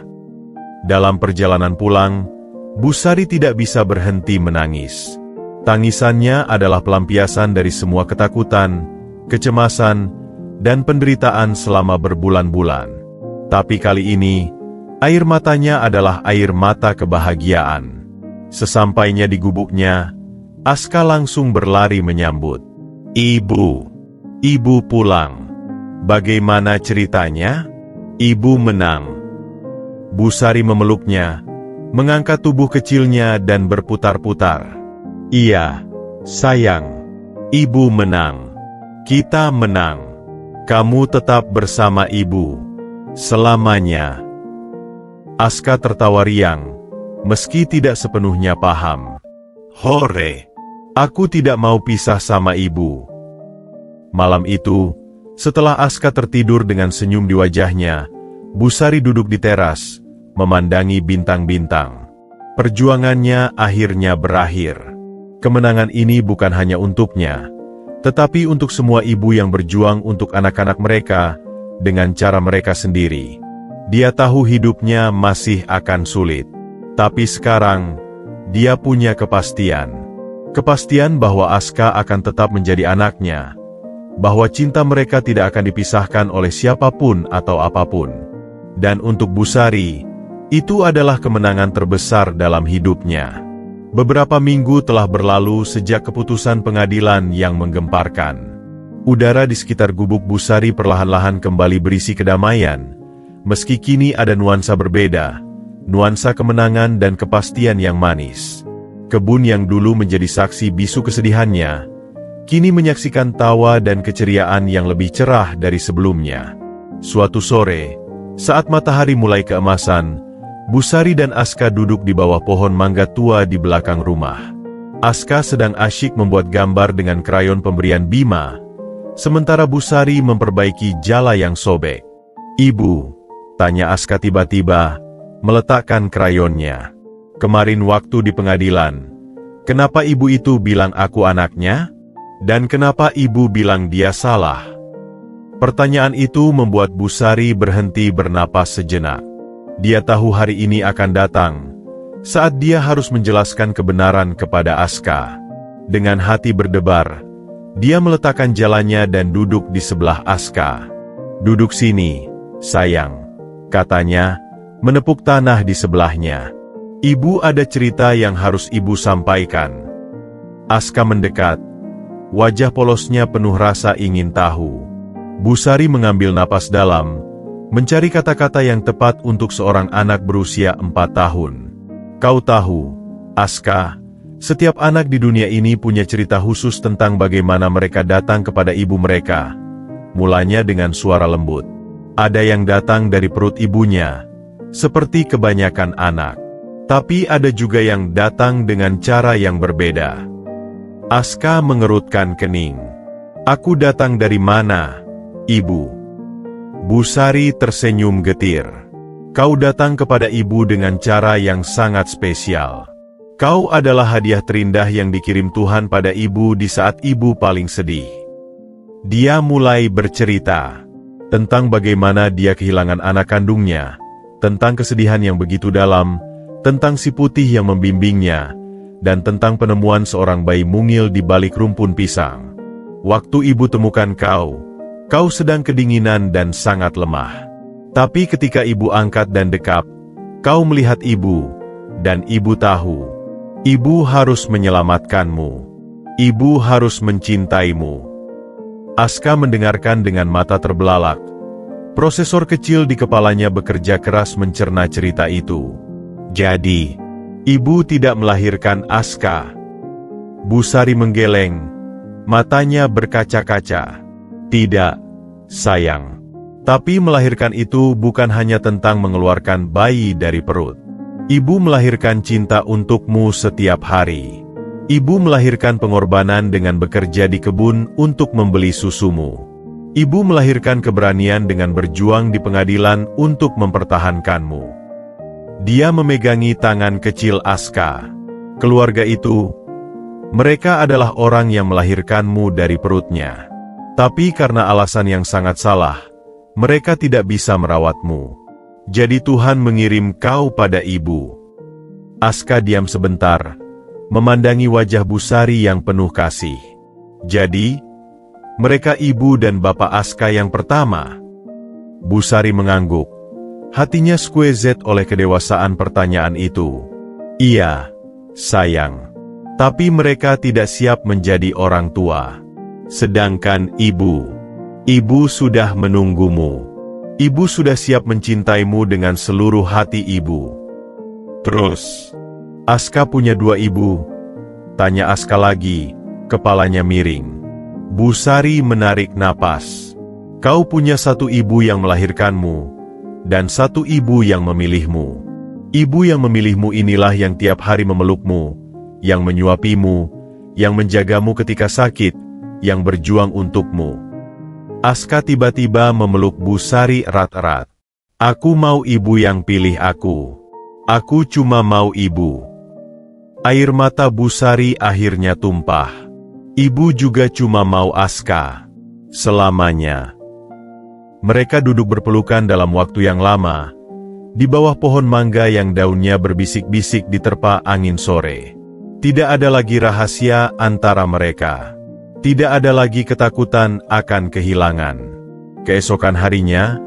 Dalam perjalanan pulang, Busari tidak bisa berhenti menangis. Tangisannya adalah pelampiasan dari semua ketakutan, kecemasan, dan penderitaan selama berbulan-bulan. Tapi kali ini, air matanya adalah air mata kebahagiaan. Sesampainya di gubuknya, Aska langsung berlari menyambut. Ibu pulang. Bagaimana ceritanya? Ibu menang." Busari memeluknya, mengangkat tubuh kecilnya dan berputar-putar. "Iya, sayang. Ibu menang. Kita menang. Kamu tetap bersama ibu. Selamanya." Aska tertawa riang, meski tidak sepenuhnya paham. "Hore! Aku tidak mau pisah sama ibu." Malam itu, setelah Aska tertidur dengan senyum di wajahnya, Busari duduk di teras, memandangi bintang-bintang. Perjuangannya akhirnya berakhir. Kemenangan ini bukan hanya untuknya, tetapi untuk semua ibu yang berjuang untuk anak-anak mereka dengan cara mereka sendiri. Dia tahu hidupnya masih akan sulit, tapi sekarang dia punya kepastian. Kepastian bahwa Aska akan tetap menjadi anaknya, bahwa cinta mereka tidak akan dipisahkan oleh siapapun atau apapun. Dan untuk Busari, itu adalah kemenangan terbesar dalam hidupnya. Beberapa minggu telah berlalu sejak keputusan pengadilan yang menggemparkan. Udara di sekitar gubuk Busari perlahan-lahan kembali berisi kedamaian, meski kini ada nuansa berbeda, nuansa kemenangan dan kepastian yang manis. Kebun yang dulu menjadi saksi bisu kesedihannya, kini menyaksikan tawa dan keceriaan yang lebih cerah dari sebelumnya. Suatu sore, saat matahari mulai keemasan, Busari dan Aska duduk di bawah pohon mangga tua di belakang rumah. Aska sedang asyik membuat gambar dengan krayon pemberian Bima, sementara Busari memperbaiki jala yang sobek. "Ibu," tanya Aska tiba-tiba, meletakkan krayonnya. "Kemarin waktu di pengadilan, kenapa ibu itu bilang aku anaknya? Dan kenapa ibu bilang dia salah?" Pertanyaan itu membuat Busari berhenti bernapas sejenak. Dia tahu hari ini akan datang, saat dia harus menjelaskan kebenaran kepada Aska. Dengan hati berdebar, dia meletakkan jalannya dan duduk di sebelah Aska. "Duduk sini, sayang," katanya, menepuk tanah di sebelahnya. "Ibu ada cerita yang harus ibu sampaikan." Aska mendekat, wajah polosnya penuh rasa ingin tahu. Busari mengambil napas dalam, mencari kata-kata yang tepat untuk seorang anak berusia 4 tahun. "Kau tahu, Aska, setiap anak di dunia ini punya cerita khusus tentang bagaimana mereka datang kepada ibu mereka. Mulanya dengan suara lembut. Ada yang datang dari perut ibunya, seperti kebanyakan anak. Tapi ada juga yang datang dengan cara yang berbeda." Aska mengerutkan kening. "Aku datang dari mana, Ibu?" Busari tersenyum getir. "Kau datang kepada ibu dengan cara yang sangat spesial. Kau adalah hadiah terindah yang dikirim Tuhan pada ibu di saat ibu paling sedih." Dia mulai bercerita tentang bagaimana dia kehilangan anak kandungnya, tentang kesedihan yang begitu dalam, tentang si putih yang membimbingnya, dan tentang penemuan seorang bayi mungil di balik rumpun pisang. Waktu ibu temukan kau sedang kedinginan dan sangat lemah. Tapi ketika ibu angkat dan dekap, kau melihat ibu, dan ibu tahu, ibu harus menyelamatkanmu. Ibu harus mencintaimu. Aska mendengarkan dengan mata terbelalak. Prosesor kecil di kepalanya bekerja keras mencerna cerita itu. Jadi, ibu tidak melahirkan Aska. Busari menggeleng, matanya berkaca-kaca. Tidak, sayang. Tapi melahirkan itu bukan hanya tentang mengeluarkan bayi dari perut. Ibu melahirkan cinta untukmu setiap hari. Ibu melahirkan pengorbanan dengan bekerja di kebun untuk membeli susumu. Ibu melahirkan keberanian dengan berjuang di pengadilan untuk mempertahankanmu. Dia memegangi tangan kecil Aska. Keluarga itu, mereka adalah orang yang melahirkanmu dari perutnya. Tapi karena alasan yang sangat salah, mereka tidak bisa merawatmu. Jadi Tuhan mengirim kau pada ibu. Aska diam sebentar, memandangi wajah Busari yang penuh kasih. Jadi, mereka ibu dan bapak Aska yang pertama. Busari mengangguk. Hatinya squeezed oleh kedewasaan pertanyaan itu. Iya, sayang. Tapi mereka tidak siap menjadi orang tua. Sedangkan ibu sudah menunggumu. Ibu sudah siap mencintaimu dengan seluruh hati ibu. Terus, Aska punya dua ibu? Tanya Aska lagi, kepalanya miring. Busari menarik napas. Kau punya satu ibu yang melahirkanmu, dan satu ibu yang memilihmu. Ibu yang memilihmu inilah yang tiap hari memelukmu, yang menyuapimu, yang menjagamu ketika sakit, yang berjuang untukmu. Aska tiba-tiba memeluk Busari erat-erat. Aku mau ibu yang pilih aku. Aku cuma mau ibu. Air mata Busari akhirnya tumpah. Ibu juga cuma mau Aska. Selamanya. Mereka duduk berpelukan dalam waktu yang lama, di bawah pohon mangga yang daunnya berbisik-bisik diterpa angin sore. Tidak ada lagi rahasia antara mereka. Tidak ada lagi ketakutan akan kehilangan. Keesokan harinya,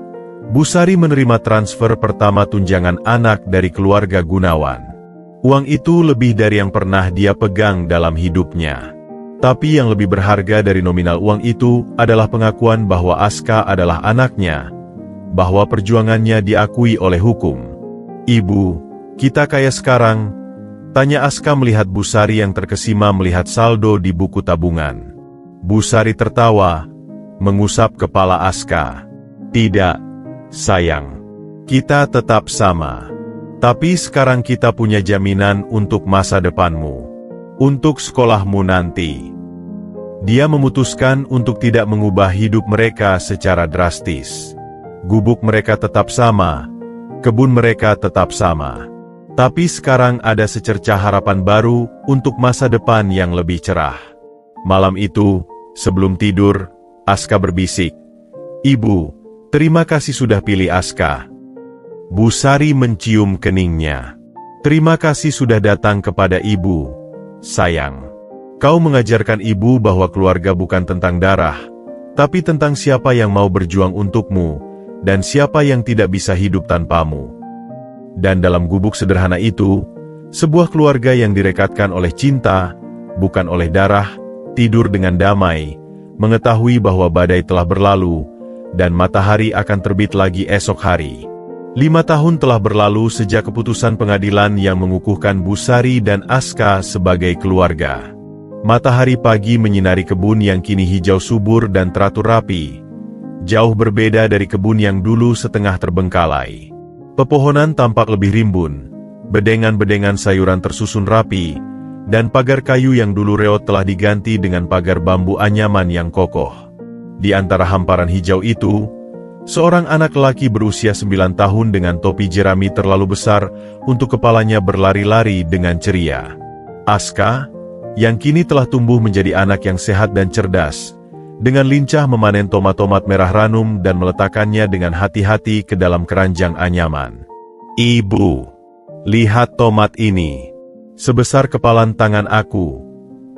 Busari menerima transfer pertama tunjangan anak dari keluarga Gunawan. Uang itu lebih dari yang pernah dia pegang dalam hidupnya. Tapi yang lebih berharga dari nominal uang itu adalah pengakuan bahwa Aska adalah anaknya, bahwa perjuangannya diakui oleh hukum. Ibu, kita kaya sekarang? Tanya Aska melihat Busari yang terkesima melihat saldo di buku tabungan. Busari tertawa, mengusap kepala Aska. Tidak, sayang. Kita tetap sama. Tapi sekarang kita punya jaminan untuk masa depanmu. Untuk sekolahmu nanti. Dia memutuskan untuk tidak mengubah hidup mereka secara drastis. Gubuk mereka tetap sama. Kebun mereka tetap sama. Tapi sekarang ada secercah harapan baru untuk masa depan yang lebih cerah. Malam itu, sebelum tidur, Aska berbisik. Ibu, terima kasih sudah pilih Aska. Busari mencium keningnya. Terima kasih sudah datang kepada ibu, sayang. Kau mengajarkan ibu bahwa keluarga bukan tentang darah, tapi tentang siapa yang mau berjuang untukmu, dan siapa yang tidak bisa hidup tanpamu. Dan dalam gubuk sederhana itu, sebuah keluarga yang direkatkan oleh cinta, bukan oleh darah, tidur dengan damai, mengetahui bahwa badai telah berlalu, dan matahari akan terbit lagi esok hari. 5 tahun telah berlalu sejak keputusan pengadilan yang mengukuhkan Busari dan Aska sebagai keluarga. Matahari pagi menyinari kebun yang kini hijau subur dan teratur rapi, jauh berbeda dari kebun yang dulu setengah terbengkalai. Pepohonan tampak lebih rimbun, bedengan-bedengan sayuran tersusun rapi, dan pagar kayu yang dulu reot telah diganti dengan pagar bambu anyaman yang kokoh. Di antara hamparan hijau itu, seorang anak lelaki berusia 9 tahun dengan topi jerami terlalu besar untuk kepalanya berlari-lari dengan ceria. Aska, yang kini telah tumbuh menjadi anak yang sehat dan cerdas, dengan lincah memanen tomat-tomat merah ranum dan meletakkannya dengan hati-hati ke dalam keranjang anyaman. "Ibu, lihat tomat ini. Sebesar kepalan tangan aku,"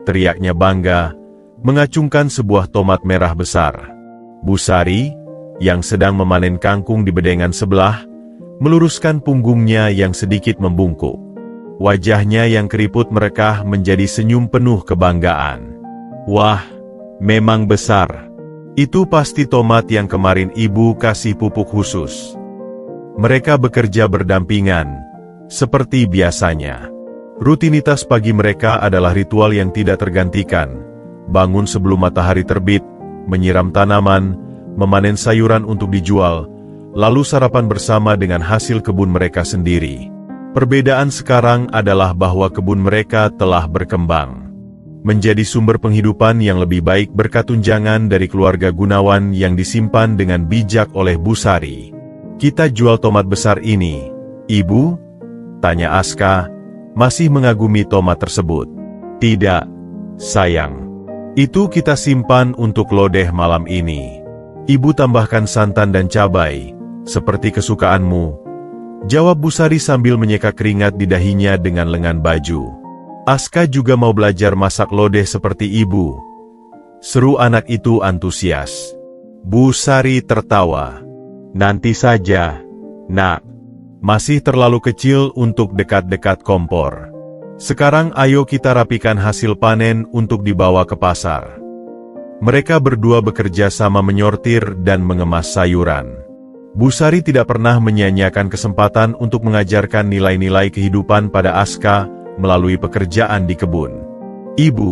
teriaknya bangga, mengacungkan sebuah tomat merah besar. Busari, yang sedang memanen kangkung di bedengan sebelah, meluruskan punggungnya yang sedikit membungkuk. Wajahnya yang keriput merekah menjadi senyum penuh kebanggaan. "Wah, memang besar. Itu pasti tomat yang kemarin ibu kasih pupuk khusus." Mereka bekerja berdampingan, seperti biasanya. Rutinitas pagi mereka adalah ritual yang tidak tergantikan. Bangun sebelum matahari terbit, menyiram tanaman, memanen sayuran untuk dijual, lalu sarapan bersama dengan hasil kebun mereka sendiri. Perbedaan sekarang adalah bahwa kebun mereka telah berkembang menjadi sumber penghidupan yang lebih baik berkat tunjangan dari keluarga Gunawan yang disimpan dengan bijak oleh Busari. "Kita jual tomat besar ini, Ibu?" tanya Aska, masih mengagumi tomat tersebut. "Tidak, sayang. Itu kita simpan untuk lodeh malam ini. Ibu tambahkan santan dan cabai, seperti kesukaanmu," jawab Busari sambil menyeka keringat di dahinya dengan lengan baju. "Aska juga mau belajar masak lodeh seperti ibu," seru anak itu antusias. Busari tertawa. "Nanti saja, Nak. Masih terlalu kecil untuk dekat-dekat kompor. Sekarang ayo kita rapikan hasil panen untuk dibawa ke pasar." Mereka berdua bekerja sama menyortir dan mengemas sayuran. Busari tidak pernah menyia-nyiakan kesempatan untuk mengajarkan nilai-nilai kehidupan pada Aska melalui pekerjaan di kebun. "Ibu,"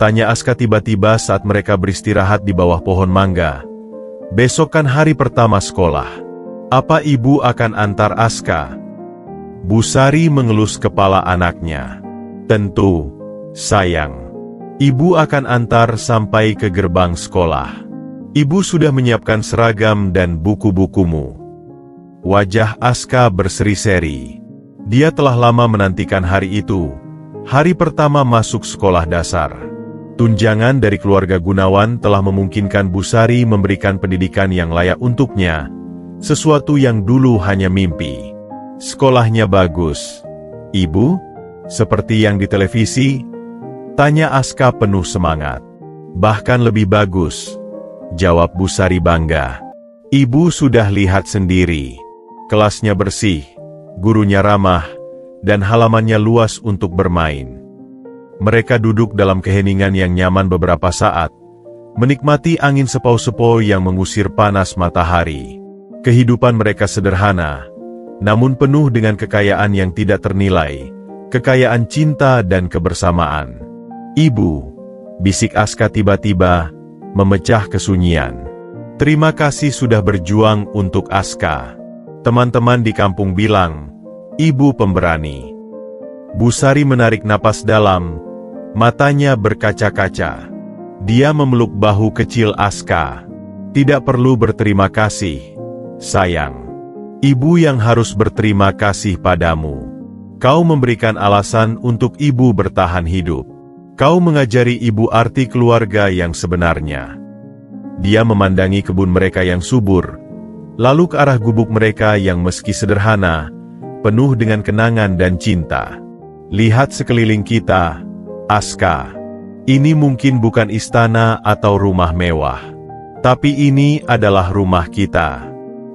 tanya Aska tiba-tiba saat mereka beristirahat di bawah pohon mangga, "besok kan hari pertama sekolah. Apa ibu akan antar Aska?" Busari mengelus kepala anaknya. "Tentu, sayang. Ibu akan antar sampai ke gerbang sekolah. Ibu sudah menyiapkan seragam dan buku-bukumu." Wajah Aska berseri-seri. Dia telah lama menantikan hari itu, hari pertama masuk sekolah dasar. Tunjangan dari keluarga Gunawan telah memungkinkan Busari memberikan pendidikan yang layak untuknya, sesuatu yang dulu hanya mimpi. "Sekolahnya bagus, Ibu? Seperti yang di televisi?" tanya Aska penuh semangat. "Bahkan lebih bagus," jawab Busari bangga. "Ibu sudah lihat sendiri. Kelasnya bersih, gurunya ramah, dan halamannya luas untuk bermain." Mereka duduk dalam keheningan yang nyaman beberapa saat, menikmati angin sepau-sepau yang mengusir panas matahari. Kehidupan mereka sederhana, namun penuh dengan kekayaan yang tidak ternilai, kekayaan cinta dan kebersamaan. "Ibu," bisik Aska tiba-tiba, memecah kesunyian. "Terima kasih sudah berjuang untuk Aska. Teman-teman di kampung bilang, ibu pemberani." Busari menarik napas dalam, matanya berkaca-kaca. Dia memeluk bahu kecil Aska. "Tidak perlu berterima kasih, sayang. Ibu yang harus berterima kasih padamu. Kau memberikan alasan untuk ibu bertahan hidup. Kau mengajari ibu arti keluarga yang sebenarnya." Dia memandangi kebun mereka yang subur, lalu ke arah gubuk mereka yang meski sederhana, penuh dengan kenangan dan cinta. "Lihat sekeliling kita, Aska. Ini mungkin bukan istana atau rumah mewah, tapi ini adalah rumah kita.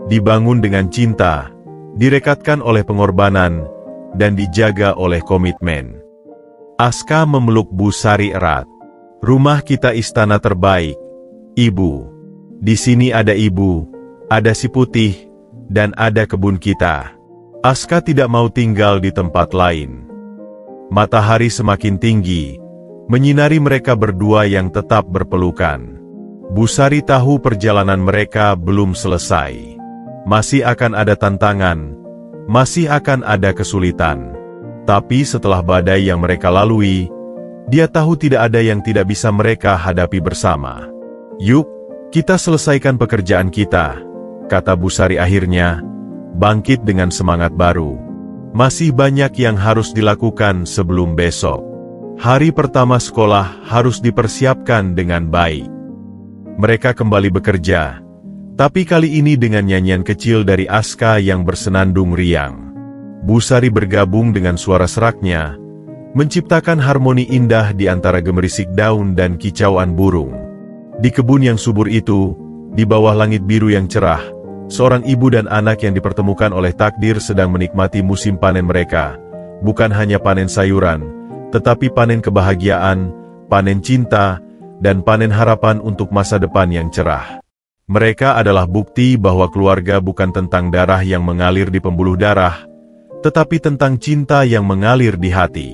Dibangun dengan cinta, direkatkan oleh pengorbanan, dan dijaga oleh komitmen." Aska memeluk Busari erat. "Rumah kita istana terbaik, Ibu. Di sini ada ibu, ada si putih, dan ada kebun kita." Aska tidak mau tinggal di tempat lain. Matahari semakin tinggi, menyinari mereka berdua yang tetap berpelukan. Busari tahu perjalanan mereka belum selesai. Masih akan ada tantangan, masih akan ada kesulitan. Tapi setelah badai yang mereka lalui, dia tahu tidak ada yang tidak bisa mereka hadapi bersama. "Yuk, kita selesaikan pekerjaan kita," kata Busari akhirnya, bangkit dengan semangat baru. "Masih banyak yang harus dilakukan sebelum besok. Hari pertama sekolah harus dipersiapkan dengan baik." Mereka kembali bekerja, tapi kali ini dengan nyanyian kecil dari Aska yang bersenandung riang. Bu Sari bergabung dengan suara seraknya, menciptakan harmoni indah di antara gemerisik daun dan kicauan burung. Di kebun yang subur itu, di bawah langit biru yang cerah, seorang ibu dan anak yang dipertemukan oleh takdir sedang menikmati musim panen mereka. Bukan hanya panen sayuran, tetapi panen kebahagiaan, panen cinta, dan panen harapan untuk masa depan yang cerah. Mereka adalah bukti bahwa keluarga bukan tentang darah yang mengalir di pembuluh darah, tetapi tentang cinta yang mengalir di hati.